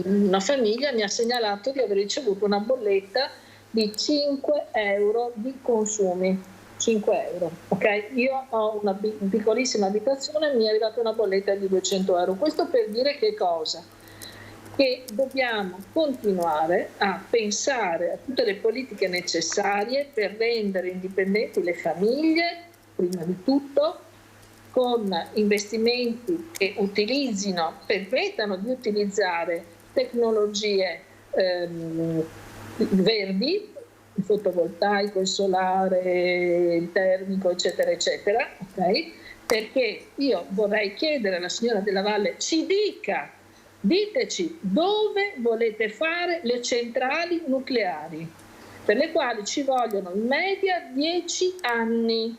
una famiglia mi ha segnalato di aver ricevuto una bolletta di 5 euro di consumi. 5 euro, ok? Io ho una piccolissima abitazione e mi è arrivata una bolletta di 200 euro. Questo per dire che cosa? Che dobbiamo continuare a pensare a tutte le politiche necessarie per rendere indipendenti le famiglie, prima di tutto, con investimenti che permettano di utilizzare tecnologie verdi, il fotovoltaico, il solare, il termico, eccetera, eccetera, okay? Perché io vorrei chiedere alla signora Della Valle, diteci dove volete fare le centrali nucleari, per le quali ci vogliono in media 10 anni.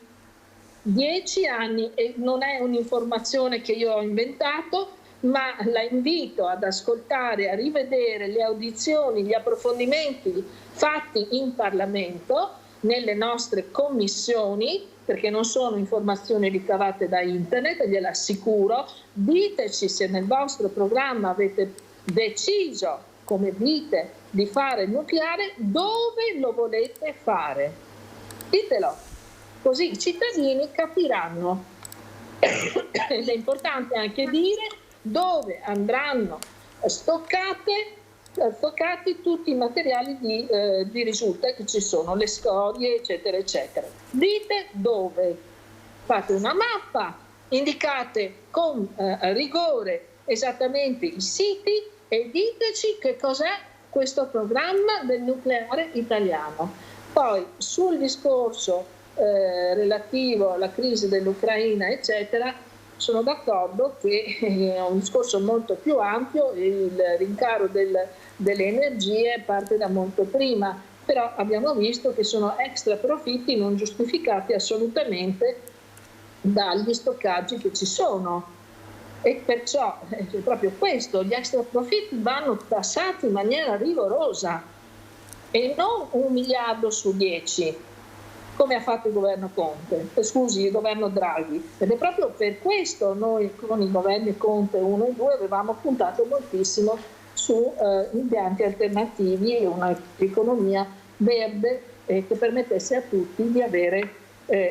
10 anni, e non è un'informazione che io ho inventato, ma la invito ad ascoltare, a rivedere le audizioni, gli approfondimenti fatti in Parlamento, nelle nostre commissioni, perché non sono informazioni ricavate da internet, glielo assicuro. Diteci se nel vostro programma avete deciso, come dite, di fare il nucleare, dove lo volete fare. Ditelo, così i cittadini capiranno. Ed è importante anche dire dove andranno stoccati tutti i materiali di risulta che ci sono, le scorie, eccetera, eccetera. Dite dove, fate una mappa, indicate con rigore esattamente i siti e diteci che cos'è questo programma del nucleare italiano. Poi sul discorso relativo alla crisi dell'Ucraina, eccetera, sono d'accordo che è un discorso molto più ampio, il rincaro delle energie parte da molto prima, però abbiamo visto che sono extra profitti non giustificati assolutamente dagli stoccaggi che ci sono, e perciò è proprio questo, gli extra profitti vanno tassati in maniera rigorosa e non 1 miliardo su 10. Come ha fatto il governo il governo Draghi. Ed è proprio per questo noi con i governi Conte 1 e 2 avevamo puntato moltissimo su impianti alternativi e un'economia verde che permettesse a tutti di avere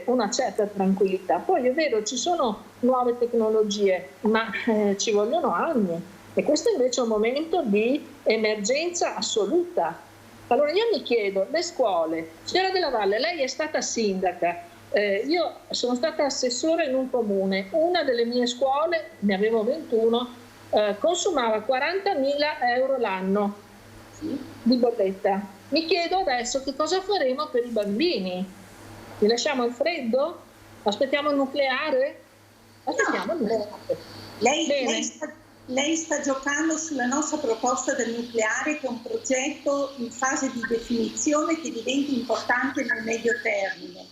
una certa tranquillità. Poi è vero, ci sono nuove tecnologie, ma ci vogliono anni, e questo invece è un momento di emergenza assoluta. Allora io mi chiedo, le scuole, signora Della Valle, lei è stata sindaca, io sono stata assessore in un comune, una delle mie scuole, ne avevo 21, consumava 40.000 euro l'anno di bolletta. Mi chiedo adesso che cosa faremo per i bambini. Li lasciamo al freddo? Aspettiamo il nucleare? Aspettiamo il nucleare. Lei sta giocando sulla nostra proposta del nucleare, che è un progetto in fase di definizione che diventa importante nel medio termine,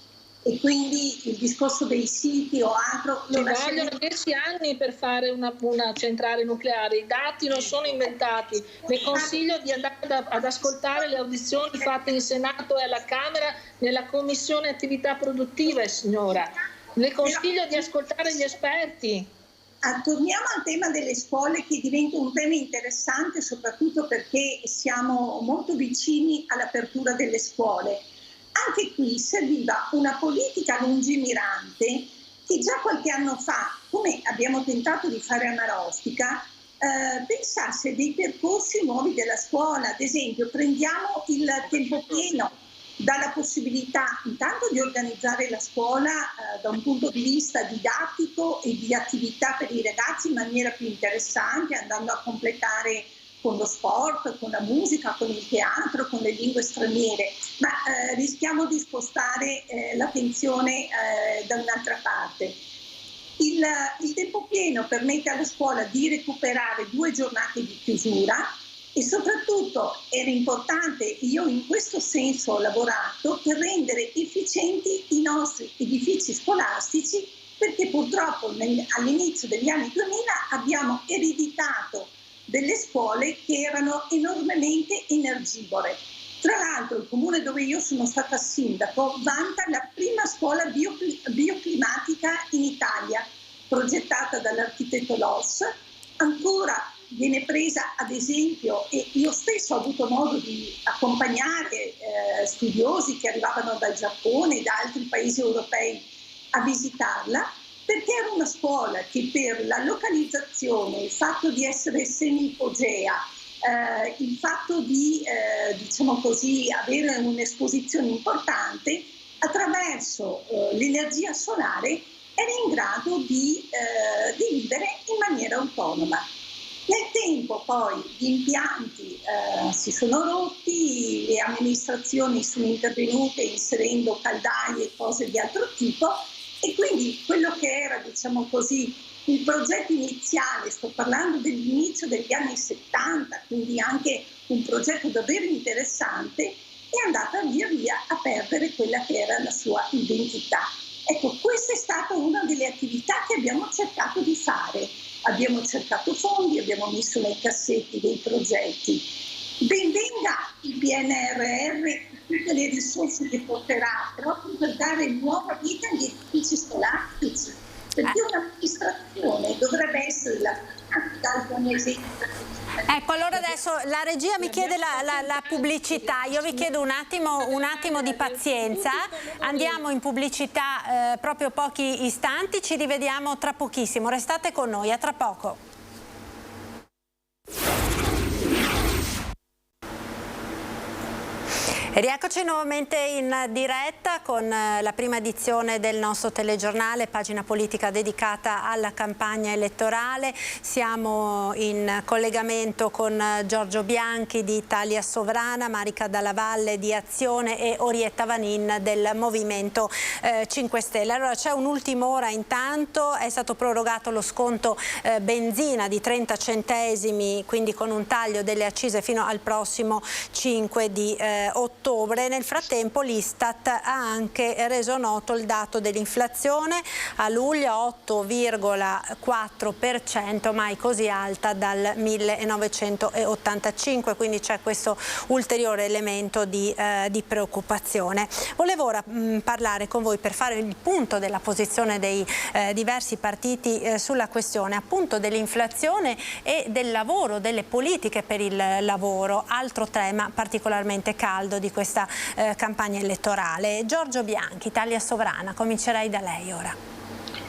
e quindi il discorso dei siti o altro. Ci vogliono 10 anni per fare una centrale nucleare, i dati non sono inventati. Le consiglio di andare ad ascoltare le audizioni fatte in Senato e alla Camera nella Commissione Attività Produttive, signora. Le consiglio di ascoltare gli esperti. Torniamo al tema delle scuole, che diventa un tema interessante soprattutto perché siamo molto vicini all'apertura delle scuole. Anche qui serviva una politica lungimirante che già qualche anno fa, come abbiamo tentato di fare a Marostica, pensasse dei percorsi nuovi della scuola. Ad esempio, prendiamo il tempo pieno, dalla possibilità intanto di organizzare la scuola da un punto di vista didattico e di attività per i ragazzi in maniera più interessante, andando a completare con lo sport, con la musica, con il teatro, con le lingue straniere, ma rischiamo di spostare l'attenzione da un'altra parte. Il tempo pieno permette alla scuola di recuperare 2 giornate di chiusura E soprattutto era importante, io in questo senso ho lavorato per rendere efficienti i nostri edifici scolastici, perché purtroppo all'inizio degli anni 2000 abbiamo ereditato delle scuole che erano enormemente energivore. Tra l'altro il comune dove io sono stata sindaco vanta la prima scuola bioclimatica in Italia, progettata dall'architetto Loss. Ancora viene presa ad esempio, e io stesso ho avuto modo di accompagnare studiosi che arrivavano dal Giappone e da altri paesi europei a visitarla, perché era una scuola che per la localizzazione, il fatto di essere semi-ipogea, il fatto di diciamo così, avere un'esposizione importante, attraverso l'energia solare era in grado di vivere in maniera autonoma. Nel tempo poi gli impianti si sono rotti, le amministrazioni sono intervenute inserendo caldaie e cose di altro tipo, e quindi quello che era, diciamo così, il progetto iniziale, sto parlando dell'inizio degli anni 70, quindi anche un progetto davvero interessante, è andata via via a perdere quella che era la sua identità. Ecco, questa è stata una delle attività che abbiamo cercato di fare. Abbiamo cercato fondi, abbiamo messo nei cassetti dei progetti. Ben venga il PNRR, tutte le risorse che porterà, proprio per dare nuova vita agli edifici scolastici, perché un'amministrazione dovrebbe essere la Ecco, allora adesso la regia mi chiede la pubblicità, io vi chiedo un attimo di pazienza, andiamo in pubblicità proprio pochi istanti, ci rivediamo tra pochissimo, restate con noi, a tra poco. Rieccoci nuovamente in diretta con la prima edizione del nostro telegiornale, pagina politica dedicata alla campagna elettorale. Siamo in collegamento con Giorgio Bianchi di Italia Sovrana, Marica Dalla Valle di Azione e Orietta Vanin del Movimento 5 Stelle. Allora c'è un'ultima ora intanto, è stato prorogato lo sconto benzina di 30 centesimi, quindi con un taglio delle accise fino al prossimo 5 di ottobre. Nel frattempo l'Istat ha anche reso noto il dato dell'inflazione a luglio 8,4%, mai così alta dal 1985, quindi c'è questo ulteriore elemento di preoccupazione. Volevo ora parlare con voi per fare il punto della posizione dei diversi partiti sulla questione appunto dell'inflazione e del lavoro, delle politiche per il lavoro, altro tema particolarmente caldo di questa campagna elettorale. Giorgio Bianchi, Italia Sovrana, comincerei da lei ora.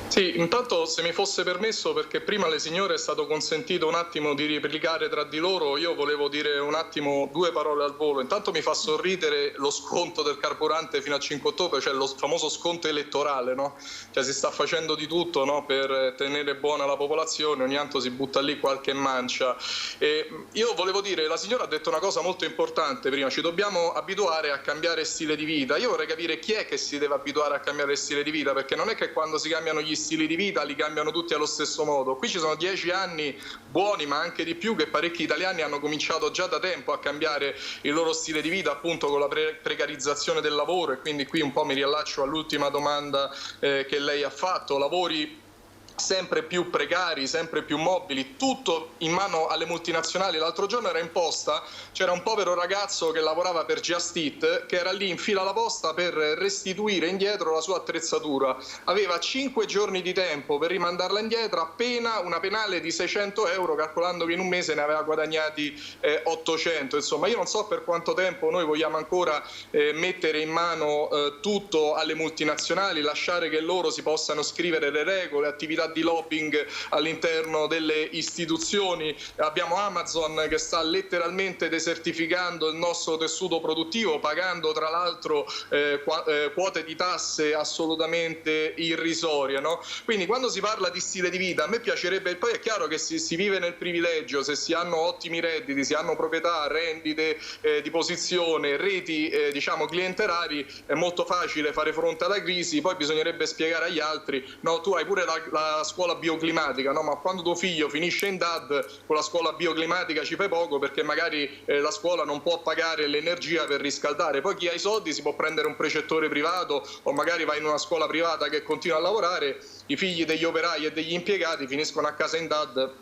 Sì, intanto se mi fosse permesso, perché prima alle signore è stato consentito un attimo di replicare tra di loro, io volevo dire un attimo due parole al volo. Intanto mi fa sorridere lo sconto del carburante fino a 5 ottobre, cioè lo famoso sconto elettorale, no? Cioè si sta facendo di tutto, no? Per tenere buona la popolazione, ogni tanto si butta lì qualche mancia. E io volevo dire, la signora ha detto una cosa molto importante prima, ci dobbiamo abituare a cambiare stile di vita. Io vorrei capire chi è che si deve abituare a cambiare stile di vita, perché non è che quando si cambiano gli stili di vita li cambiano tutti allo stesso modo. Qui ci sono 10 anni buoni, ma anche di più, che parecchi italiani hanno cominciato già da tempo a cambiare il loro stile di vita, appunto con la precarizzazione del lavoro, e quindi qui un po' mi riallaccio all'ultima domanda che lei ha fatto. Lavori sempre più precari, sempre più mobili, tutto in mano alle multinazionali. L'altro giorno era in posta, c'era un povero ragazzo che lavorava per Just Eat, che era lì in fila alla posta per restituire indietro la sua attrezzatura. Aveva 5 giorni di tempo per rimandarla indietro, appena una penale di 600 euro, calcolando che in un mese ne aveva guadagnati 800. Insomma, io non so per quanto tempo noi vogliamo ancora mettere in mano tutto alle multinazionali, lasciare che loro si possano scrivere le regole, attività di lobbying all'interno delle istituzioni. Abbiamo Amazon che sta letteralmente desertificando il nostro tessuto produttivo, pagando tra l'altro quote di tasse assolutamente irrisorie, no? Quindi quando si parla di stile di vita, a me piacerebbe, poi è chiaro che si vive nel privilegio, se si hanno ottimi redditi, si hanno proprietà, rendite di posizione, reti diciamo clientelari, è molto facile fare fronte alla crisi. Poi bisognerebbe spiegare agli altri, no, tu hai pure la la scuola bioclimatica, no? Ma quando tuo figlio finisce in DAD con la scuola bioclimatica ci fai poco, perché magari la scuola non può pagare l'energia per riscaldare. Poi chi ha i soldi si può prendere un precettore privato o magari va in una scuola privata che continua a lavorare. I figli degli operai e degli impiegati finiscono a casa in DAD,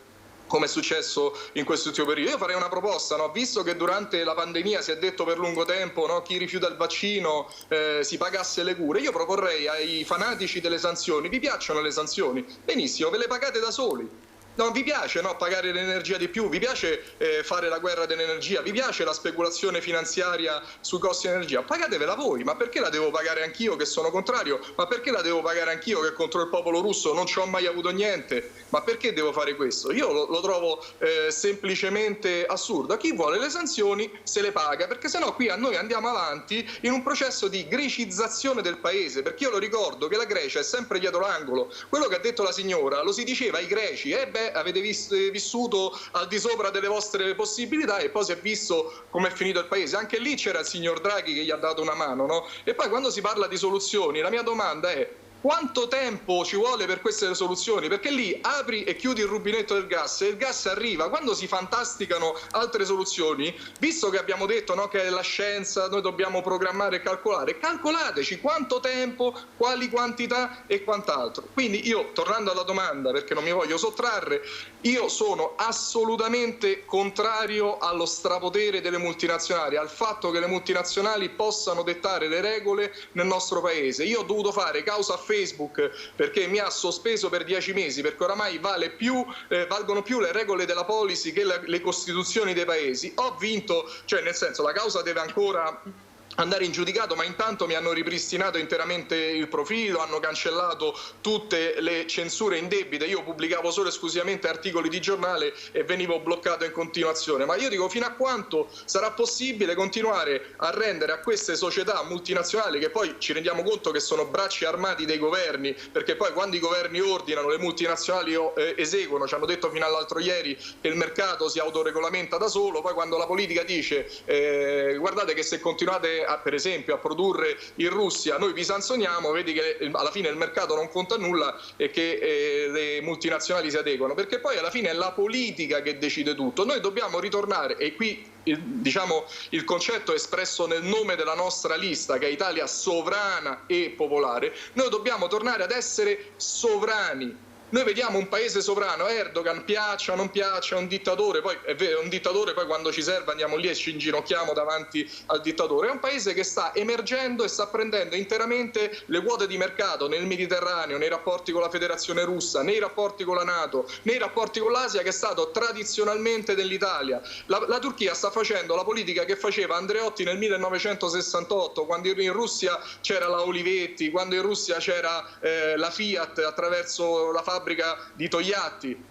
come è successo in quest'ultimo periodo. Io farei una proposta, no? Visto che durante la pandemia si è detto per lungo tempo, no, chi rifiuta il vaccino si pagasse le cure, io proporrei ai fanatici delle sanzioni: vi piacciono le sanzioni? Benissimo, ve le pagate da soli. Non vi piace, no, pagare l'energia di più? Vi piace fare la guerra dell'energia? Vi piace la speculazione finanziaria sui costi dell'energia? Pagatevela voi. Ma perché la devo pagare anch'io che sono contrario? Ma perché la devo pagare anch'io che contro il popolo russo non ci ho mai avuto niente? Ma perché devo fare questo? Io lo trovo semplicemente assurdo. Chi vuole le sanzioni se le paga, perché sennò qui a noi andiamo avanti in un processo di grecizzazione del paese, perché io lo ricordo che la Grecia è sempre dietro l'angolo. Quello che ha detto la signora lo si diceva ai greci: avete vissuto al di sopra delle vostre possibilità, e poi si è visto come è finito il paese. Anche lì c'era il signor Draghi che gli ha dato una mano, no? E poi quando si parla di soluzioni, la mia domanda è: quanto tempo ci vuole per queste soluzioni? Perché lì apri e chiudi il rubinetto del gas e il gas arriva. Quando si fantasticano altre soluzioni, visto che abbiamo detto, no, che è la scienza, noi dobbiamo programmare e calcolare, calcolateci quanto tempo, quali quantità e quant'altro. Quindi io, tornando alla domanda, perché non mi voglio sottrarre, io sono assolutamente contrario allo strapotere delle multinazionali, al fatto che le multinazionali possano dettare le regole nel nostro paese. Io ho dovuto fare causa a Facebook perché mi ha sospeso per 10 mesi, perché oramai valgono più le regole della policy che le costituzioni dei paesi. Ho vinto, cioè nel senso, la causa deve ancora andare in giudicato, ma intanto mi hanno ripristinato interamente il profilo, hanno cancellato tutte le censure indebite. Io pubblicavo solo e esclusivamente articoli di giornale e venivo bloccato in continuazione. Ma io dico, fino a quanto sarà possibile continuare a rendere a queste società multinazionali, che poi ci rendiamo conto che sono bracci armati dei governi, perché poi quando i governi ordinano, le multinazionali eseguono. Ci hanno detto fino all'altro ieri che il mercato si autoregolamenta da solo, poi quando la politica dice guardate che se continuate per esempio a produrre in Russia noi vi sanzioniamo, vedi che alla fine il mercato non conta nulla e che le multinazionali si adeguano, perché poi alla fine è la politica che decide tutto. Noi dobbiamo ritornare, e qui il concetto è espresso nel nome della nostra lista, che è Italia sovrana e popolare. Noi dobbiamo tornare ad essere sovrani. Noi vediamo un paese sovrano, Erdogan, piaccia o non piaccia, è un dittatore, poi è vero, è un dittatore, poi quando ci serve andiamo lì e ci inginocchiamo davanti al dittatore. È un paese che sta emergendo e sta prendendo interamente le quote di mercato nel Mediterraneo, nei rapporti con la Federazione Russa, nei rapporti con la NATO, nei rapporti con l'Asia, che è stato tradizionalmente dell'Italia. La Turchia sta facendo la politica che faceva Andreotti nel 1968, quando in Russia c'era la Olivetti, quando in Russia c'era la Fiat attraverso la fabbrica di Togliatti.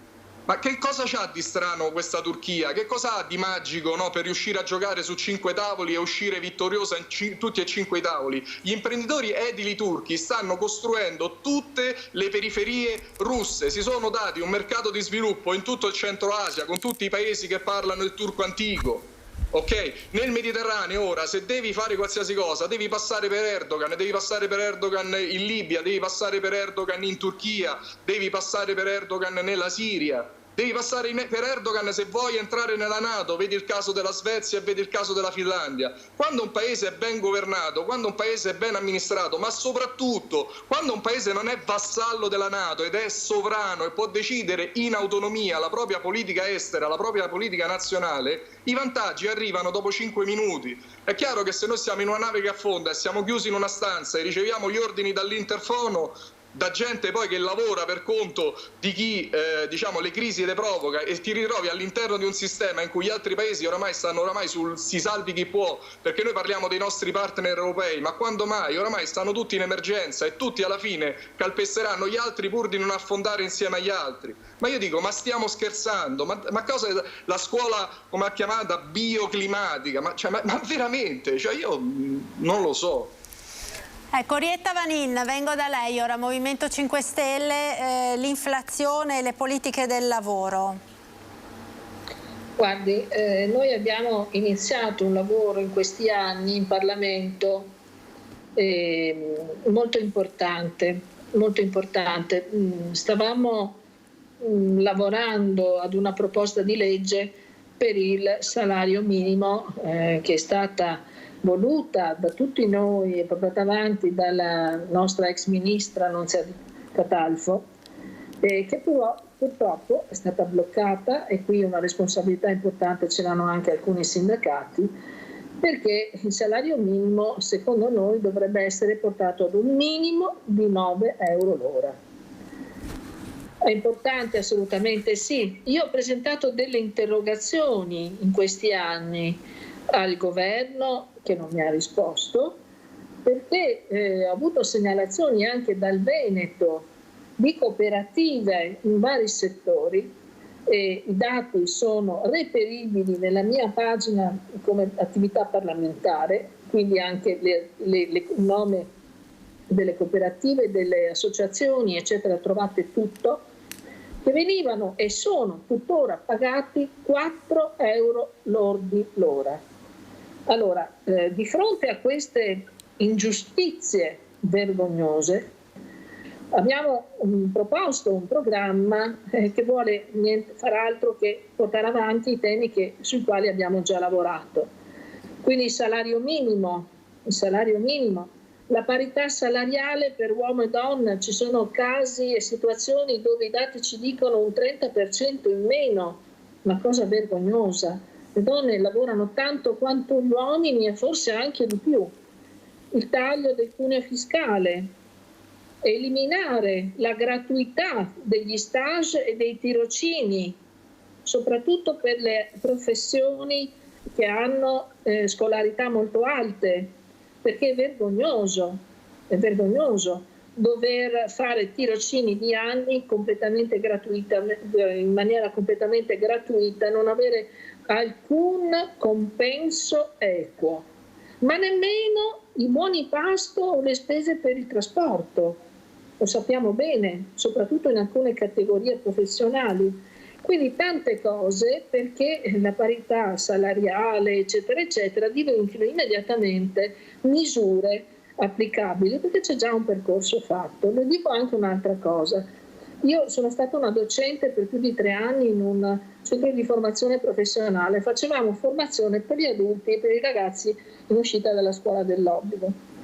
Ma che cosa c'ha di strano questa Turchia? Che cosa ha di magico, no, per riuscire a giocare su 5 tavoli e uscire vittoriosa in tutti e 5 i tavoli? Gli imprenditori edili turchi stanno costruendo tutte le periferie russe, si sono dati un mercato di sviluppo in tutto il Centro Asia, con tutti i paesi che parlano il turco antico. Ok, nel Mediterraneo ora, se devi fare qualsiasi cosa, devi passare per Erdogan in Libia, devi passare per Erdogan in Turchia, devi passare per Erdogan nella Siria, devi passare per Erdogan se vuoi entrare nella NATO. Vedi il caso della Svezia e vedi il caso della Finlandia. Quando un paese è ben governato, quando un paese è ben amministrato, ma soprattutto quando un paese non è vassallo della NATO ed è sovrano e può decidere in autonomia la propria politica estera, la propria politica nazionale, i vantaggi arrivano dopo 5 minuti. È chiaro che se noi siamo in una nave che affonda e siamo chiusi in una stanza e riceviamo gli ordini dall'interfono da gente poi che lavora per conto di chi le crisi le provoca, e ti ritrovi all'interno di un sistema in cui gli altri paesi oramai stanno sul si salvi chi può, perché noi parliamo dei nostri partner europei, ma quando mai? Oramai stanno tutti in emergenza e tutti alla fine calpesteranno gli altri pur di non affondare insieme agli altri. Ma io dico, ma stiamo scherzando? Ma cosa è la scuola, come ha chiamata, bioclimatica? Ma veramente? Cioè io non lo so. Ecco, Orietta Vanin, vengo da lei ora, Movimento 5 Stelle, l'inflazione e le politiche del lavoro. Guardi, noi abbiamo iniziato un lavoro in questi anni in Parlamento molto importante, molto importante. Stavamo lavorando ad una proposta di legge per il salario minimo che è stata voluta da tutti noi e portata avanti dalla nostra ex ministra Nunzia Catalfo, che però purtroppo è stata bloccata, e qui una responsabilità importante ce l'hanno anche alcuni sindacati, perché il salario minimo secondo noi dovrebbe essere portato ad un minimo di 9 euro l'ora. È importante? Assolutamente sì. Io ho presentato delle interrogazioni in questi anni al governo che non mi ha risposto, perché ho avuto segnalazioni anche dal Veneto di cooperative in vari settori, e i dati sono reperibili nella mia pagina come attività parlamentare, quindi anche il nome delle cooperative, delle associazioni eccetera, trovate tutto, che venivano e sono tuttora pagati 4 euro lordi l'ora. Allora, di fronte a queste ingiustizie vergognose, abbiamo proposto un programma che vuole far altro che portare avanti i temi sui quali abbiamo già lavorato. Quindi il salario minimo, la parità salariale per uomo e donna. Ci sono casi e situazioni dove i dati ci dicono un 30% in meno, una cosa vergognosa. Le donne lavorano tanto quanto gli uomini e forse anche di più. Il taglio del cuneo fiscale, eliminare la gratuità degli stage e dei tirocini, soprattutto per le professioni che hanno scolarità molto alte, perché è vergognoso dover fare tirocini di anni completamente gratuita, in maniera completamente gratuita, non avere alcun compenso equo, ma nemmeno i buoni pasto o le spese per il trasporto. Lo sappiamo bene, soprattutto in alcune categorie professionali. Quindi tante cose perché la parità salariale, eccetera, eccetera, diventino immediatamente misure applicabili, perché c'è già un percorso fatto. Le dico anche un'altra cosa. Io sono stata una docente per più di 3 anni in un centro di formazione professionale. Facevamo formazione per gli adulti e per i ragazzi in uscita dalla scuola dell'obbligo.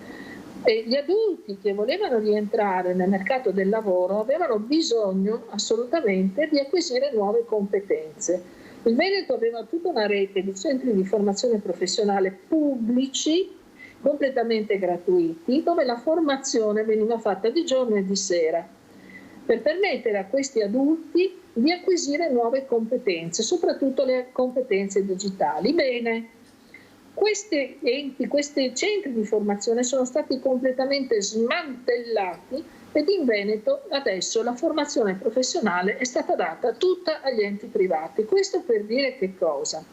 E gli adulti che volevano rientrare nel mercato del lavoro avevano bisogno assolutamente di acquisire nuove competenze. Il Veneto aveva tutta una rete di centri di formazione professionale pubblici, completamente gratuiti, dove la formazione veniva fatta di giorno e di sera, per permettere a questi adulti di acquisire nuove competenze, soprattutto le competenze digitali. Bene, questi centri di formazione sono stati completamente smantellati ed in Veneto adesso la formazione professionale è stata data tutta agli enti privati. Questo per dire che cosa?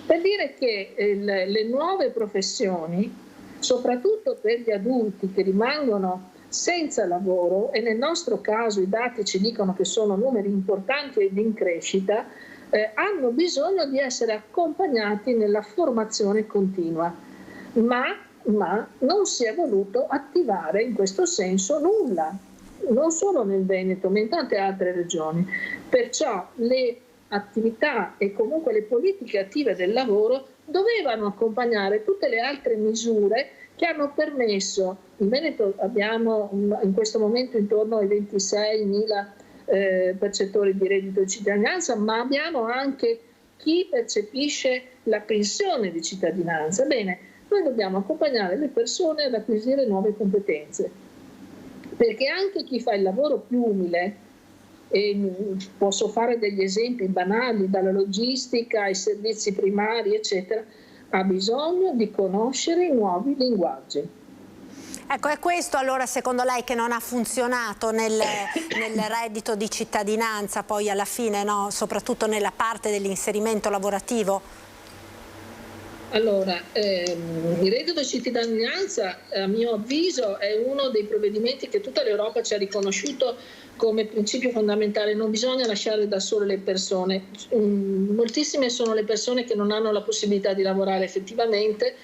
Per dire che le nuove professioni, soprattutto per gli adulti che rimangono senza lavoro, e nel nostro caso i dati ci dicono che sono numeri importanti ed in crescita, hanno bisogno di essere accompagnati nella formazione continua, ma non si è voluto attivare in questo senso nulla, non solo nel Veneto ma in tante altre regioni. Perciò le attività e comunque le politiche attive del lavoro dovevano accompagnare tutte le altre misure che hanno permesso. In Veneto abbiamo in questo momento intorno ai 26.000 percettori di reddito di cittadinanza, ma abbiamo anche chi percepisce la pensione di cittadinanza. Bene, noi dobbiamo accompagnare le persone ad acquisire nuove competenze, perché anche chi fa il lavoro più umile, e posso fare degli esempi banali, dalla logistica ai servizi primari eccetera, ha bisogno di conoscere i nuovi linguaggi. Ecco, è questo allora secondo lei che non ha funzionato nel reddito di cittadinanza poi alla fine, no? Soprattutto nella parte dell'inserimento lavorativo? Allora, il reddito di cittadinanza a mio avviso è uno dei provvedimenti che tutta l'Europa ci ha riconosciuto come principio fondamentale. Non bisogna lasciare da sole le persone. Moltissime sono le persone che non hanno la possibilità di lavorare effettivamente,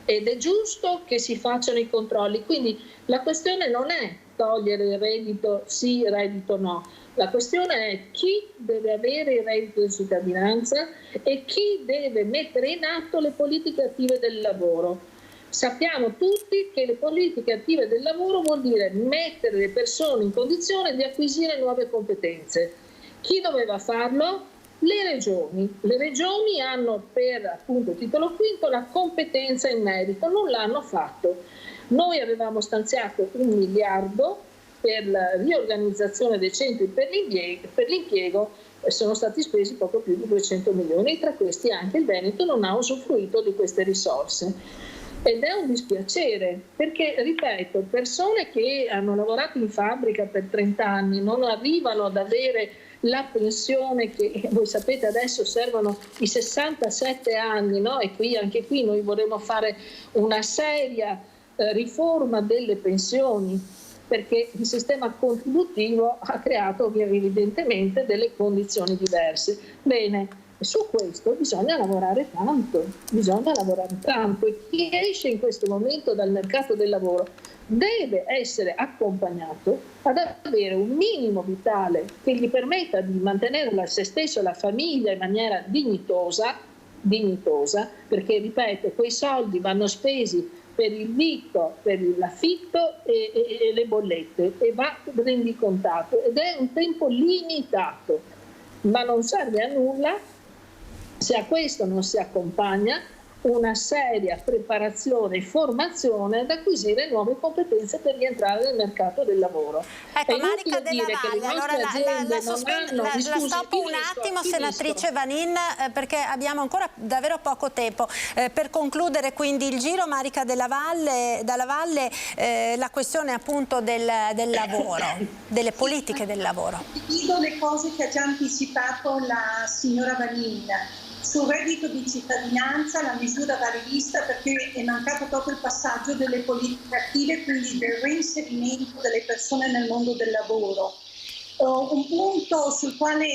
ed è giusto che si facciano i controlli. Quindi la questione non è togliere il reddito sì, reddito no. La questione è chi deve avere il reddito di cittadinanza e chi deve mettere in atto le politiche attive del lavoro. Sappiamo tutti che le politiche attive del lavoro vuol dire mettere le persone in condizione di acquisire nuove competenze. Chi doveva farlo? Le regioni. Le regioni hanno per appunto titolo quinto la competenza in merito, non l'hanno fatto. Noi avevamo stanziato 1 miliardo per la riorganizzazione dei centri per l'impiego, sono stati spesi poco più di 200 milioni, tra questi anche il Veneto non ha usufruito di queste risorse. Ed è un dispiacere perché, ripeto, persone che hanno lavorato in fabbrica per 30 anni non arrivano ad avere la pensione che voi sapete adesso servono i 67 anni, no? E anche qui noi vorremmo fare una seria riforma delle pensioni, perché il sistema contributivo ha creato evidentemente delle condizioni diverse. Bene, su questo bisogna lavorare tanto e chi esce in questo momento dal mercato del lavoro deve essere accompagnato ad avere un minimo vitale che gli permetta di mantenere se stesso e la famiglia in maniera dignitosa, perché ripeto, quei soldi vanno spesi per il vitto, per l'affitto e le bollette e va rendicontato ed è un tempo limitato, ma non serve a nulla se a questo non si accompagna una seria preparazione e formazione ad acquisire nuove competenze per rientrare nel mercato del lavoro. Ecco, Marica Della Valle, allora la stoppo un attimo, senatrice Vanin, perché abbiamo ancora davvero poco tempo. Per concludere quindi il giro, Marica Dalla Valle, la questione appunto del lavoro, delle politiche del lavoro. Dico le cose che ha già anticipato la signora Vanin. Sul reddito di cittadinanza la misura va rivista perché è mancato proprio il passaggio delle politiche attive, quindi del reinserimento delle persone nel mondo del lavoro. Un punto sul quale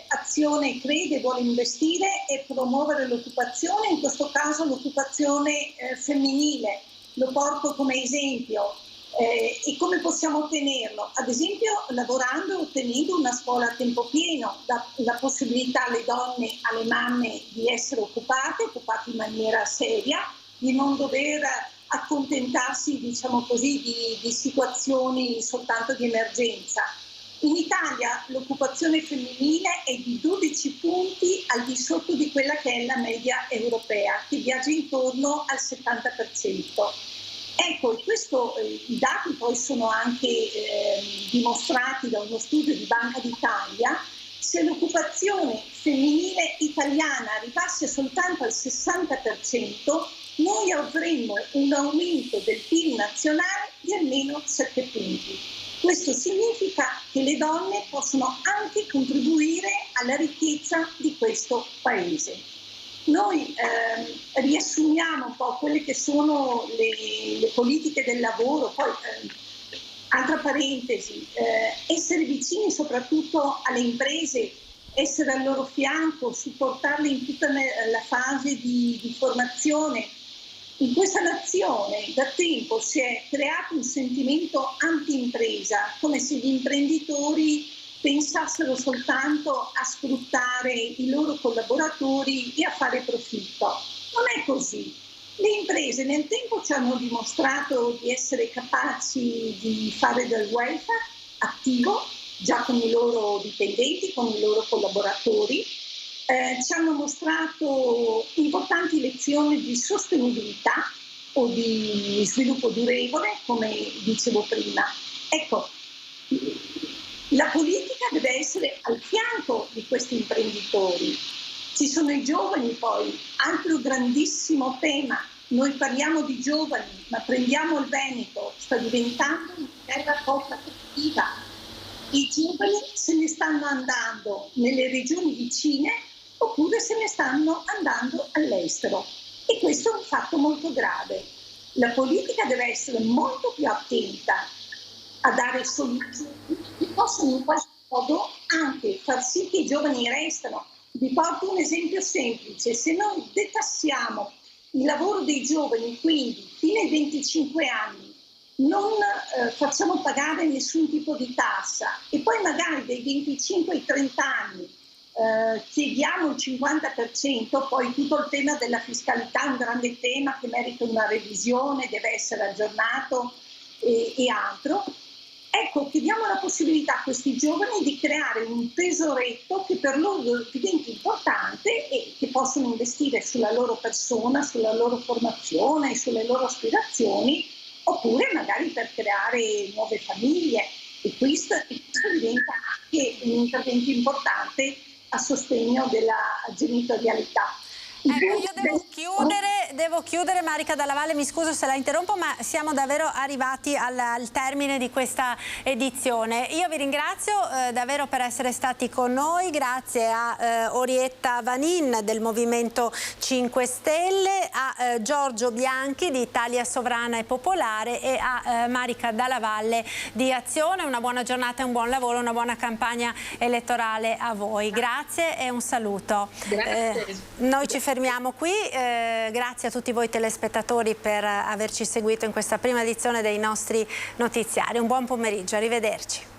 Azione crede e vuole investire è promuovere l'occupazione, in questo caso l'occupazione femminile. Lo porto come esempio. E come possiamo ottenerlo? Ad esempio lavorando e ottenendo una scuola a tempo pieno, la possibilità alle donne, alle mamme di essere occupate in maniera seria, di non dover accontentarsi, diciamo così, di situazioni soltanto di emergenza. In Italia l'occupazione femminile è di 12 punti al di sotto di quella che è la media europea, che viaggia intorno al 70%. Ecco, i dati poi sono anche dimostrati da uno studio di Banca d'Italia. Se l'occupazione femminile italiana arrivasse soltanto al 60%, noi avremmo un aumento del PIL nazionale di almeno 7 punti. Questo significa che le donne possono anche contribuire alla ricchezza di questo Paese. Noi riassumiamo un po' quelle che sono le politiche del lavoro, poi altra parentesi, essere vicini soprattutto alle imprese, essere al loro fianco, supportarle in tutta la fase di formazione. In questa nazione da tempo si è creato un sentimento anti-impresa, come se gli imprenditori pensassero soltanto a sfruttare i loro collaboratori e a fare profitto. Non è così. Le imprese nel tempo ci hanno dimostrato di essere capaci di fare del welfare attivo, già con i loro dipendenti, con i loro collaboratori. Ci hanno mostrato importanti lezioni di sostenibilità o di sviluppo durevole, come dicevo prima. Ecco, la politica deve essere al fianco di questi imprenditori. Ci sono i giovani poi, altro grandissimo tema. Noi parliamo di giovani, ma prendiamo il Veneto, sta diventando una terra poco attrattiva. I giovani se ne stanno andando nelle regioni vicine oppure se ne stanno andando all'estero. E questo è un fatto molto grave. La politica deve essere molto più attenta a dare soluzioni che possono in qualche modo anche far sì che i giovani restano. Vi porto un esempio semplice: se noi detassiamo il lavoro dei giovani, quindi fino ai 25 anni, non facciamo pagare nessun tipo di tassa e poi magari dai 25 ai 30 anni chiediamo il 50%, poi tutto il tema della fiscalità è un grande tema che merita una revisione, deve essere aggiornato e altro. Ecco, chiediamo la possibilità a questi giovani di creare un tesoretto che per loro diventi importante e che possono investire sulla loro persona, sulla loro formazione, sulle loro aspirazioni, oppure magari per creare nuove famiglie. E questo diventa anche un intervento importante a sostegno della genitorialità. Ecco, io devo chiudere, Marica Dalla Valle, mi scuso se la interrompo, ma siamo davvero arrivati al termine di questa edizione. Io vi ringrazio davvero per essere stati con noi, grazie a Orietta Vanin del Movimento 5 Stelle, a Giorgio Bianchi di Italia Sovrana e Popolare e a Marica Dalla Valle di Azione. Una buona giornata e un buon lavoro, una buona campagna elettorale a voi. Grazie e un saluto. Grazie. Noi ci fermiamo qui, grazie a tutti voi telespettatori per averci seguito in questa prima edizione dei nostri notiziari. Un buon pomeriggio, arrivederci.